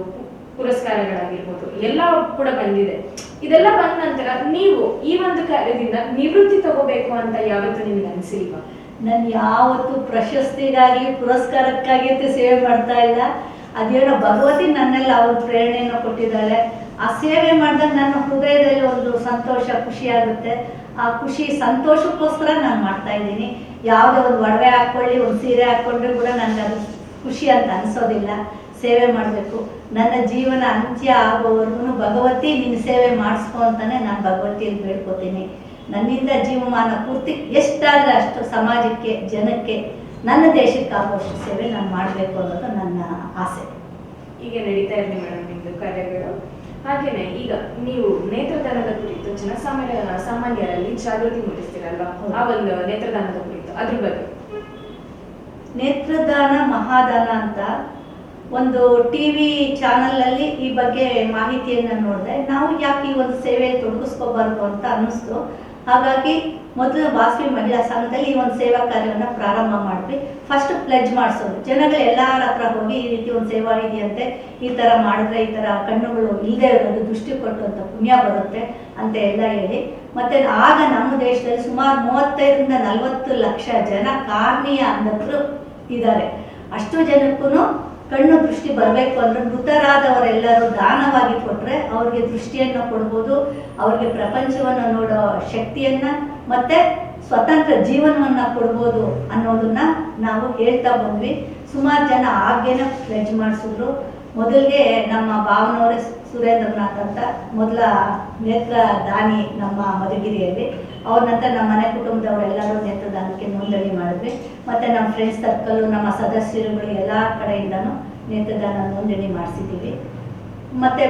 ಪುರಸ್ಕಾರಗಳಾಗಿರ್ಬೋದು ಎಲ್ಲ ಕೂಡ ಬಂದಿದೆ. ಇದೆಲ್ಲ ಬಂದ ನಂತರ ನೀವು ಈ ಒಂದು ಕಾರ್ಯದಿಂದ ನಿವೃತ್ತಿ ತಗೋಬೇಕು ಅಂತ ಯಾವತ್ತೂ ನಿಮ್ಗೆ ಅನಿಸಿಲ್ವಾ? ನಾನು ಯಾವತ್ತು ಪ್ರಶಸ್ತಿಗಾಗಿ ಪುರಸ್ಕಾರಕ್ಕಾಗಿ ಸೇವೆ ಮಾಡ್ತಾ ಇಲ್ಲ. ಅದೇನೋ ಭಗವತಿ ನನ್ನೆಲ್ಲ ಅವ್ರ ಪ್ರೇರಣೆಯನ್ನು ಕೊಟ್ಟಿದ್ದಾಳೆ. ಆ ಸೇವೆ ಮಾಡಿದಾಗ ನನ್ನ ಹೃದಯದಲ್ಲಿ ಒಂದು ಸಂತೋಷ, ಖುಷಿ ಆಗುತ್ತೆ. ಆ ಖುಷಿ ಸಂತೋಷಕ್ಕೋಸ್ಕರ ನಾನು ಮಾಡ್ತಾ ಇದ್ದೀನಿ. ಯಾವುದೇ ಒಂದು ಒಡವೆ ಹಾಕ್ಕೊಳ್ಳಿ, ಒಂದು ಸೀರೆ ಹಾಕ್ಕೊಂಡ್ರೆ ಕೂಡ ನನಗೆ ಅದು ಖುಷಿ ಅಂತ ಅನಿಸೋದಿಲ್ಲ. ಸೇವೆ ಮಾಡಬೇಕು. ನನ್ನ ಜೀವನ ಅಂತ್ಯ ಆಗೋವರೆಗೂ ಭಗವತಿ ನಿನ್ನ ಸೇವೆ ಮಾಡಿಸ್ಕೊ ಅಂತಾನೆ ನಾನು ಭಗವತಿಯಲ್ಲಿ ಬೇಡ್ಕೋತೀನಿ. ನನ್ನಿಂದ ಜೀವಮಾನ ಪೂರ್ತಿ ಎಷ್ಟಾದರೆ ಅಷ್ಟು ಸಮಾಜಕ್ಕೆ, ಜನಕ್ಕೆ, ನನ್ನ ದೇಶಕ್ಕೆ ಆಗುವಷ್ಟು ಸೇವೆ ನಾನು ಮಾಡಬೇಕು ಅನ್ನೋದು ನನ್ನ ಆಸೆ. ಈಗ ನಡೀತಾ ಇರಲಿ ಮೇಡಮ್ ನಿಮ್ಮದು ಕಾರ್ಯಗಳು. ಹಾಗೇನೆ ಈಗ ನೀವು ನೇತ್ರದಾನದ ಕುರಿತು ಸಾಮಾನ್ಯರಲ್ಲಿ ಜಾಗೃತಿ ಮೂಡಿಸ್ತೀರಲ್ವಾ? ಆ ಒಂದು ನೇತ್ರದಾನದ ಕುರಿತು ಅದ್ರ ಬಗ್ಗೆ. ನೇತ್ರದಾನ ಮಹಾದಾನ ಅಂತ ಒಂದು ಟಿವಿ ಚಾನಲಲ್ಲಿ ಈ ಬಗ್ಗೆ ಮಾಹಿತಿಯನ್ನು ನೋಡಿದೆ. ನಾವು ಯಾಕೆ ಈ ಒಂದು ಸೇವೆಯಲ್ಲಿ ತೊಡಗಿಸ್ಕೋಬಾರ್ದು ಅಂತ ಅನ್ನಿಸ್ತು. ಹಾಗಾಗಿ ಮೊದಲು ವಾಸವಿ ಮಹಿಳಾ ಸಂಘದಲ್ಲಿ ಈ ಒಂದು ಸೇವಾ ಕಾರ್ಯವನ್ನು ಪ್ರಾರಂಭ ಮಾಡಿದ್ವಿ. ಫಸ್ಟ್ ಪ್ಲೆಜ್ ಮಾಡಿಸೋದು, ಜನಗಳು ಎಲ್ಲರ ಹತ್ರ ಹೋಗಿ ಈ ರೀತಿ ಒಂದು ಸೇವಾ ಇದೆಯಂತೆ, ಈ ಥರ ಮಾಡಿದ್ರೆ ಈ ಥರ ಕಣ್ಣುಗಳು ಇಲ್ಲದೆ ಇರೋದು ದೃಷ್ಟಿ ಕೊಟ್ಟು ಅಂತ ಪುಣ್ಯ ಬರುತ್ತೆ ಅಂತ ಎಲ್ಲ ಹೇಳಿ. ಮತ್ತು ಆಗ ನಮ್ಮ ದೇಶದಲ್ಲಿ ಸುಮಾರು 35 ರಿಂದ 40 ಲಕ್ಷ ಜನ ಕಾರ್ನಿಯ ಅಂಧರು ಇದ್ದಾರೆ. ಅಷ್ಟು ಜನಕ್ಕೂ ಕಣ್ಣು ದೃಷ್ಟಿ ಬರಬೇಕು ಅಂದರೆ ಮೃತರಾದವರೆಲ್ಲರೂ ದಾನವಾಗಿ ಕೊಟ್ಟರೆ ಅವ್ರಿಗೆ ದೃಷ್ಟಿಯನ್ನು ಕೊಡ್ಬೋದು, ಅವ್ರಿಗೆ ಪ್ರಪಂಚವನ್ನು ನೋಡೋ ಶಕ್ತಿಯನ್ನು ಮತ್ತು ಸ್ವತಂತ್ರ ಜೀವನವನ್ನು ಕೊಡ್ಬೋದು ಅನ್ನೋದನ್ನ ನಾವು ಹೇಳ್ತಾ ಬಂದ್ವಿ. ಸುಮಾರು ಜನ ಆಗ್ಯೇನೆ ಪ್ಲೆಜ್ ಮಾಡಿಸಿದ್ರು. ಮೊದಲಿಗೆ ನಮ್ಮ ಭಾವನವರೇ ಸುರೇಂದ್ರನಾಥ್ ಅಂತ ಮೊದಲ ನೇತ್ರ ದಾನಿ ನಮ್ಮ ಮಧುಗಿರಿಯಲ್ಲಿ. ಅವ್ರ ನಂತರ ನಮ್ಮ ಮನೆ ಕುಟುಂಬದವರೆಲ್ಲರೂ ನೇತ್ರದಾನಕ್ಕೆ ನೋಂದಣಿ ಮಾಡಿದ್ವಿ. ಮತ್ತು ನಮ್ಮ ಫ್ರೆಂಡ್ಸ್ ಸರ್ಕಲ್ಲು, ನಮ್ಮ ಸದಸ್ಯರುಗಳು ಎಲ್ಲ ಕಡೆಯಿಂದನೂ ನೇತ್ರದಾನ ನೋಂದಣಿ ಮಾಡಿಸಿದ್ದೀವಿ. ಮತ್ತು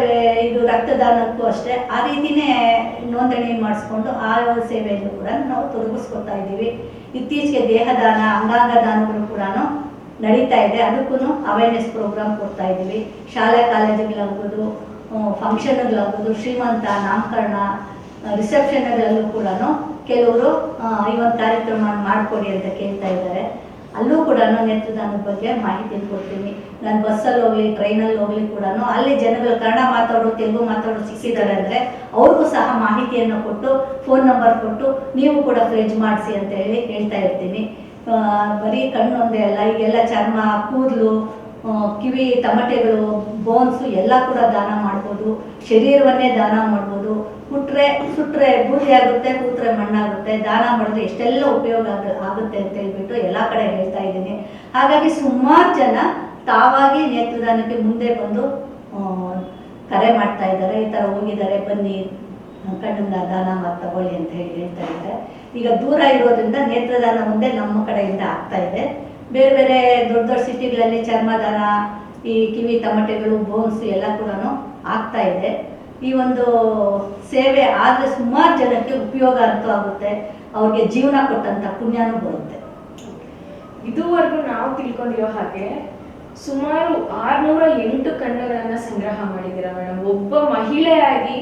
ಇದು ರಕ್ತದಾನಕ್ಕೂ ಅಷ್ಟೇ ಆ ರೀತಿಯೇ ನೋಂದಣಿ ಮಾಡಿಸ್ಕೊಂಡು ಆ ಸೇವೆಯನ್ನು ಕೂಡ ನಾವು ತೊಡಗಿಸ್ಕೊತಾ ಇದ್ದೀವಿ. ಇತ್ತೀಚೆಗೆ ದೇಹದಾನ, ಅಂಗಾಂಗ ದಾನಗಳು ಕೂಡ ನಡೀತಾ ಇದೆ. ಅದಕ್ಕೂ ಅವೇರ್ನೆಸ್ ಪ್ರೋಗ್ರಾಮ್ ಕೊಡ್ತಾ ಇದ್ದೀವಿ. ಶಾಲಾ ಕಾಲೇಜುಗಳಾಗ್ಬೋದು, ಫಂಕ್ಷನ್ಗಳಾಗ್ಬೋದು, ಶ್ರೀಮಂತ, ನಾಮಕರಣ, ರಿಸೆಪ್ಷನ್ಗಳಲ್ಲೂ ಕೂಡ ಕೆಲವರು ಈ ಒಂದು ಕಾರ್ಯಕ್ರಮ ಮಾಡಿಕೊಡಿ ಅಂತ ಕೇಳ್ತಾ ಇದ್ದಾರೆ. ಅಲ್ಲೂ ಕೂಡ ನೇತ್ರದಾನದ ಬಗ್ಗೆ ಮಾಹಿತಿಯನ್ನು ಕೊಡ್ತೀನಿ. ನಾನು ಬಸ್ಸಲ್ಲಿ ಹೋಗಲಿ, ಟ್ರೈನಲ್ಲಿ ಹೋಗಲಿ ಕೂಡ ಅಲ್ಲಿ ಜನಗಳು ಕನ್ನಡ ಮಾತಾಡೋ, ತೆಲುಗು ಮಾತಾಡೋ ಸಿಕ್ಕಿದ್ದಾರೆ ಅಂದರೆ ಅವ್ರಿಗೂ ಸಹ ಮಾಹಿತಿಯನ್ನು ಕೊಟ್ಟು, ಫೋನ್ ನಂಬರ್ ಕೊಟ್ಟು ನೀವು ಕೂಡ ಪ್ಲೆಜ್ ಮಾಡಿಸಿ ಅಂತ ಹೇಳಿ ಹೇಳ್ತಾ ಇರ್ತೀನಿ. ಬರೀ ಕಣ್ಣು ಒಂದೇ ಅಲ್ಲ, ಈಗೆಲ್ಲ ಚರ್ಮ, ಕೂದಲು, ಕಿವಿ, ತಮಟೆಗಳು, ಬೋನ್ಸು ಎಲ್ಲ ಕೂಡ ದಾನ ಮಾಡ್ಬೋದು. ಶರೀರವನ್ನೇ ದಾನ ಮಾಡ್ಬೋದು. ಸುಟ್ಟರೆ ಬೂದಿ ಆಗುತ್ತೆ, ಕೂತ್ರೆ ಮಣ್ಣಾಗುತ್ತೆ. ದಾನ ಮಾಡಿದ್ರೆ ಎಷ್ಟೆಲ್ಲ ಉಪಯೋಗ ಆಗುತ್ತೆ ಅಂತ ಹೇಳ್ಬಿಟ್ಟು ಎಲ್ಲ ಕಡೆ ಹೇಳ್ತಾ ಇದ್ದೀನಿ. ಹಾಗಾಗಿ ಸುಮಾರು ಜನ ತಾವಾಗಿ ನೇತ್ರದಾನಕ್ಕೆ ಮುಂದೆ ಬಂದು ಕರೆ ಮಾಡ್ತಾ ಇದ್ದಾರೆ. ಈ ಥರ ಹೋಗಿದ್ದಾರೆ, ಬನ್ನಿ ಕಣ್ಣನ್ನ ದಾನ ಮಾಡಿ ತಗೊಳ್ಳಿ ಅಂತ ಹೇಳಿ ಹೇಳ್ತಾ ಇದ್ದಾರೆ. ಈಗ ದೂರ ಇರೋದ್ರಿಂದ ನೇತ್ರದಾನ ಮುಂದೆ ನಮ್ಮ ಕಡೆಯಿಂದ ಆಗ್ತಾ ಇದೆ. ಬೇರೆ ಬೇರೆ ದೊಡ್ಡ ದೊಡ್ಡ ಸಿಟಿಗಳಲ್ಲಿ ಚರ್ಮದಾನ, ಈ ಕಿವಿ ತಮಟೆಗಳು, ಬೋನ್ಸ್ ಎಲ್ಲ ಕೂಡ ಆಗ್ತಾ ಇದೆ. ಈ ಒಂದು ಸೇವೆ ಆದರೆ ಸುಮಾರು ಜನಕ್ಕೆ ಉಪಯೋಗ ಅಂತೂ ಆಗುತ್ತೆ, ಅವ್ರಿಗೆ ಜೀವನ ಕೊಟ್ಟಂಥ ಪುಣ್ಯನೂ ಬರುತ್ತೆ. ಇದುವರೆಗೂ ನಾವು ತಿಳ್ಕೊಂಡಿರೋ ಹಾಗೆ ಸುಮಾರು 608 ಕಣ್ಣುಗಳನ್ನ ಸಂಗ್ರಹ ಮಾಡಿದ್ದೀರಾ ಮೇಡಮ್. ಒಬ್ಬ ಮಹಿಳೆಯಾಗಿ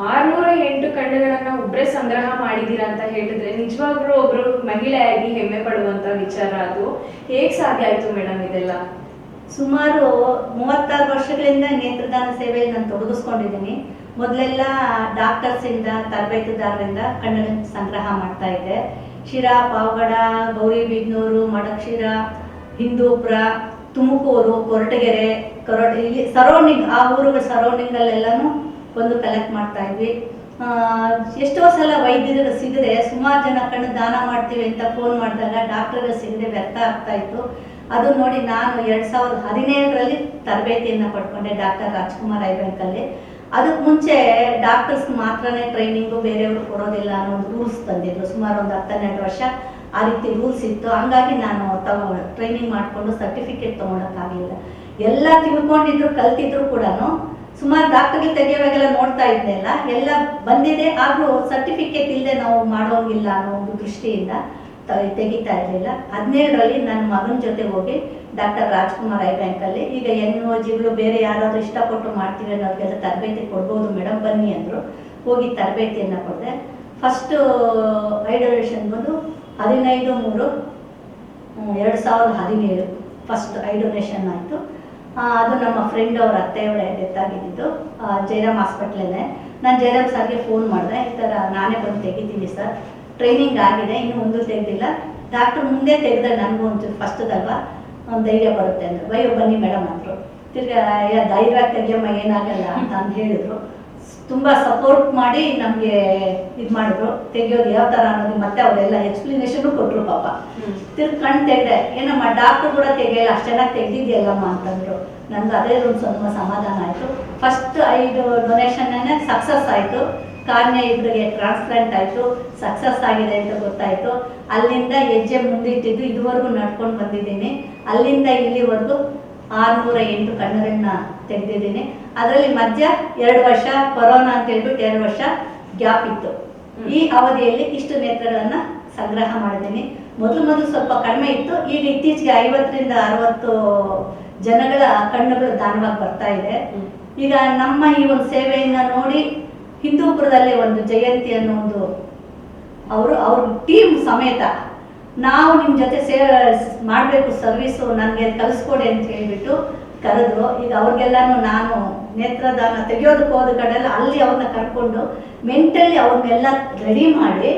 608 ಕಣ್ಣುಗಳನ್ನ ಒಬ್ಬರೇ ಸಂಗ್ರಹ ಮಾಡಿದ್ದೀರಾ ಅಂತ ಹೇಳಿದ್ರೆ ನಿಜವಾಗ್ಲೂ ಒಬ್ರು ಮಹಿಳೆಯಾಗಿ ಹೆಮ್ಮೆ ಪಡುವಂತ ವಿಚಾರ. ಅದು ಹೇಗೆ ಸಾಧ್ಯ ಆಯ್ತು ಮೇಡಮ್ ಇದೆಲ್ಲ? ಸುಮಾರು 36 ವರ್ಷಗಳಿಂದ ನೇತ್ರದಾನ ಸೇವೆಯಲ್ಲಿ ನಾನು ತೊಡಗಿಸ್ಕೊಂಡಿದ್ದೀನಿ. ಮೊದಲೆಲ್ಲ ಡಾಕ್ಟರ್ಸಿಂದ ತರಬೇತುದಾರರಿಂದ ಕಣ್ಣುಗಳ ಸಂಗ್ರಹ ಮಾಡ್ತಾ ಇದ್ದೆ. ಶಿರಾ, ಪಾವಗಡ, ಗೌರಿಬಿದನೂರು, ಮಡಕ್ಷಿರ, ಹಿಂದೂಪುರ, ತುಮಕೂರು, ಕೊರಟಗೆರೆ, ಇಲ್ಲಿ ಸರೌಂಡಿಂಗ್, ಆ ಊರುಗಳ ಸರೌಂಡಿಂಗಲ್ಲೆಲ್ಲನೂ ಒಂದು ಕಲೆಕ್ಟ್ ಮಾಡ್ತಾ ಇದ್ವಿ. ಎಷ್ಟೋ ಸಲ ವೈದ್ಯರಿಗೆ ಸಿಗದೆ ಸುಮಾರು ಜನ ಕಣ್ಣು ದಾನ ಮಾಡ್ತೀವಿ ಅಂತ ಫೋನ್ ಮಾಡಿದಾಗ ಡಾಕ್ಟರ್ಗೆ ಸಿಗದೆ ವ್ಯರ್ಥ ಆಗ್ತಾ ಇತ್ತು. ಅದು ನೋಡಿ ನಾನು 2017ರಲ್ಲಿ ತರಬೇತಿಯನ್ನು ಪಡ್ಕೊಂಡೆ ಡಾಕ್ಟರ್ ರಾಜ್ಕುಮಾರ್ ಐ ಬ್ಯಾಂಕಲ್ಲಿ. ಅದಕ್ಕೆ ಮುಂಚೆ ಡಾಕ್ಟರ್ಸ್ ಮಾತ್ರನೇ ಟ್ರೈನಿಂಗು, ಬೇರೆಯವರು ಕೊಡೋದಿಲ್ಲ ಅನ್ನೋ ಒಂದು ರೂಲ್ಸ್ ತಂದಿದ್ರು. ಸುಮಾರು ಒಂದು 10-12 ವರ್ಷ ಆ ರೀತಿ ರೂಲ್ಸ್ ಇತ್ತು. ಹಂಗಾಗಿ ನಾನು ಟ್ರೈನಿಂಗ್ ಮಾಡಿಕೊಂಡು ಸರ್ಟಿಫಿಕೇಟ್ ತೊಗೊಳಕ್ಕಾಗಲಿಲ್ಲ. ಎಲ್ಲ ತಿಳ್ಕೊಂಡಿದ್ರು ಕಲ್ತಿದ್ರು ಕೂಡ ಸುಮಾರು ಡಾಕ್ಟರ್ಗೆ ತೆಗೆಯುವಾಗೆಲ್ಲ ನೋಡ್ತಾ ಇದ್ನೆಲ್ಲ ಎಲ್ಲ ಬಂದಿದೆ, ಆದರೂ ಸರ್ಟಿಫಿಕೇಟ್ ಇಲ್ಲದೆ ನಾವು ಮಾಡೋಂಗಿಲ್ಲ ಅನ್ನೋ ಒಂದು ದೃಷ್ಟಿಯಿಂದ ತೆಗಿತಾ ಇರಲಿಲ್ಲ. 17ರಲ್ಲಿ ನನ್ನ ಮಗನ ಜೊತೆ ಹೋಗಿ ಡಾಕ್ಟರ್ ರಾಜ್ಕುಮಾರ್ ಐ ಬ್ಯಾಂಕಲ್ಲಿ, ಈಗ NOGಗಳು ಬೇರೆ ಯಾರಾದರೂ ಇಷ್ಟಪಟ್ಟು ಮಾಡ್ತೀವಿ ಅನ್ನೋದಕ್ಕೆಲ್ಲ ತರಬೇತಿ ಕೊಡ್ಬೋದು ಮೇಡಮ್ ಬನ್ನಿ ಅಂದರು. ಹೋಗಿ ತರಬೇತಿಯನ್ನು ಕೊಡಿದೆ. ಫಸ್ಟು ಐ ಡೊನೇಷನ್ ಬಂದು 15/3/2017 ಫಸ್ಟ್ ಐ ಡೊನೇಷನ್ ಆಯಿತು. ಅದು ನಮ್ಮ ಫ್ರೆಂಡ್ ಅವ್ರ ಅತ್ತೆಯವರೇ ಡೆತ್ ಆಗಿದ್ದು ಜಯರಾಮ್ ಹಾಸ್ಪಿಟ್ಲೇ. ನಾನು ಜಯರಾಮ್ ಸರ್ಗೆ ಫೋನ್ ಮಾಡಿದೆ, ಈ ಥರ ನಾನೇ ಬಂದು ತೆಗಿತೀನಿ ಸರ್, ಟ್ರೈನಿಂಗ್ ಆಗಿದೆ, ಇನ್ನೂ ಒಂದು ತೆಗೆದಿಲ್ಲ, ಡಾಕ್ಟ್ರು ಮುಂದೆ ತೆಗೆದ್ರೆ ನನಗೂ ಒಂಚೂರು ಫಸ್ಟ್ದಲ್ವಾ ಒಂದು ಧೈರ್ಯ ಬರುತ್ತೆ ಅಂದರು. ಬಯ್ಯೋ ಬನ್ನಿ ಮೇಡಮ್ ಅಂದರು. ತಿರ್ಗಾ ಧೈರ್ಯ ತೆಗಿಯಮ್ಮ ಏನಾಗಲ್ಲ ಅಂತ ಹೇಳಿದ್ರು. ತುಂಬ ಸಪೋರ್ಟ್ ಮಾಡಿ ನಮಗೆ ಇದು ಮಾಡಿದ್ರು. ತೆಗಿಯೋದು ಯಾವ ಥರ ಅನ್ನೋದು ಮತ್ತೆ ಅವರೆಲ್ಲ ಎಕ್ಸ್ಪ್ಲನೇಷನು ಕೊಟ್ಟರು ಪಾಪ. ತಿರ್ಗಿ ಕಣ್ಣು ತೆಗೆದೆ, ಏನಮ್ಮ ಡಾಕ್ಟ್ರು ಕೂಡ ತೆಗಿಯಲ್ಲ, ಅಷ್ಟು ಚೆನ್ನಾಗಿ ತೆಗ್ದಿದ್ಯಲ್ಲಮ್ಮ ಅಂತಂದರು. ನನಗೆ ಅದೇ ಒಂದು ಸ್ವಲ್ಪ ಸಮಾಧಾನ ಆಯಿತು. ಫಸ್ಟ್ 5 ಡೊನೇಷನ್ನೇ ಸಕ್ಸಸ್ ಆಯಿತು. ಕಾರ್ಯ ಇಬ್ಬರಿಗೆ ಟ್ರಾನ್ಸ್ಪ್ಲಾಂಟ್ ಆಯಿತು, ಸಕ್ಸಸ್ ಆಗಿದೆ ಅಂತ ಗೊತ್ತಾಯಿತು. ಅಲ್ಲಿಂದ ಹೆಜ್ಜೆ ಮುಂದಿಟ್ಟಿದ್ದು ಇದುವರೆಗೂ ನಡ್ಕೊಂಡು ಬಂದಿದ್ದೀನಿ. ಅಲ್ಲಿಂದ ಇಲ್ಲಿವರೆಗೂ 608 ಕಣ್ಣುಗಳನ್ನ ತೆಗೆದಿದ್ದೀನಿ. ಅದರಲ್ಲಿ ಮಧ್ಯ 2 ವರ್ಷ ಕೊರೋನಾ ಅಂತ ಹೇಳ್ಬಿಟ್ಟು 2 ವರ್ಷ ಗ್ಯಾಪ್ ಇತ್ತು. ಈ ಅವಧಿಯಲ್ಲಿ ಇಷ್ಟು ನೇತ್ರಗಳನ್ನು ಸಂಗ್ರಹ ಮಾಡಿದ್ದೀನಿ. ಮೊದಲು ಸ್ವಲ್ಪ ಕಡಿಮೆ ಇತ್ತು, ಈಗ ಇತ್ತೀಚೆಗೆ 50ರಿಂದ 60 ಜನಗಳ ಕಣ್ಣುಗಳು ದಾನವಾಗಿ ಬರ್ತಾ ಇದೆ. ಈಗ ನಮ್ಮ ಈ ಒಂದು ಸೇವೆಯನ್ನು ನೋಡಿ ಹಿಂದೂಪುರದಲ್ಲಿ ಒಂದು ಜಯಂತಿ ಅನ್ನೋ ಒಂದು ಅವ್ರ ಟೀಮ್ ಸಮೇತ ನಾವು ನಿಮ್ಮ ಜೊತೆ ಮಾಡಬೇಕು ಸರ್ವಿಸು, ನನಗೆ ಕಲಿಸ್ಕೊಡಿ ಅಂತ ಹೇಳಿಬಿಟ್ಟು ಕರೆದ್ರು. ಈಗ ಅವ್ರಿಗೆಲ್ಲನೂ ನಾನು ನೇತ್ರದಾನ ತೆಗೆಯೋದಕ್ಕೆ ಹೋದ ಕಡೆಲ್ಲ ಅಲ್ಲಿ ಅವ್ರನ್ನ ಕರ್ಕೊಂಡು ಮೆಂಟಲಿ ಅವ್ರನ್ನೆಲ್ಲ ರೆಡಿ ಮಾಡಿ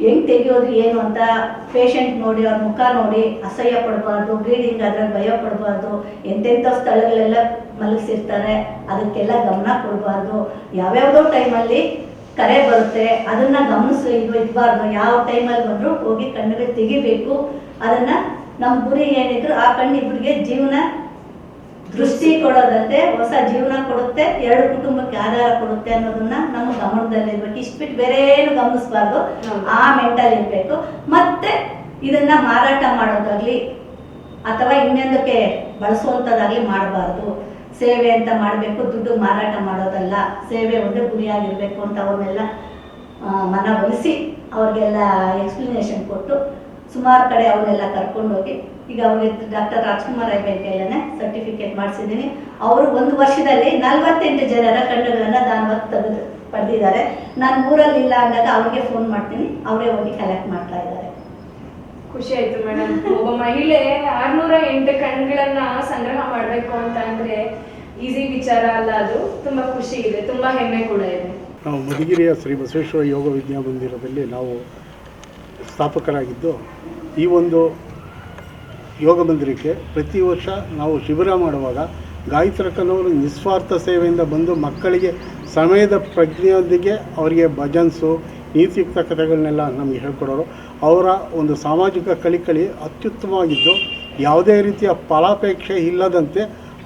ಹೆಂಗೆ ತೆಗಿಯೋದು ಏನು ಅಂತ ಪೇಷಂಟ್ ನೋಡಿ ಅವ್ರ ಮುಖ ನೋಡಿ ಅಸಹ್ಯ ಪಡಬಾರ್ದು, ಬ್ಲೀಡಿಂಗ್ ಆದರೆ ಭಯ ಪಡಬಾರ್ದು, ಎಂತೆಂಥ ಸ್ಥಳಗಳೆಲ್ಲ ಮಲಗಿಸಿರ್ತಾರೆ ಅದಕ್ಕೆಲ್ಲ ಗಮನ ಕೊಡಬಾರ್ದು, ಯಾವ್ಯಾವುದೋ ಟೈಮಲ್ಲಿ ಕರೆ ಬರುತ್ತೆ ಅದನ್ನು ಗಮನಿಸಿ ಇರಬಾರ್ದು, ಯಾವ ಟೈಮಲ್ಲಿ ಬಂದರೂ ಹೋಗಿ ಕಣ್ಣುಗಳು ತೆಗಿಬೇಕು. ಅದನ್ನು ನಮ್ಮ ಗುರಿ ಏನಿದ್ರು ಆ ಕಣ್ಣಿಬ್ಬರಿಗೆ ಜೀವನ ದೃಷ್ಟಿ ಕೊಡೋದಂತೆ ಹೊಸ ಜೀವನ ಕೊಡುತ್ತೆ, 2 ಕುಟುಂಬಕ್ಕೆ ಆಧಾರ ಕೊಡುತ್ತೆ ಅನ್ನೋದನ್ನ ನಮ್ಮ ಗಮನದಲ್ಲಿರ್ಬೇಕು. ಇಷ್ಟ್ಬಿಟ್ಟು ಬೇರೆ ಏನು ಗಮನಿಸಬಾರ್ದು, ಆ ಮೆಂಟಲ್ ಇರಬೇಕು. ಮತ್ತೆ ಇದನ್ನ ಮಾರಾಟ ಮಾಡೋದಾಗ್ಲಿ ಅಥವಾ ಇನ್ನೊಂದಕ್ಕೆ ಬಳಸುವಂಥದ್ದಾಗಲಿ ಮಾಡಬಾರ್ದು. ಸೇವೆ ಅಂತ ಮಾಡಬೇಕು, ದುಡ್ಡು ಮಾರಾಟ ಮಾಡೋದಲ್ಲ, ಸೇವೆ ಒಂದೇ ಗುರಿಯಾಗಿರಬೇಕು ಅಂತ ಅವ್ರನ್ನೆಲ್ಲ ಮನವೊಲಿಸಿ ಅವ್ರಿಗೆಲ್ಲ ಎಕ್ಸ್ಪ್ಲನೇಷನ್ ಕೊಟ್ಟು ಸುಮಾರು ಕಡೆ ಅವನ್ನೆಲ್ಲ ಕರ್ಕೊಂಡೋಗಿ ಈಗ ಅವ್ರಿಗೆ ಡಾಕ್ಟರ್ ರಾಜ್ಕುಮಾರ್ ಐ ಬ್ಯಾಂಕಲ್ಲೇ ಸರ್ಟಿಫಿಕೇಟ್ ಮಾಡಿಸಿದ್ದೀನಿ. ಅವರು 1 ವರ್ಷದಲ್ಲಿ 48 ಜನರ ಕಣ್ಣುಗಳನ್ನು ದಾನವಾಗಿ ಪಡೆದಿದ್ದಾರೆ. ನಾನು ಊರಲ್ಲಿ ಇಲ್ಲ ಅಂದಾಗ ಅವ್ರಿಗೆ ಫೋನ್ ಮಾಡ್ತೀನಿ, ಅವರೇ ಹೋಗಿ ಕಲೆಕ್ಟ್ ಮಾಡ್ತಾ ಇದ್ದಾರೆ. ಖುಷಿ ಆಯ್ತು ಮೇಡಮ್. ಒಬ್ಬ ಮಹಿಳೆ 608 ಕಣ್ಗಳನ್ನ ಸಂಗ್ರಹ ಮಾಡಬೇಕು ಅಂತ ಅಂದ್ರೆ ಈಸಿ ವಿಚಾರ ಅಲ್ಲ, ಅದು ತುಂಬಾ ಖುಷಿ ಇದೆ, ತುಂಬಾ ಹೆಮ್ಮೆ ಕೂಡ ಇದೆ. ನಾವು ಮಧುಗಿರಿಯ ಶ್ರೀ ಬಸವೇಶ್ವರ ಯೋಗ ವಿದ್ಯಾಮಂದಿರದಲ್ಲಿ ನಾವು ಸ್ಥಾಪಕರಾಗಿದ್ದು, ಈ ಒಂದು ಯೋಗ ಮಂದಿರಕ್ಕೆ ಪ್ರತಿ ವರ್ಷ ನಾವು ಶಿಬಿರ ಮಾಡುವಾಗ ಗಾಯತ್ರಕ್ಕನವರು ನಿಸ್ವಾರ್ಥ ಸೇವೆಯಿಂದ ಬಂದು ಮಕ್ಕಳಿಗೆ ಸಮಯದ ಪ್ರಜ್ಞೆಯೊಂದಿಗೆ ಅವರಿಗೆ ಭಜನ್ಸು ನೀತಿಯುಕ್ತ ಕಥೆಗಳನ್ನೆಲ್ಲ ನಮಗೆ ಹೇಳ್ಕೊಡೋರು. ಅವರ ಒಂದು ಸಾಮಾಜಿಕ ಕಳಿಕಳಿ ಅತ್ಯುತ್ತಮವಾಗಿದ್ದು ಯಾವುದೇ ರೀತಿಯ ಫಲಾಪೇಕ್ಷೆ ಇಲ್ಲದಂತೆ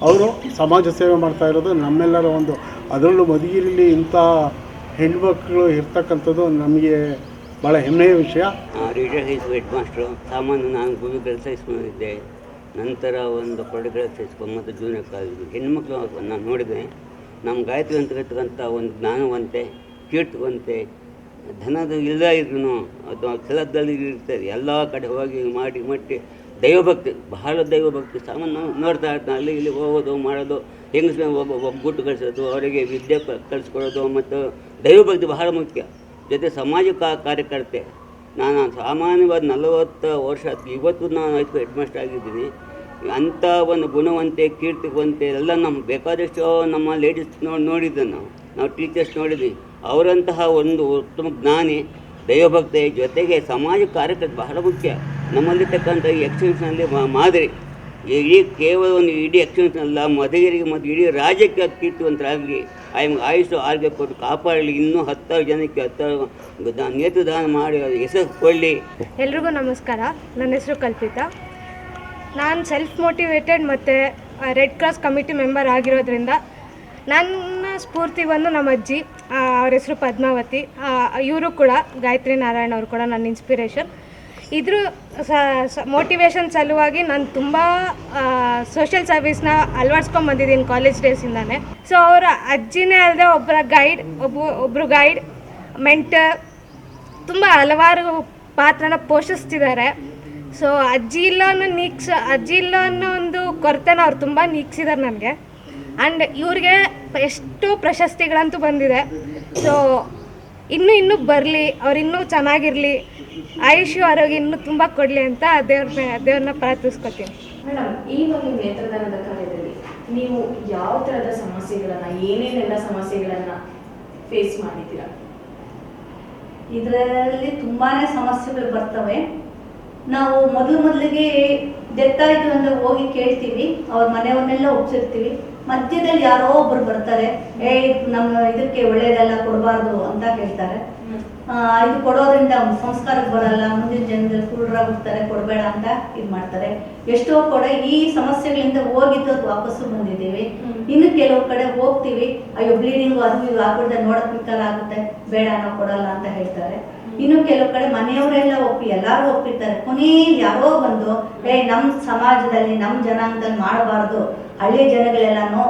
ಅವರು ಸಮಾಜ ಸೇವೆ ಮಾಡ್ತಾ ಇರೋದು ನಮ್ಮೆಲ್ಲರ ಒಂದು, ಅದರಲ್ಲೂ ಮಧುಗಿರಿಲಿ ಇಂಥ ಹೆಣ್ಮಕ್ಳು ಇರ್ತಕ್ಕಂಥದ್ದು ನಮಗೆ ಭಾಳ ಹೆಮ್ಮೆಯ ವಿಷಯ. ರಿಟೈರ್ಡ್ ಹೆಡ್ ಮಾಸ್ಟ್ರು, ಸಾಮಾನ್ಯ ನಾನು ಗುರು ಕೆಲಸ ಇಸ್ಕೊಂಡಿದ್ದೆ, ನಂತರ ಒಂದು ಕೊರಡುಗಳ ಸೇರಿಸ್ಕೊಂಡು ಮತ್ತು ಜೂನಿಯರ್ ಕಾಲೇಜು ಹೆಣ್ಮಕ್ಳು ನಾನು ನೋಡಿದೆ. ನಮ್ಮ ಗಾಯತ್ರಿ ಅಂತಕ್ಕಂಥ ಒಂದು ಜ್ಞಾನವಂತೆ, ಕೀರ್ತಿವಂತೆ, ಧನದ ಇಲ್ಲ ಇದ್ರೂ ಅದು ಕೆಲಸದಲ್ಲಿ ಇರ್ತದೆ, ಎಲ್ಲ ಕಡೆ ಹೋಗಿ ಮಾಡಿ ಮಟ್ಟಿ ದೈವಭಕ್ತಿ, ಬಹಳ ದೈವಭಕ್ತಿ. ಸಾಮಾನ್ಯ ನಾವು ನೋಡ್ತಾ ಇರ್ತಾನೆ, ಅಲ್ಲಿ ಇಲ್ಲಿ ಹೋಗೋದು ಮಾಡೋದು, ಹೆಂಗಸ ಒಗ್ಗೂಟು ಕಳಿಸೋದು, ಅವರಿಗೆ ವಿದ್ಯೆ ಕಲಿಸ್ಕೊಡೋದು ಮತ್ತು ದೈವಭಕ್ತಿ ಬಹಳ ಮುಖ್ಯ. ಜೊತೆ ಸಾಮಾಜಿಕ ಕಾರ್ಯಕರ್ತೆ. ನಾನು ಸಾಮಾನ್ಯವಾದ 40 ವರ್ಷ ಇವತ್ತು ನಾನು ಹೆಡ್ ಮಾಸ್ಟರ್ ಆಗಿದ್ದೀನಿ. ಅಂಥ ಒಂದು ಗುಣವಂತೆ, ಕೀರ್ತಿವಂತೆ ಎಲ್ಲ ನಮ್ಮ ಬೇಕಾದಷ್ಟು ನಮ್ಮ ಲೇಡೀಸ್ ನೋಡಿದ್ದೆ ನಾವು. ನಾವು ಟೀಚರ್ಸ್ ನೋಡಿದ್ವಿ. ಅವರಂತಹ ಒಂದು ಉತ್ತಮ ಜ್ಞಾನಿ, ದೈವಭಕ್ತಿ ಜೊತೆಗೆ ಸಮಾಜ ಕಾರ್ಯಕರ್ತ ಬಹಳ ಮುಖ್ಯ. ನಮ್ಮಲ್ಲಿರ್ತಕ್ಕಂಥ ಈ ಎಕ್ಸ್ಟೆನ್ಷನಲ್ಲಿ ಮಾದರಿ ಕೇವಲ ಒಂದು ಇಡೀ ಎಕ್ಸ್ಟೆನ್ಷನಲ್ಲ, ಮಧುಗಿರಿಗೆ ಮತ್ತು ಇಡೀ ರಾಜ್ಯಕ್ಕೆ ಅದು ಕೀರ್ತಿವಂತರಾಗಲಿ, ಆಯುಷ್ ಆರೋಗ್ಯ ಕೊಟ್ಟು ಕಾಪಾಡಲಿ, ಇನ್ನೂ 10 ಜನಕ್ಕೆ 10 ನೇತ್ರದಾನ ಮಾಡಿ ಹೆಸರು ಕೊಳ್ಳಿ. ಎಲ್ರಿಗೂ ನಮಸ್ಕಾರ. ನನ್ನ ಹೆಸರು ಕಲ್ಪಿತಾ. ನಾನು ಸೆಲ್ಫ್ ಮೋಟಿವೇಟೆಡ್ ಮತ್ತು ರೆಡ್ ಕ್ರಾಸ್ ಕಮಿಟಿ ಮೆಂಬರ್ ಆಗಿರೋದ್ರಿಂದ ನನ್ನ ಸ್ಫೂರ್ತಿ ಬಂದು ನಮ್ಮ ಅಜ್ಜಿ, ಅವ್ರ ಹೆಸರು ಪದ್ಮಾವತಿ. ಇವರು ಕೂಡ ಗಾಯತ್ರಿ ನಾರಾಯಣ್ ಅವರು ಕೂಡ ನನ್ನ ಇನ್ಸ್ಪಿರೇಷನ್. ಇದ್ರ ಮೋಟಿವೇಶನ್ ಸಲುವಾಗಿ ನಾನು ತುಂಬ ಸೋಷಿಯಲ್ ಸರ್ವಿಸ್ನ ಅಳವಡಿಸ್ಕೊಂಬಂದಿದ್ದೀನಿ ಕಾಲೇಜ್ ಡೇಸಿಂದಾನೆ. ಸೊ ಅವರ ಅಜ್ಜಿನೇ ಅಲ್ಲದೆ ಒಬ್ಬರು ಗೈಡ್, ಮೆಂಟರ್, ತುಂಬ ಹಲವಾರು ಪಾತ್ರನ ಪೋಷಿಸ್ತಿದ್ದಾರೆ. ಸೊ ಅಜ್ಜಿ ಇಲ್ಲ ಅನ್ನೋ ಒಂದು ಕೊರತೆನ ಅವ್ರು ತುಂಬ ನೀಗಿಸಿದ್ದಾರೆ ನನಗೆ. ಆ್ಯಂಡ್ ಇವ್ರಿಗೆ ಎಷ್ಟೋ ಪ್ರಶಸ್ತಿಗಳಂತೂ ಬಂದಿದೆ. ಸೊ ಇನ್ನೂ ಬರಲಿ, ಅವ್ರು ಇನ್ನೂ ಚೆನ್ನಾಗಿರಲಿ, ಆಯುಷ್ಯ ಆರೋಗ್ಯ ಇನ್ನೂ ತುಂಬ ಕೊಡಲಿ ಅಂತ ದೇವ್ರನ್ನ ಪ್ರಾರ್ಥಿಸ್ಕೊತೀನಿ. ಮೇಡಮ್, ಈ ಒಂದು ನೇತ್ರದಾನದ ಕಾರ್ಯದಲ್ಲಿ ನೀವು ಯಾವ ಥರದ ಸಮಸ್ಯೆಗಳನ್ನು, ಏನೇನೆಲ್ಲ ಸಮಸ್ಯೆಗಳನ್ನು ಫೇಸ್ ಮಾಡಿದ್ದೀರಾ? ಇದರಲ್ಲಿ ತುಂಬಾ ಸಮಸ್ಯೆಗಳು ಬರ್ತವೆ. ನಾವು ಮೊದಲಿಗೆ ಡೆತ್ ಆಯಿತು ಅಂದರೆ ಹೋಗಿ ಕೇಳ್ತೀವಿ, ಅವ್ರ ಮನೆಯವ್ರನ್ನೆಲ್ಲ ಒಪ್ಸಿರ್ತೀವಿ. ಮಧ್ಯದಲ್ಲಿ ಯಾರೋ ಒಬ್ರು ಬರ್ತಾರೆ, ನಮ್ಮ ಇದಕ್ಕೆ ಒಳ್ಳೇದೆಲ್ಲ ಕೊಡಬಾರ್ದು ಅಂತ ಹೇಳ್ತಾರೆ. ಇದು ಕೊಡೋದ್ರಿಂದ ಸಂಸ್ಕಾರಕ್ಕೆ ಬರಲ್ಲ, ಮುಂದಿನ ಜನದಲ್ಲಿ ಕುರುಡರಾಗ್ಬಿಡ್ತಾರೆ, ಕೊಡಬೇಡ ಅಂತ ಇದು ಮಾಡ್ತಾರೆ. ಎಷ್ಟೋ ಕಡೆ ಈ ಸಮಸ್ಯೆಗಳಿಂದ ಹೋಗಿದ್ದು ವಾಪಸ್ಸು ಬಂದಿದ್ದೀವಿ. ಇನ್ನು ಕೆಲವು ಕಡೆ ಹೋಗ್ತೀವಿ, ಅಯ್ಯೋ ಬ್ಲೀಡಿಂಗು ಅದು ಇದು ಆಗ್ಬಿಡ್ದೆ, ನೋಡೋಕೆ ವಿಕಾರ ಆಗುತ್ತೆ, ಬೇಡ ನಾವು ಕೊಡಲ್ಲ ಅಂತ ಹೇಳ್ತಾರೆ. ಇನ್ನು ಕೆಲವು ಕಡೆ ಮನೆಯವರೆಲ್ಲ ಎಲ್ಲರೂ ಒಪ್ಪಿರ್ತಾರೆ. ಕೊನೆಯಲ್ಲಿ ಯಾರೋ ಬಂದು ನಮ್ಮ ಸಮಾಜದಲ್ಲಿ ನಮ್ಮ ಜನಾಂಗದಲ್ಲಿ ಮಾಡಬಾರ್ದು, ಹಳ್ಳಿ ಜನಗಳೆಲ್ಲನೂ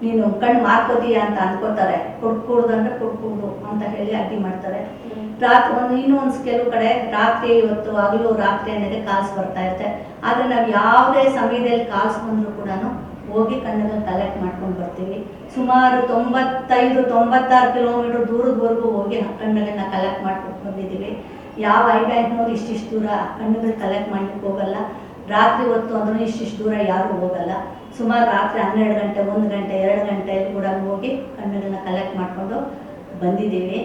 ನೀನು ಕಣ್ಣು ಮಾರ್ಕೋತೀಯ ಅಂತ ಅನ್ಕೋತಾರೆ. ಕೊಡ್ಕೂಡ್ದಂದ್ರೆ ಕೊಡ್ಕೂಡು ಅಂತ ಹೇಳಿ ಅಡ್ಡಿ ಮಾಡ್ತಾರೆ. ರಾತ್ರಿ ಇನ್ನೊಂದು ಕೆಲವು ಕಡೆ ರಾತ್ರಿ ಇವತ್ತು ಹಗಲು ರಾತ್ರಿ ಅನ್ನೋದೇ ಕಾಲ್ಸ್ ಬರ್ತಾ ಇರುತ್ತೆ. ಆದರೆ ನಾವು ಯಾವುದೇ ಸಮಯದಲ್ಲಿ ಕಾಲ್ಸ್ ಬಂದರೂ ಕೂಡ ಹೋಗಿ ಕಣ್ಣುಗಳನ್ನ ಕಲೆಕ್ಟ್ ಮಾಡ್ಕೊಂಡು ಬರ್ತೀವಿ. ಸುಮಾರು 95-96 ಕಿಲೋಮೀಟರ್ ದೂರದವರೆಗೂ ಹೋಗಿ ಕಣ್ಣುಗಳನ್ನ ಕಲೆಕ್ಟ್ ಮಾಡ್ಕೊಂಡು ಬಂದಿದ್ದೀವಿ. ಯಾವ ಐ ಬ್ಯಾಂಕ್ನವ್ರು ಇಷ್ಟಿಷ್ಟು ದೂರ ಕಣ್ಣುಗಳು ಕಲೆಕ್ಟ್ ಮಾಡ್ಲಿಕ್ಕೆ ಹೋಗಲ್ಲ. ರಾತ್ರಿ ಹೊತ್ತು ಅಂದ್ರೆ ಇಷ್ಟಿಷ್ಟು ದೂರ ಯಾರು ಹೋಗಲ್ಲ. ಸುಮಾರು ರಾತ್ರಿ 12 ಗಂಟೆ, 1 ಗಂಟೆ, 2 ಗಂಟೆಯಲ್ಲಿ ಕೂಡ ಹೋಗಿ ಕಣ್ಣುಗಳನ್ನ ಕಲೆಕ್ಟ್ ಮಾಡಿಕೊಂಡು ಬಂದಿದ್ದೀವಿ.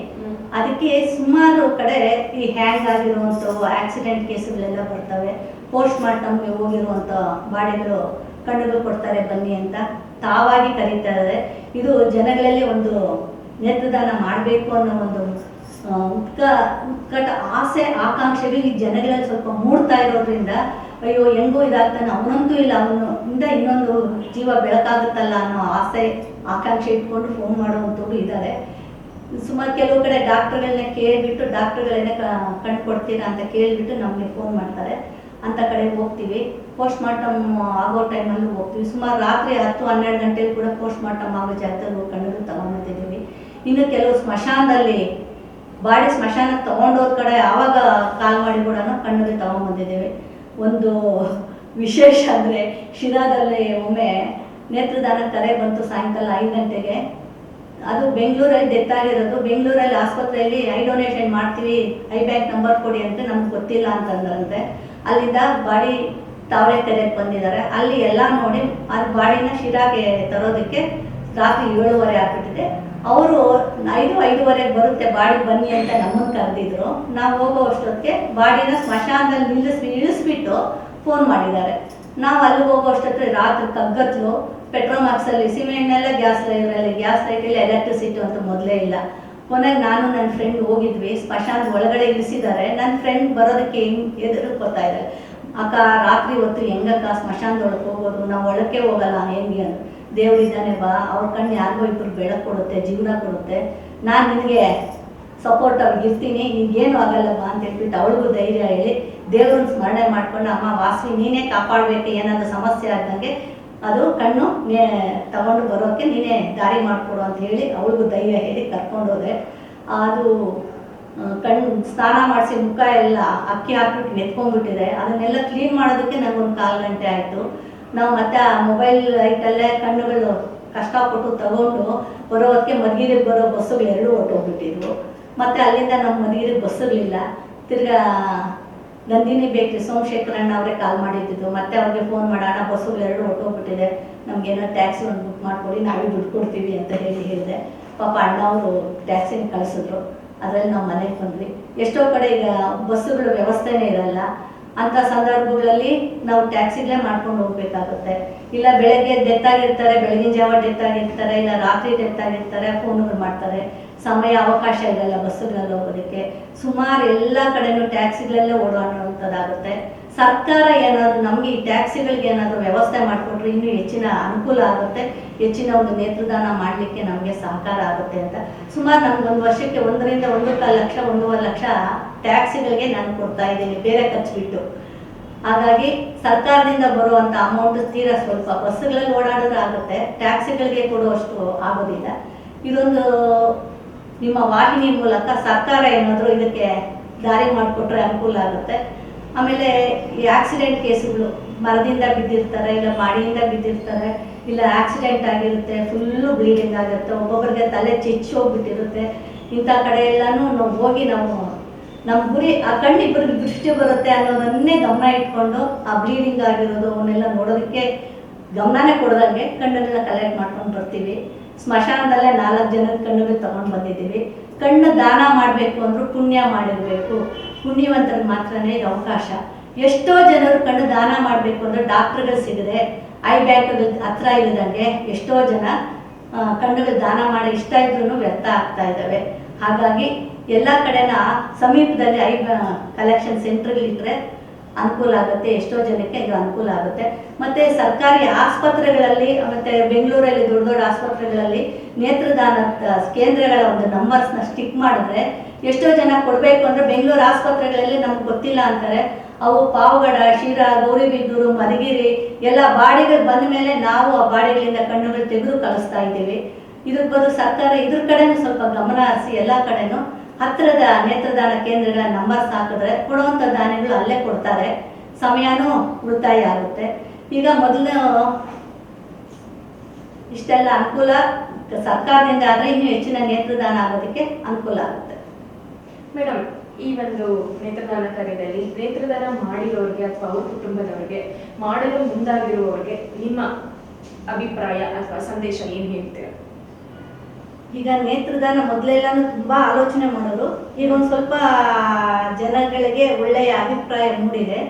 ಅದಕ್ಕೆ ಸುಮಾರು ಕಡೆ ಈ ಹ್ಯಾಂಗ್ ಆಗಿರುವಂಥವು ಆಕ್ಸಿಡೆಂಟ್ ಕೇಸುಗಳೆಲ್ಲ ಬರ್ತವೆ. ಪೋಸ್ಟ್ ಮಾರ್ಟಮ್ಗೆ ಹೋಗಿರುವಂಥ ಬಾಡಿಗಳು ಕಣ್ಣುಗಳು ಕೊಡ್ತಾರೆ ಬನ್ನಿ ಅಂತ ತಾವಾಗಿ ಕರೀತಾರೆ. ಇದು ಜನಗಳಲ್ಲಿ ಒಂದು ನೇತ್ರದಾನ ಮಾಡಬೇಕು ಅನ್ನೋ ಒಂದು ಉತ್ಕಟ ಆಸೆ ಆಕಾಂಕ್ಷೆಗಳು ಈ ಜನಗಳಲ್ಲಿ ಸ್ವಲ್ಪ ಮೂಡ್ತಾ ಇರೋದ್ರಿಂದ ಅಯ್ಯೋ ಹೆಂಗೋ ಇದಾಗ್ತಾನೆ, ಅವನಂತೂ ಇಲ್ಲ, ಅವನಿಂದ ಇನ್ನೊಂದು ಜೀವ ಬೆಳಕಾಗುತ್ತಲ್ಲ ಅನ್ನೋ ಆಸೆ ಆಕಾಂಕ್ಷೆ ಇಟ್ಕೊಂಡು ಫೋನ್ ಮಾಡುವಂಥವ್ರು ಇದ್ದಾರೆ. ಸುಮಾರು ಕೆಲವು ಕಡೆ ಡಾಕ್ಟರ್ಗಳನ್ನ ಕೇಳಿಬಿಟ್ಟು ಡಾಕ್ಟರ್ಗಳನ್ನೇ ಕಣ್ಣು ಕೊಡ್ತೀರಾ ಅಂತ ಕೇಳಿಬಿಟ್ಟು ನಮಗೆ ಫೋನ್ ಮಾಡ್ತಾರೆ. ಅಂಥ ಕಡೆ ಹೋಗ್ತೀವಿ. ಪೋಸ್ಟ್ ಮಾರ್ಟಮ್ ಆಗೋ ಟೈಮಲ್ಲಿ ಹೋಗ್ತೀವಿ. ಸುಮಾರು ರಾತ್ರಿ 10-12 ಗಂಟೆಗೆ ಕೂಡ ಪೋಸ್ಟ್ ಮಾರ್ಟಮ್ ಆಗೋ ಜಾಗದಲ್ಲಿ ಕಣ್ಣುಗಳು ತಗೊಂಡ್ಬಂದಿದ್ದೀವಿ. ಇನ್ನು ಕೆಲವು ಸ್ಮಶಾನದಲ್ಲಿ ಬಾಡಿ ಸ್ಮಶಾನಕ್ಕೆ ತೊಗೊಂಡೋದ ಕಡೆ ಆವಾಗ ಕಾಲ್ ಮಾಡಿ ಕೂಡ ಕಣ್ಣುಗಳು ತಗೊಂಡ್ಬಂದಿದ್ದೀವಿ. ಒಂದು ವಿಶೇಷ ಅಂದರೆ ಶಿರಾದಲ್ಲಿ ಒಮ್ಮೆ ನೇತ್ರದಾನ ಕರೆ ಬಂತು ಸಾಯಂಕಾಲ 5 ಗಂಟೆಗೆ. ಅದು ಬೆಂಗಳೂರಲ್ಲಿ ಡೆತ್ ಆಗಿರೋದು. ಬೆಂಗಳೂರಲ್ಲಿ ಆಸ್ಪತ್ರೆಯಲ್ಲಿ ಐ ಡೊನೇಷನ್ ಮಾಡ್ತೀವಿ, ಐ ಬ್ಯಾಂಕ್ ನಂಬರ್ ಕೊಡಿ ಅಂತ ನಮ್ಗೆ ಗೊತ್ತಿಲ್ಲ ಅಂತಂದ್ರಂತೆ. ಅಲ್ಲಿಂದ ಬಾಡಿ ತಾವರೆಕೆರೆಗೆ ಬಂದಿದ್ದಾರೆ. ಅಲ್ಲಿ ಎಲ್ಲ ನೋಡಿ ಅದು ಬಾಡಿನ ಶಿರಾಗೆ ತರೋದಕ್ಕೆ ರಾತ್ರಿ 7:30 ಆಗ್ಬಿಟ್ಟಿದೆ. ಅವರು 5-5:30 ಬರುತ್ತೆ ಬಾಡಿ ಬನ್ನಿ ಅಂತ ನಮ್ಮನ್ನು ಕರೆದಿದ್ರು. ನಾವು ಹೋಗೋ ಅಷ್ಟೊತ್ತಿಗೆ ಬಾಡಿನ ಸ್ಮಶಾನದಲ್ಲಿ ಇಳಿಸ್ಬಿಟ್ಟು ಫೋನ್ ಮಾಡಿದ್ದಾರೆ. ನಾವು ಅಲ್ಲಿ ಹೋಗೋ ಅಷ್ಟೊತ್ತಿಗೆ ರಾತ್ರಿ ಕಗ್ಗತ್ಲು, ಪೆಟ್ರೋಲ್ ಮಾರ್ಕ್ಸಲ್ಲಿ ಸಿಮೆಂಟ್ನೆಲ್ಲ ಗ್ಯಾಸ್ ಲೈಟಲ್ಲಿ ಎಲೆಕ್ಟ್ರಿಸಿಟಿ ಅಂತ ಮೊದಲೇ ಇಲ್ಲ. ಕೊನೆಗೆ ನಾನು ನನ್ನ ಫ್ರೆಂಡ್ ಹೋಗಿದ್ವಿ. ಸ್ಮಶಾನದ ಒಳಗಡೆ ಇಳಿಸಿದ್ದಾರೆ. ನನ್ನ ಫ್ರೆಂಡ್ ಬರೋದಕ್ಕೆ ಎದುರುಕೊತಾ ಇದ್ದಾರೆ. ಅಕ್ಕ ರಾತ್ರಿ ಹೊತ್ತು ಹೆಂಗಕ್ಕ ಸ್ಮಶಾನದೊಳಗೆ ಹೋಗೋದು, ನಾವು ಒಳಕ್ಕೆ ಹೋಗಲ್ಲ ಹೆಂಗೆ ಅಂತ. ದೇವರಿದ್ದಾನೆ ಬಾ, ಅವ್ರ ಕಣ್ಣು ಯಾರಿಗೋ ಇಬ್ಬರು ಬೆಳಕು ಕೊಡುತ್ತೆ, ಜೀವನ ಕೊಡುತ್ತೆ, ನಾನು ನಿನಗೆ ಸಪೋರ್ಟ್ ಅವ್ರಿಗಿರ್ತೀನಿ, ನಿನಗೇನು ಆಗಲ್ಲ ಬಾ ಅಂತ ಹೇಳ್ಬಿಟ್ಟು ಅವಳಿಗೂ ಧೈರ್ಯ ಹೇಳಿ ದೇವ್ರನ್ನ ಸ್ಮರಣೆ ಮಾಡ್ಕೊಂಡು ಅಮ್ಮ ವಾಸವಿ ನೀನೇ ಕಾಪಾಡಬೇಕು, ಏನಾದರೂ ಸಮಸ್ಯೆ ಆಗ್ದಂಗೆ ಅದು ಕಣ್ಣು ತಗೊಂಡು ಬರೋಕ್ಕೆ ನೀನೇ ದಾರಿ ಮಾಡಿಕೊಡು ಅಂತ ಹೇಳಿ ಅವಳಿಗೂ ಧೈರ್ಯ ಹೇಳಿ ಕರ್ಕೊಂಡೋದೆ. ಅದು ಕಣ್ಣು ಸ್ನಾನ ಮಾಡಿಸಿ ಮುಖ ಎಲ್ಲ ಅಕ್ಕಿ ಹಾಕ್ಬಿಟ್ಟು ನೆತ್ಕೊಂಡ್ಬಿಟ್ಟಿದೆ. ಅದನ್ನೆಲ್ಲ ಕ್ಲೀನ್ ಮಾಡೋದಕ್ಕೆ ನನಗೊಂದು 1/4 ಗಂಟೆ ಆಯಿತು. ನಾವು ಮತ್ತೆ ಆ ಮೊಬೈಲ್ ಲೈಟಲ್ಲೇ ಕಣ್ಣುಗಳು ಕಷ್ಟಪಟ್ಟು ತಗೊಂಡು ಬರೋದಕ್ಕೆ ಮಧುಗಿರಿಗೆ ಬರೋ ಬಸ್ಸುಗಳು 2 ಹೊರಟೋಗ್ಬಿಟ್ಟಿದ್ವು. ಮತ್ತು ಅಲ್ಲಿಂದ ನಮ್ಮ ಮಧುಗಿರಿಗೆ ಬಸ್ಸುಗಳಿಲ್ಲ. ತಿರ್ಗಾ ನಂದಿನಿ ಬೇಕ್ರಿ ಸೋಮಶೇಖರಣ್ಣ ಅವರೇ ಕಾಲ್ ಮಾಡಿದ್ದು. ಮತ್ತೆ ಅವ್ರಿಗೆ ಫೋನ್ ಮಾಡೋಣ, ಬಸ್ಸುಗಳು 2 ಹೊರಟೋಗ್ಬಿಟ್ಟಿದೆ, ನಮಗೇನೋ ಟ್ಯಾಕ್ಸಿ ಒಂದು ಬುಕ್ ಮಾಡಿಕೊಡಿ, ನಾವೇ ದುಡ್ಡು ಕೊಡ್ತೀವಿ ಅಂತ ಹೇಳಿದೆ. ಪಾಪ ಅಣ್ಣ ಅವರು ಟ್ಯಾಕ್ಸಿನ ಕಳಿಸಿದ್ರು. ಅದರಲ್ಲಿ ನಾವು ಮನೆಗೆ ಬಂದ್ವಿ. ಎಷ್ಟೋ ಕಡೆ ಈಗ ಬಸ್ಸುಗಳ ವ್ಯವಸ್ಥೆನೇ ಇರಲ್ಲ. ಅಂಥ ಸಂದರ್ಭಗಳಲ್ಲಿ ನಾವು ಟ್ಯಾಕ್ಸಿಗಳೇ ಮಾಡ್ಕೊಂಡು ಹೋಗ್ಬೇಕಾಗುತ್ತೆ. ಇಲ್ಲ ಬೆಳಗ್ಗೆ ಡೆತ್ ಆಗಿರ್ತಾರೆ, ಬೆಳಗಿನ ಜಾವ ಡೆತ್ ಆಗಿರ್ತಾರೆ, ಇಲ್ಲ ರಾತ್ರಿ ಡೆತ್ ಆಗಿರ್ತಾರೆ, ಫೋನ್ಗಳು ಮಾಡ್ತಾರೆ, ಸಮಯ ಅವಕಾಶ ಇರಲ್ಲ ಬಸ್ಸುಗಳಲ್ಲಿ ಹೋಗೋದಕ್ಕೆ. ಸುಮಾರು ಎಲ್ಲ ಕಡೆನೂ ಟ್ಯಾಕ್ಸಿಗಳಲ್ಲೇ ಓಡಾಡುವಂಥದ್ದಾಗುತ್ತೆ. ಸರ್ಕಾರ ಏನಾದರೂ ನಮಗೆ ಈ ಟ್ಯಾಕ್ಸಿಗಳಿಗೆ ಏನಾದರೂ ವ್ಯವಸ್ಥೆ ಮಾಡಿಕೊಟ್ರೆ ಇನ್ನೂ ಹೆಚ್ಚಿನ ಅನುಕೂಲ ಆಗುತ್ತೆ, ಹೆಚ್ಚಿನ ಒಂದು ನೇತ್ರದಾನ ಮಾಡಲಿಕ್ಕೆ ನಮಗೆ ಸಹಕಾರ ಆಗುತ್ತೆ ಅಂತ ಸುಮಾರು ನಮ್ಗೆ ಒಂದು ವರ್ಷಕ್ಕೆ 1ರಿಂದ 1.25 ಲಕ್ಷ 1.5 ಲಕ್ಷ ಟ್ಯಾಕ್ಸಿಗಳಿಗೆ ನಾನು ಕೊಡ್ತಾ ಇದ್ದೀನಿ, ಬೇರೆ ಖರ್ಚು ಬಿಟ್ಟು. ಹಾಗಾಗಿ ಸರ್ಕಾರದಿಂದ ಬರುವಂಥ ಅಮೌಂಟ್ ತೀರಾ ಸ್ವಲ್ಪ. ಬಸ್ಸುಗಳಲ್ಲಿ ಓಡಾಡಿದ್ರೆ ಆಗುತ್ತೆ, ಟ್ಯಾಕ್ಸಿಗಳಿಗೆ ಕೊಡುವಷ್ಟು ಆಗೋದಿಲ್ಲ. ಇದೊಂದು ನಿಮ್ಮ ವಾಹಿನಿ ಮೂಲಕ ಸರ್ಕಾರ ಏನಾದರೂ ಇದಕ್ಕೆ ದಾರಿ ಮಾಡಿಕೊಟ್ರೆ ಅನುಕೂಲ ಆಗುತ್ತೆ. ಆಮೇಲೆ ಈ ಆಕ್ಸಿಡೆಂಟ್ ಕೇಸುಗಳು, ಮರದಿಂದ ಬಿದ್ದಿರ್ತಾರೆ, ಇಲ್ಲ ಮಾಡಿಯಿಂದ ಬಿದ್ದಿರ್ತಾರೆ, ಇಲ್ಲ ಆಕ್ಸಿಡೆಂಟ್ ಆಗಿರುತ್ತೆ, ಫುಲ್ಲು ಬ್ಲೀಡಿಂಗ್ ಆಗಿರುತ್ತೆ, ಒಬ್ಬೊಬ್ಬರಿಗೆ ತಲೆ ಚೆಚ್ಚಿ ಹೋಗ್ಬಿಟ್ಟಿರುತ್ತೆ. ಇಂಥ ಕಡೆ ಎಲ್ಲನೂ ನಾವು ಹೋಗಿ ನಮ್ಮ ಗುರಿ ಆ ಕಣ್ಣಿಬ್ಬರಿಗೆ ದೃಷ್ಟಿ ಬರುತ್ತೆ ಅನ್ನೋದನ್ನೇ ಗಮನ ಇಟ್ಕೊಂಡು ಆ ಬ್ಲೀಡಿಂಗ್ ಆಗಿರೋದು ಅವನ್ನೆಲ್ಲ ನೋಡೋದಕ್ಕೆ ಗಮನನೇ ಕೊಡೋದಂಗೆ ಕಣ್ಣನ್ನೆಲ್ಲ ಕಲೆಕ್ಟ್ ಮಾಡ್ಕೊಂಡು ಬರ್ತೀವಿ. ಸ್ಮಶಾನದಲ್ಲೇ 4 ಜನದ ಕಣ್ಣುಗಳು ತಗೊಂಡು ಬಂದಿದ್ದೀವಿ. ಕಣ್ಣು ದಾನ ಮಾಡಬೇಕು ಅಂದರೂ ಪುಣ್ಯ ಮಾಡಿರಬೇಕು, ಪುಣ್ಯವಂತರಿಗೆ ಮಾತ್ರನೇ ಇದು ಅವಕಾಶ. ಎಷ್ಟೋ ಜನರು ಕಣ್ಣು ದಾನ ಮಾಡಬೇಕು ಅಂದರೆ ಡಾಕ್ಟ್ರುಗಳು ಸಿಗದೆ, ಐ ಬ್ಯಾಂಕ್ಗಳು ಹತ್ರ ಇಲ್ಲದಂಗೆ ಎಷ್ಟೋ ಜನ ಕಣ್ಣುಗಳು ದಾನ ಮಾಡಿ ಇಷ್ಟ ಇದ್ರೂ ವ್ಯರ್ಥ ಆಗ್ತಾ ಇದ್ದಾವೆ. ಹಾಗಾಗಿ ಎಲ್ಲ ಕಡೆನ ಸಮೀಪದಲ್ಲಿ ಐ ಕಲೆಕ್ಷನ್ ಸೆಂಟರ್ಗಳಿಟ್ಟರೆ ಅನುಕೂಲ ಆಗುತ್ತೆ, ಎಷ್ಟೋ ಜನಕ್ಕೆ ಇದು ಅನುಕೂಲ ಆಗುತ್ತೆ. ಮತ್ತು ಸರ್ಕಾರಿ ಆಸ್ಪತ್ರೆಗಳಲ್ಲಿ ಮತ್ತು ಬೆಂಗಳೂರಲ್ಲಿ ದೊಡ್ಡ ದೊಡ್ಡ ಆಸ್ಪತ್ರೆಗಳಲ್ಲಿ ನೇತ್ರದಾನ ಕೇಂದ್ರಗಳ ಒಂದು ನಂಬರ್ಸ್ನ ಸ್ಟಿಕ್ ಮಾಡಿದ್ರೆ ಎಷ್ಟೋ ಜನ ಕೊಡಬೇಕು ಅಂದರೆ ಬೆಂಗಳೂರು ಆಸ್ಪತ್ರೆಗಳಲ್ಲಿ ನಮ್ಗೆ ಗೊತ್ತಿಲ್ಲ ಅಂತಾರೆ. ಅವು ಪಾವಗಡ, ಶಿರಾ, ಗೌರಿಬಿದನೂರು, ಮಧುಗಿರಿ ಎಲ್ಲ ಬಾಡಿಗಳು ಬಂದ ಮೇಲೆ ನಾವು ಆ ಬಾಡಿಗಳಿಂದ ಕಣ್ಣುಗಳು ತೆಗೆದು ಕಳಿಸ್ತಾ ಇದ್ದೀವಿ. ಇದ್ರ ಬದಲು ಸರ್ಕಾರ ಇದ್ರ ಕಡೆನೂ ಸ್ವಲ್ಪ ಗಮನ ಹರಿಸಿ ಎಲ್ಲ ಕಡೆನೂ ಹತ್ತಿರದ ನೇತ್ರದಾನ ಕೇಂದ್ರಗಳ ನಂಬರ್ಸ್ ಹಾಕಿದ್ರೆ ಕೊಡುವಂಥ ದಾನಿಗಳು ಅಲ್ಲೇ ಕೊಡ್ತಾರೆ, ಸಮಯನೂ ಉಳಿತಾಯ ಆಗುತ್ತೆ. ಈಗ ಮೊದಲು ಇಷ್ಟೆಲ್ಲ ಅನುಕೂಲ ಸರ್ಕಾರದಿಂದ ಆದರೆ ಇನ್ನೂ ಹೆಚ್ಚಿನ ನೇತ್ರದಾನ ಆಗೋದಕ್ಕೆ ಅನುಕೂಲ ಆಗುತ್ತೆ. ಮೇಡಮ್, ಈ ಒಂದು ನೇತ್ರದಾನ ಕಾರ್ಯದಲ್ಲಿ ನೇತ್ರದಾನ ಮಾಡಿರೋರಿಗೆ ಅಥವಾ ಅವ್ರ ಕುಟುಂಬದವರಿಗೆ, ಮಾಡಲು ಮುಂದಾಗಿರುವವರಿಗೆ ನಿಮ್ಮ ಅಭಿಪ್ರಾಯ ಅಥವಾ ಸಂದೇಶ ಏನು ಹೇಳ್ತೀರಾ? ಈಗ ನೇತ್ರದಾನ ಮೊದಲೆಲ್ಲನೂ ತುಂಬ ಆಲೋಚನೆ ಮಾಡೋರು, ಈಗ ಒಂದು ಸ್ವಲ್ಪ ಜನಗಳಿಗೆ ಒಳ್ಳೆಯ ಅಭಿಪ್ರಾಯ ಮೂಡಿದೆ.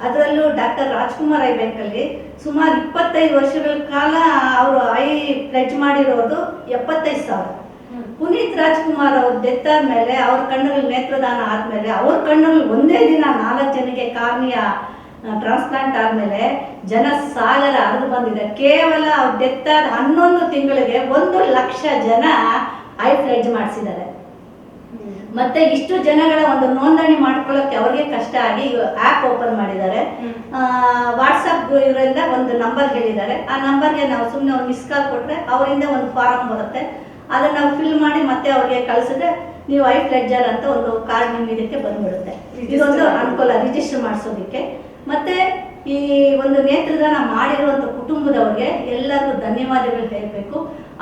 ಅದರಲ್ಲೂ ಡಾಕ್ಟರ್ ರಾಜ್ಕುಮಾರ್ ಐ ಬ್ಯಾಂಕಲ್ಲಿ ಸುಮಾರು 25 ವರ್ಷಗಳ ಕಾಲ ಅವರು ಐ ಪ್ಲೆಡ್ಜ್ ಮಾಡಿರೋದು 75,000. ಪುನೀತ್ ರಾಜ್ಕುಮಾರ್ ಅವ್ರ ಡೆತ್ ಆದಮೇಲೆ ಅವ್ರ ಕಣ್ಣಲ್ಲಿ ನೇತ್ರದಾನ ಆದಮೇಲೆ ಅವ್ರ ಕಣ್ಣಲ್ಲಿ ಒಂದೇ ದಿನ 4 ಜನಕ್ಕೆ ಕಾರ್ನಿಯಾ ಟ್ರಾನ್ಸ್ಪ್ಲಾಂಟ್ ಆದಮೇಲೆ ಜನ ಸಾಗರ ಹರಿದು ಬಂದಿದೆ. ಕೇವಲ ಅವ್ರ ಡೆತ್ ಆದ 11 ತಿಂಗಳಿಗೆ 1 ಲಕ್ಷ ಜನ ಐ ಪ್ಲೆಡ್ಜ್ ಮಾಡಿಸಿದ್ದಾರೆ. ಮತ್ತೆ ಇಷ್ಟು ಜನಗಳ ಒಂದು ನೋಂದಣಿ ಮಾಡ್ಕೊಳ್ಳೋಕೆ ಅವ್ರಿಗೆ ಕಷ್ಟ ಆಗಿ ಆ್ಯಪ್ ಓಪನ್ ಮಾಡಿದ್ದಾರೆ. ವಾಟ್ಸಪ್ ಇದರಿಂದ ಒಂದು ನಂಬರ್ ಹೇಳಿದ್ದಾರೆ. ಆ ನಂಬರ್ಗೆ ನಾವು ಸುಮ್ಮನೆ ಒಂದು ಮಿಸ್ ಕಾಲ್ ಕೊಟ್ಟರೆ ಅವರಿಂದ ಒಂದು ಫಾರಮ್ ಬರುತ್ತೆ, ಅದನ್ನು ನಾವು ಫಿಲ್ ಮಾಡಿ ಮತ್ತೆ ಅವ್ರಿಗೆ ಕಳಿಸಿದ್ರೆ ನೀವು ಐ ಪ್ಲೆಡ್ಜರ್ ಅಂತ ಒಂದು ಕಾರ್ಡ್ ನಿಮ್ಮ ಇದಕ್ಕೆ ಬಂದ್ಬಿಡುತ್ತೆ. ಇದೊಂದು ಅನುಕೂಲ ರಿಜಿಸ್ಟರ್ ಮಾಡಿಸೋದಕ್ಕೆ. ಮತ್ತೆ ಈ ಒಂದು ನೇತ್ರದಾನ ಮಾಡಿರುವಂಥ ಕುಟುಂಬದವ್ರಿಗೆ ಎಲ್ಲರಿಗೂ ಧನ್ಯವಾದಗಳು ಹೇಳಬೇಕು.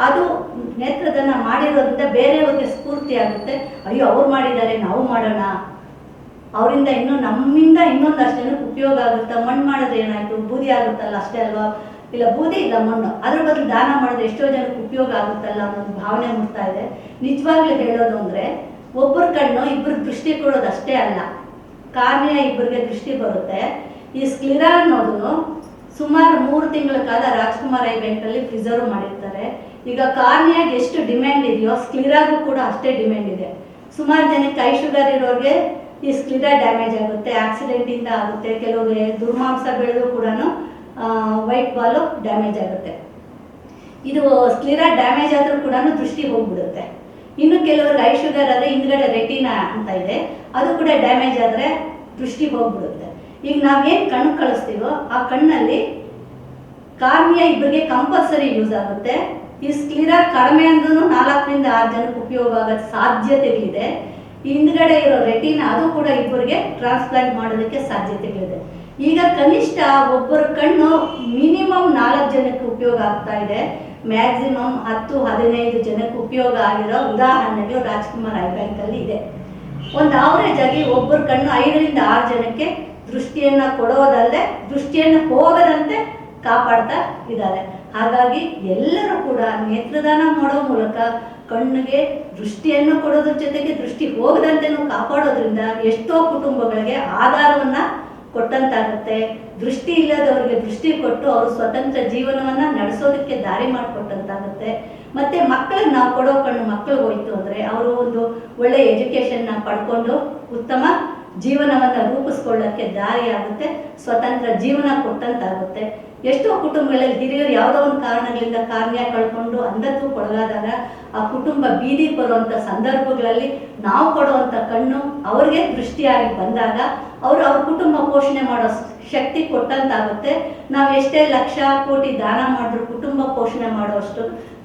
ಅದು ನೇತ್ರದಾನ ಮಾಡಿರೋದ್ರಿಂದ ಬೇರೆಯವ್ರಿಗೆ ಸ್ಫೂರ್ತಿ ಆಗುತ್ತೆ. ಅಯ್ಯೋ ಅವ್ರು ಮಾಡಿದ್ದಾರೆ, ನಾವು ಮಾಡೋಣ, ಅವರಿಂದ ನಮ್ಮಿಂದ ಇನ್ನೊಂದಷ್ಟು ಜನಕ್ಕೆ ಉಪಯೋಗ ಆಗುತ್ತೆ. ಮಣ್ಣು ಮಾಡಿದ್ರೆ ಏನಾಯಿತು, ಬೂದಿ ಆಗುತ್ತಲ್ಲ ಅಷ್ಟೇ ಅಲ್ವಾ, ಇಲ್ಲ ಬೂದಿ ಇಲ್ಲ ಮಣ್ಣು, ಅದ್ರ ಬದಲು ದಾನ ಮಾಡಿದ್ರೆ ಎಷ್ಟೋ ಜನಕ್ಕೆ ಉಪಯೋಗ ಆಗುತ್ತಲ್ಲ ಅನ್ನೋ ಭಾವನೆ ಮೂಡ್ತಾ ಇದೆ. ನಿಜವಾಗ್ಲೂ ಹೇಳೋದು ಅಂದರೆ ಒಬ್ಬರ ಕಣ್ಣು ಇಬ್ಬರಿಗೆ ದೃಷ್ಟಿ ಕೊಡೋದು ಅಷ್ಟೇ ಅಲ್ಲ, ಕಾರ್ನಿಯಾ ಇಬ್ಬರಿಗೆ ದೃಷ್ಟಿ ಬರುತ್ತೆ. ಈ ಸ್ಕ್ಲಿರಾ ಅನ್ನೋದು ಸುಮಾರು 3 ತಿಂಗಳ ಕಾಲ ರಾಜ್ಕುಮಾರ್ ಐ ಬ್ಯಾಂಕಲ್ಲಿ ಪ್ರಿಸರ್ವ್ ಮಾಡಿರ್ತಾರೆ. ಈಗ ಕಾರ್ನಿಯಾಗೆ ಎಷ್ಟು ಡಿಮ್ಯಾಂಡ್ ಇದೆಯೋ ಸ್ಕ್ಲಿರಾಗೂ ಕೂಡ ಅಷ್ಟೇ ಡಿಮ್ಯಾಂಡ್ ಇದೆ. ಸುಮಾರು ಜನಕ್ಕೆ ಐ ಶುಗರ್ ಇರೋರಿಗೆ ಈ ಸ್ಕ್ಲಿರಾ ಡ್ಯಾಮೇಜ್ ಆಗುತ್ತೆ, ಆಕ್ಸಿಡೆಂಟಿಂದ ಆಗುತ್ತೆ. ಕೆಲವರಿಗೆ ದುರ್ಮಾಂಸ ಬೆಳೆದು ಕೂಡ ವೈಟ್ ಬಾಲು ಡ್ಯಾಮೇಜ್ ಆಗುತ್ತೆ. ಇದು ಸ್ಕ್ಲಿರಾ ಡ್ಯಾಮೇಜ್ ಆದರೂ ಕೂಡ ದೃಷ್ಟಿ ಹೋಗ್ಬಿಡುತ್ತೆ. ಇನ್ನು ಕೆಲವರಿಗೆ ಐ ಶುಗರ್ ಆದರೆ ಹಿಂದ್ಗಡೆ ರೆಟಿನಾ ಅಂತ ಇದೆ, ಅದು ಕೂಡ ಡ್ಯಾಮೇಜ್ ಆದರೆ ದೃಷ್ಟಿ ಹೋಗ್ಬಿಡುತ್ತೆ. ಈಗ ನಾವೇನು ಕಣ್ಣು ಕಳಿಸ್ತೀವೋ ಆ ಕಣ್ಣಲ್ಲಿ ಕಾರ್ನಿಯಾ ಇಬ್ಬರಿಗೆ ಕಂಪಲ್ಸರಿ ಯೂಸ್ ಆಗುತ್ತೆ. ಈ ಸ್ಕ್ಲಿರಾ ಕಡಿಮೆ ಅಂದ್ರೂ 4ರಿಂದ 6 ಜನಕ್ಕೆ ಉಪಯೋಗ ಆಗೋ ಸಾಧ್ಯತೆಗಳಿದೆ. ಹಿಂದ್ಗಡೆ ಇರೋ ರೆಟಿನಾ ಅದು ಕೂಡ ಇಬ್ಬರಿಗೆ ಟ್ರಾನ್ಸ್ಪ್ಲಾಂಟ್ ಮಾಡೋದಕ್ಕೆ ಸಾಧ್ಯತೆಗಳಿದೆ. ಈಗ ಕನಿಷ್ಠ ಒಬ್ಬರ ಕಣ್ಣು ಮಿನಿಮಮ್ 4 ಜನಕ್ಕೆ ಉಪಯೋಗ ಆಗ್ತಾ ಇದೆ. ಮ್ಯಾಕ್ಸಿಮಮ್ 10-15 ಜನಕ್ಕೆ ಉಪಯೋಗ ಆಗಿರೋ ಉದಾಹರಣೆಗಳು ರಾಜ್ಕುಮಾರ್ ಐ ಬ್ಯಾಂಕಲ್ಲಿ ಇದೆ. ಒಂದು ಆವರೇಜ್ ಆಗಿ ಒಬ್ಬರ ಕಣ್ಣು 5ರಿಂದ 6 ಜನಕ್ಕೆ ದೃಷ್ಟಿಯನ್ನು ಕೊಡೋದಲ್ಲದೆ ದೃಷ್ಟಿಯನ್ನು ಹೋಗದಂತೆ ಕಾಪಾಡ್ತಾ ಇದ್ದಾರೆ. ಹಾಗಾಗಿ ಎಲ್ಲರೂ ಕೂಡ ನೇತ್ರದಾನ ಮಾಡೋ ಮೂಲಕ ಕಣ್ಣಿಗೆ ದೃಷ್ಟಿಯನ್ನು ಕೊಡೋದ್ರ ಜೊತೆಗೆ ದೃಷ್ಟಿ ಹೋಗದಂತೆನೂ ಕಾಪಾಡೋದ್ರಿಂದ ಎಷ್ಟೋ ಕುಟುಂಬಗಳಿಗೆ ಆಧಾರವನ್ನು ಕೊಟ್ಟಂತಾಗುತ್ತೆ. ದೃಷ್ಟಿ ಇಲ್ಲದವರಿಗೆ ದೃಷ್ಟಿ ಕೊಟ್ಟು ಅವರು ಸ್ವತಂತ್ರ ಜೀವನವನ್ನು ನಡೆಸೋದಕ್ಕೆ ದಾರಿ ಮಾಡಿಕೊಟ್ಟಂತಾಗುತ್ತೆ. ಮತ್ತು ಮಕ್ಕಳಿಗೆ ನಾವು ಕೊಡೋ ಕಣ್ಣು ಮಕ್ಕಳಿಗೆ ಹೋಯ್ತು ಅಂದರೆ ಅವರು ಒಂದು ಒಳ್ಳೆಯ ಎಜುಕೇಷನ್ನ ಪಡ್ಕೊಂಡು ಉತ್ತಮ ಜೀವನವನ್ನು ರೂಪಿಸ್ಕೊಳ್ಳೋಕ್ಕೆ ದಾರಿ ಆಗುತ್ತೆ, ಸ್ವತಂತ್ರ ಜೀವನ ಕೊಟ್ಟಂತಾಗುತ್ತೆ. ಎಷ್ಟೋ ಕುಟುಂಬಗಳಲ್ಲಿ ಹಿರಿಯರು ಯಾವುದೋ ಒಂದು ಕಾರಣಗಳಿಂದ ಕಾರ್ಯ ಕಳ್ಕೊಂಡು ಅಂಧತ್ವಕ್ಕೊಳಗಾದಾಗ ಆ ಕುಟುಂಬ ಬೀದಿ ಬರುವಂಥ ಸಂದರ್ಭಗಳಲ್ಲಿ ನಾವು ಕೊಡುವಂಥ ಕಣ್ಣು ಅವ್ರಿಗೆ ದೃಷ್ಟಿಯಾಗಿ ಬಂದಾಗ ಅವರು ಅವ್ರ ಕುಟುಂಬ ಪೋಷಣೆ ಮಾಡೋ ಶಕ್ತಿ ಕೊಟ್ಟಂತಾಗುತ್ತೆ. ನಾವು ಎಷ್ಟೇ ಲಕ್ಷ ಕೋಟಿ ದಾನ ಮಾಡಿದ್ರು ಕುಟುಂಬ ಪೋಷಣೆ ಮಾಡೋಷ್ಟು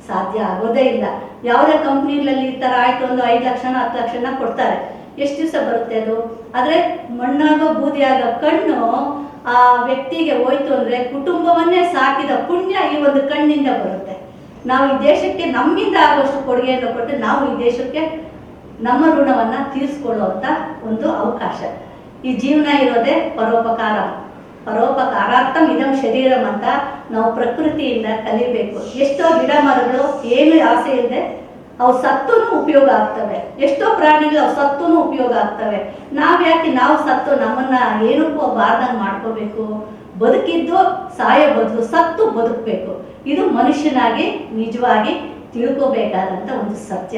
ಸಾಧ್ಯ ಆಗೋದೇ ಇಲ್ಲ. ಯಾವುದೇ ಕಂಪ್ನಿಗಳಲ್ಲಿ ಈ ಥರ ಆಯಿತು ಒಂದು 5 ಲಕ್ಷನ 10 ಲಕ್ಷನ ಕೊಡ್ತಾರೆ, ಎಷ್ಟು ದಿವಸ ಬರುತ್ತೆ ಅದು? ಆದರೆ ಮಣ್ಣಾಗೋ ಬೂದಿಯಾಗೋ ಕಣ್ಣು ಆ ವ್ಯಕ್ತಿಗೆ ಹೋಯ್ತು ಅಂದರೆ ಕುಟುಂಬವನ್ನೇ ಸಾಕಿದ ಪುಣ್ಯ ಈ ಒಂದು ಕಣ್ಣಿಂದ ಬರುತ್ತೆ. ನಾವು ಈ ದೇಶಕ್ಕೆ ನಮ್ಮಿಂದ ಆಗುವಷ್ಟು ಕೊಡುಗೆಯನ್ನು ಕೊಟ್ಟು ನಾವು ಈ ದೇಶಕ್ಕೆ ನಮ್ಮ ಋಣವನ್ನು ತೀರಿಸ್ಕೊಳ್ಳುವಂಥ ಒಂದು ಅವಕಾಶ. ಈ ಜೀವನ ಇರೋದೇ ಪರೋಪಕಾರಾರ್ಥಂ ಇದಂ ಶರೀರಂ ಅಂತ ನಾವು ಪ್ರಕೃತಿಯಿಂದ ಕಲಿಬೇಕು. ಎಷ್ಟೋ ಗಿಡ ಮರಗಳು ಏನು ಆಸೆ ಇಲ್ಲದೆ ಅವು ಸತ್ತೂ ಉಪಯೋಗ ಆಗ್ತವೆ, ಎಷ್ಟೋ ಪ್ರಾಣಿಗಳು ಅವು ಸತ್ತೂ ಉಪಯೋಗ ಆಗ್ತವೆ. ನಾವು ಸತ್ತು ನಮ್ಮನ್ನ ಏನಕ್ಕೂ ಬಾರ್ದಂಗೆ ಮಾಡ್ಕೋಬೇಕು? ಬದುಕಿದ್ದು ಸಾಯೋ ಬದಲು ಸತ್ತು ಬದುಕಬೇಕು. ಇದು ಮನುಷ್ಯನಾಗಿ ನಿಜವಾಗಿ ತಿಳ್ಕೋಬೇಕಾದಂಥ ಒಂದು ಸತ್ಯ.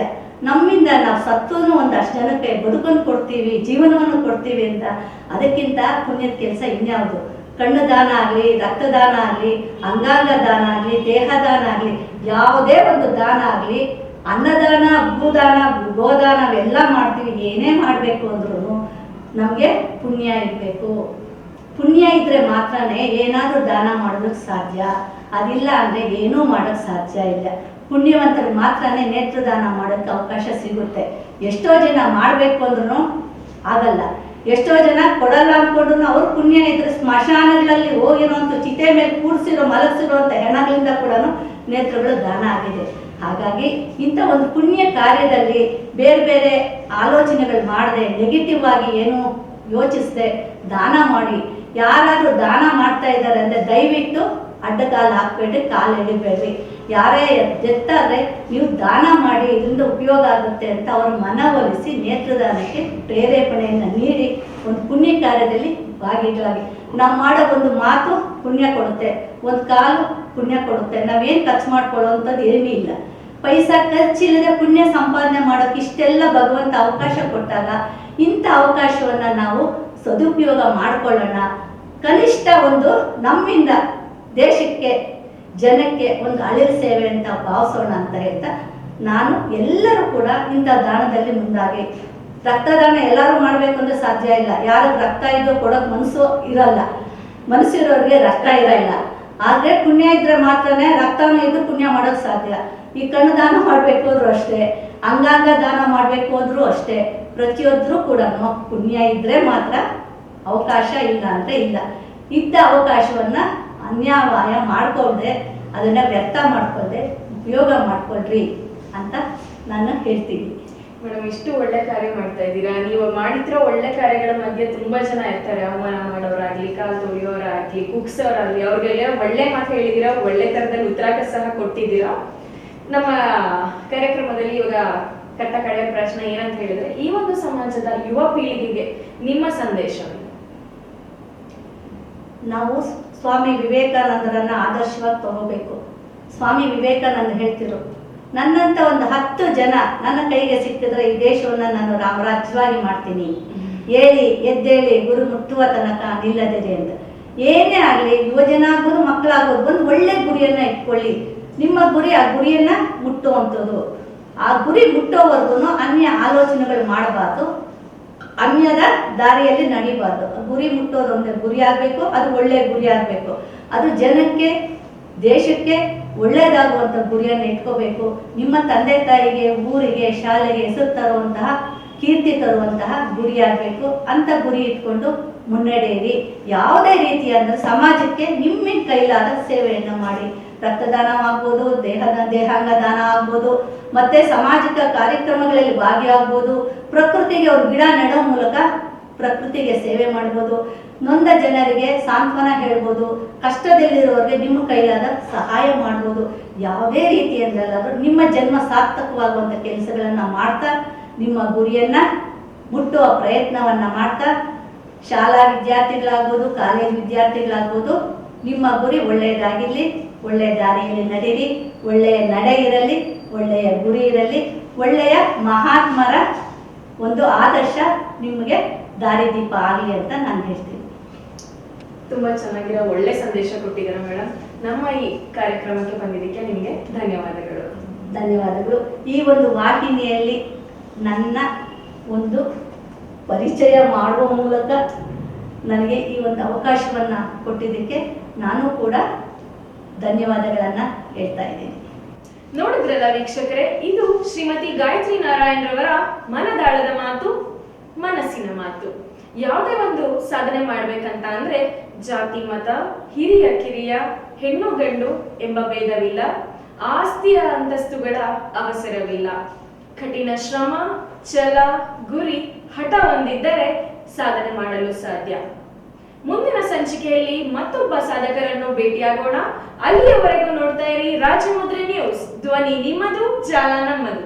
ನಮ್ಮಿಂದ ನಾವು ಸತ್ತೂ ಒಂದಷ್ಟು ಜನಕ್ಕೆ ಬದುಕನ್ನು ಕೊಡ್ತೀವಿ, ಜೀವನವನ್ನು ಕೊಡ್ತೀವಿ ಅಂತ ಅದಕ್ಕಿಂತ ಪುಣ್ಯದ ಕೆಲಸ ಇನ್ಯಾವುದು? ಕಣ್ಣು ದಾನ ಆಗಲಿ, ರಕ್ತದಾನ ಆಗಲಿ, ಅಂಗಾಂಗ ದಾನ ಆಗಲಿ, ದೇಹದಾನ ಆಗಲಿ, ಯಾವುದೇ ಒಂದು ದಾನ ಆಗಲಿ, ಅನ್ನದಾನ, ಭೂದಾನ, ಗೋದಾನ ಅವೆಲ್ಲ ಮಾಡ್ತೀವಿ. ಏನೇ ಮಾಡಬೇಕು ಅಂದ್ರೂ ನಮಗೆ ಪುಣ್ಯ ಇರಬೇಕು. ಪುಣ್ಯ ಇದ್ದರೆ ಮಾತ್ರನೇ ಏನಾದರೂ ದಾನ ಮಾಡೋದಕ್ಕೆ ಸಾಧ್ಯ. ಅದಿಲ್ಲ ಅಂದರೆ ಏನೂ ಮಾಡೋಕ್ಕೆ ಸಾಧ್ಯ ಇಲ್ಲ. ಪುಣ್ಯವಂತರಿಗೆ ಮಾತ್ರನೇ ನೇತ್ರದಾನ ಮಾಡೋಕ್ಕೆ ಅವಕಾಶ ಸಿಗುತ್ತೆ. ಎಷ್ಟೋ ಜನ ಮಾಡಬೇಕು ಅಂದ್ರೂ ಆಗಲ್ಲ. ಎಷ್ಟೋ ಜನ ಕೊಡಲ್ಲ ಅಂದ್ಕೊಂಡ್ರು ಅವ್ರ ಪುಣ್ಯ ಇದ್ರೆ ಸ್ಮಶಾನಗಳಲ್ಲಿ ಹೋಗಿರೋಂಥ ಚಿತೆ ಮೇಲೆ ಕೂಡಿಸಿರೋ ಮಲಗಿಸಿರೋಂಥ ಹೆಣಗಳಿಂದ ಕೂಡ ನೇತ್ರಗಳು ದಾನ ಆಗಿದೆ. ಹಾಗಾಗಿ ಇಂಥ ಒಂದು ಪುಣ್ಯ ಕಾರ್ಯದಲ್ಲಿ ಬೇರೆ ಬೇರೆ ಆಲೋಚನೆಗಳು ಮಾಡದೆ, ನೆಗೆಟಿವ್ ಆಗಿ ಏನು ಯೋಚಿಸದೆ ದಾನ ಮಾಡಿ. ಯಾರಾದರೂ ದಾನ ಮಾಡ್ತಾ ಇದ್ದಾರೆ ಅಂದರೆ ದಯವಿಟ್ಟು ಅಡ್ಡಕಾಲು ಹಾಕ್ಬೇಡ್ರಿ, ಕಾಲು ಎಳಿಬೇಡ್ರಿ. ಯಾರೇ ಎತ್ತಾದರೆ ನೀವು ದಾನ ಮಾಡಿ, ಇದರಿಂದ ಉಪಯೋಗ ಆಗುತ್ತೆ ಅಂತ ಅವ್ರ ಮನವೊಲಿಸಿ ನೇತ್ರದಾನಕ್ಕೆ ಪ್ರೇರೇಪಣೆಯನ್ನು ನೀಡಿ ಒಂದು ಪುಣ್ಯ ಕಾರ್ಯದಲ್ಲಿ ಭಾಗಿಗಳಾಗಿ. ನಾವು ಮಾಡೋ ಒಂದು ಮಾತು ಪುಣ್ಯ ಕೊಡುತ್ತೆ, ಒಂದು ಕಾಲು ಪುಣ್ಯ ಕೊಡುತ್ತೆ. ನಾವೇನು ಖರ್ಚು ಮಾಡ್ಕೊಳ್ಳೋವಂಥದ್ದು ಏನೂ ಇಲ್ಲ. ಪೈಸಾ ಖರ್ಚಿಲ್ಲದೆ ಪುಣ್ಯ ಸಂಪಾದನೆ ಮಾಡೋಕ್ಕೆ ಇಷ್ಟೆಲ್ಲ ಭಗವಂತ ಅವಕಾಶ ಕೊಟ್ಟಾಗ ಇಂಥ ಅವಕಾಶವನ್ನು ನಾವು ಸದುಪಯೋಗ ಮಾಡಿಕೊಳ್ಳೋಣ. ಕನಿಷ್ಠ ಒಂದು ನಮ್ಮಿಂದ ದೇಶಕ್ಕೆ ಜನಕ್ಕೆ ಒಂದು ಅಳಿಲು ಸೇವೆ ಅಂತ ಭಾವಿಸೋಣ ಅಂತ ಹೇಳ್ತಾ ನಾನು ಎಲ್ಲರೂ ಕೂಡ ಇಂಥ ದಾನದಲ್ಲಿ ಮುಂದಾಗಿ. ರಕ್ತದಾನ ಎಲ್ಲರೂ ಮಾಡಬೇಕು ಅಂದರೆ ಸಾಧ್ಯ ಇಲ್ಲ. ಯಾರಿಗೆ ರಕ್ತ ಇದೋ ಕೊಡೋಕೆ ಮನಸ್ಸು ಇರಲ್ಲ, ಮನಸ್ಸಿರೋರಿಗೆ ರಕ್ತ ಇರಲ್ಲ. ಆದರೆ ಪುಣ್ಯ ಇದ್ರೆ ಮಾತ್ರನೇ ರಕ್ತನೂ ಇದ್ದು ಪುಣ್ಯ ಮಾಡೋಕ್ಕೆ ಸಾಧ್ಯ. ಈ ಕಣ್ಣು ದಾನ ಮಾಡಬೇಕು ಅಂದ್ರೂ ಅಷ್ಟೇ, ಅಂಗಾಂಗ ದಾನ ಮಾಡಬೇಕು ಅಂದ್ರೂ ಅಷ್ಟೇ. ಪ್ರತಿಯೊಬ್ಬರೂ ಕೂಡ ಪುಣ್ಯ ಇದ್ದರೆ ಮಾತ್ರ, ಅವಕಾಶ ಇಲ್ಲ ಅಂದರೆ ಇಲ್ಲ. ಇದ್ದ ಅವಕಾಶವನ್ನು ಅನ್ಯಾಯ ಮಾಡ್ಕೊಳ್ದೆ, ಅದನ್ನು ವ್ಯರ್ಥ ಮಾಡ್ಕೊಳ್ದೆ ಉಪಯೋಗ ಮಾಡ್ಕೊಳ್ರಿ ಅಂತ ನಾನು ಹೇಳ್ತೀನಿ. ಮೇಡಮ್, ಇಷ್ಟು ಒಳ್ಳೆ ಕಾರ್ಯ ಮಾಡ್ತಾ ಇದ್ದೀರಾ. ನೀವು ಮಾಡಿದ್ರೋ ಒಳ್ಳೆ ಕಾರ್ಯಗಳ ಮಧ್ಯೆ ತುಂಬಾ ಜನ ಇರ್ತಾರೆ, ಅವಮಾನ ಮಾಡೋರಾಗ್ಲಿ, ಕಾಲು ತೊಳೆಯೋರಾಗ್ಲಿ, ಕುಗ್ಸೋರಾಗ್ಲಿ, ಅವ್ರಿಗೆಲ್ಲ ಒಳ್ಳೆ ಮಾತು ಹೇಳಿದ್ದೀರಾ, ಒಳ್ಳೆ ಥರದಲ್ಲಿ ಉತ್ತರ ಸಹ ಕೊಟ್ಟಿದ್ದೀರಾ. ನಮ್ಮ ಕಾರ್ಯಕ್ರಮದಲ್ಲಿ ಇವಾಗ ಕಟ್ಟ ಕಡೆಯ ಪ್ರಶ್ನೆ ಏನಂತ ಹೇಳಿದ್ರೆ, ಈ ಒಂದು ಸಮಾಜದ ಯುವ ಪೀಳಿಗೆಗೆ ನಿಮ್ಮ ಸಂದೇಶ? ನಾವು ಸ್ವಾಮಿ ವಿವೇಕಾನಂದರನ್ನ ಆದರ್ಶವಾಗಿ ತಗೋಬೇಕು. ಸ್ವಾಮಿ ವಿವೇಕಾನಂದ ಹೇಳ್ತಿರು, ನನ್ನಂತ ಒಂದು 10 ಜನ ನನ್ನ ಕೈಗೆ ಸಿಕ್ಕಿದ್ರೆ ಈ ದೇಶವನ್ನು ನಾನು ರಾಮರಾಜ್ಯವಾಗಿ ಮಾಡ್ತೀನಿ. ಎದ್ದೇಳಿ ಗುರು ಮುಟ್ಟುವ ತನಕ ನಿಲ್ಲದಿದೆ ಅಂತ. ಏನೇ ಆಗಲಿ, ಯುವಜನ ಆಗೋದು, ಮಕ್ಕಳಾಗೋದು, ಒಂದು ಒಳ್ಳೆ ಗುರಿಯನ್ನು ಇಟ್ಕೊಳ್ಳಿ. ನಿಮ್ಮ ಗುರಿ ಆ ಗುರಿಯನ್ನು ಮುಟ್ಟುವಂಥದ್ದು. ಆ ಗುರಿ ಮುಟ್ಟೋವರೆಗೂ ಅನ್ಯ ಆಲೋಚನೆಗಳು ಮಾಡಬಾರ್ದು, ಅನ್ಯದ ದಾರಿಯಲ್ಲಿ ನಡಿಬಾರ್ದು. ಗುರಿ ಮುಟ್ಟೋದು ಒಂದು ಗುರಿ ಆಗಬೇಕು, ಅದು ಒಳ್ಳೆಯ ಗುರಿ ಆಗಬೇಕು. ಅದು ಜನಕ್ಕೆ, ದೇಶಕ್ಕೆ ಒಳ್ಳೆಯದಾಗುವಂಥ ಗುರಿಯನ್ನು ಇಟ್ಕೋಬೇಕು. ನಿಮ್ಮ ತಂದೆ ತಾಯಿಗೆ, ಊರಿಗೆ, ಶಾಲೆಗೆ ಹೆಸರು ತರುವಂತಹ, ಕೀರ್ತಿ ತರುವಂತಹ ಗುರಿ ಆಗಬೇಕು. ಅಂಥ ಗುರಿ ಇಟ್ಕೊಂಡು ಮುನ್ನಡೆಯಿರಿ. ಯಾವುದೇ ರೀತಿಯ ಅಂದರೆ ಸಮಾಜಕ್ಕೆ ನಿಮ್ಮಿಂದ ಕೈಲಾದ ಸೇವೆಯನ್ನು ಮಾಡಿ. ರಕ್ತದಾನ ಆಗ್ಬೋದು, ದೇಹಾಂಗ ದಾನ ಆಗ್ಬೋದು, ಮತ್ತು ಸಾಮಾಜಿಕ ಕಾರ್ಯಕ್ರಮಗಳಲ್ಲಿ ಭಾಗಿಯಾಗ್ಬೋದು. ಪ್ರಕೃತಿಗೆ ಒಂದು ಗಿಡ ನೆಡೋ ಮೂಲಕ ಪ್ರಕೃತಿಗೆ ಸೇವೆ ಮಾಡ್ಬೋದು. ನೊಂದ ಜನರಿಗೆ ಸಾಂತ್ವನ ಹೇಳ್ಬೋದು, ಕಷ್ಟದಲ್ಲಿರೋರಿಗೆ ನಿಮ್ಮ ಕೈಲಾದ ಸಹಾಯ ಮಾಡ್ಬೋದು. ಯಾವುದೇ ರೀತಿಯಲ್ಲಾದರೂ ನಿಮ್ಮ ಜನ್ಮ ಸಾರ್ಥಕವಾಗುವಂಥ ಕೆಲಸಗಳನ್ನು ಮಾಡ್ತಾ ನಿಮ್ಮ ಗುರಿಯನ್ನು ಮುಟ್ಟುವ ಪ್ರಯತ್ನವನ್ನು ಮಾಡ್ತಾ, ಶಾಲಾ ವಿದ್ಯಾರ್ಥಿಗಳಾಗ್ಬೋದು, ಕಾಲೇಜ್ ವಿದ್ಯಾರ್ಥಿಗಳಾಗ್ಬೋದು, ನಿಮ್ಮ ಗುರಿ ಒಳ್ಳೆಯದಾಗಿರಲಿ, ಒಳ್ಳೆಯ ದಾರಿಯಲ್ಲಿ ನಡೀರಿ, ಒಳ್ಳೆಯ ನಡೆ ಇರಲಿ, ಒಳ್ಳೆಯ ಗುರಿ ಇರಲಿ, ಒಳ್ಳೆಯ ಮಹಾತ್ಮರ ಒಂದು ಆದರ್ಶ ನಿಮಗೆ ದಾರಿದೀಪ ಆಗಲಿ ಅಂತ ನಾನು ಹೇಳ್ತೀನಿ. ತುಂಬಾ ಚೆನ್ನಾಗಿರೋ ಒಳ್ಳೆ ಸಂದೇಶ ಕೊಟ್ಟಿದ್ದಾರೆ ಮೇಡಮ್. ನಮ್ಮ ಈ ಕಾರ್ಯಕ್ರಮಕ್ಕೆ ಬಂದಿದ್ದಕ್ಕೆ ನಿಮಗೆ ಧನ್ಯವಾದಗಳು. ಧನ್ಯವಾದಗಳು. ಈ ಒಂದು ವಾಹಿನಿಯಲ್ಲಿ ನನ್ನ ಒಂದು ಪರಿಚಯ ಮಾಡುವ ಮೂಲಕ ನನಗೆ ಈ ಒಂದು ಅವಕಾಶವನ್ನು ಕೊಟ್ಟಿದ್ದಕ್ಕೆ ನಾನು ಕೂಡ ಧನ್ಯವಾದಗಳನ್ನು ಹೇಳ್ತಾ ಇದ್ದೀನಿ. ನೋಡಿದ್ರಲ್ಲ ವೀಕ್ಷಕರೇ, ಇದು ಶ್ರೀಮತಿ ಗಾಯತ್ರಿ ನಾರಾಯಣ್ ರವರ ಮನದಾಳದ ಮಾತು, ಮನಸ್ಸಿನ ಮಾತು. ಯಾವುದೇ ಒಂದು ಸಾಧನೆ ಮಾಡ್ಬೇಕಂತ ಅಂದ್ರೆ ಜಾತಿ ಮತ, ಹಿರಿಯ ಕಿರಿಯ, ಹೆಣ್ಣು ಗಂಡು ಎಂಬ ಭೇದವಿಲ್ಲ, ಆಸ್ತಿಯ ಅಂತಸ್ತುಗಳ ಅವಸರವಿಲ್ಲ. ಕಠಿಣ ಶ್ರಮ, ಛಲ, ಗುರಿ, ಹಠ ಹೊಂದಿದ್ದರೆ ಸಾಧನೆ ಮಾಡಲು ಸಾಧ್ಯ. ಮುಂದಿನ ಸಂಚಿಕೆಯಲ್ಲಿ ಮತ್ತೊಬ್ಬ ಸಾಧಕರನ್ನು ಭೇಟಿಯಾಗೋಣ. ಅಲ್ಲಿಯವರೆಗೂ ನೋಡ್ತಾ ಇರಿ ರಾಜಮುದ್ರೆ ನ್ಯೂಸ್. ಧ್ವನಿ ನಿಮ್ಮದು, ಜಾಲ ನಮ್ಮದು.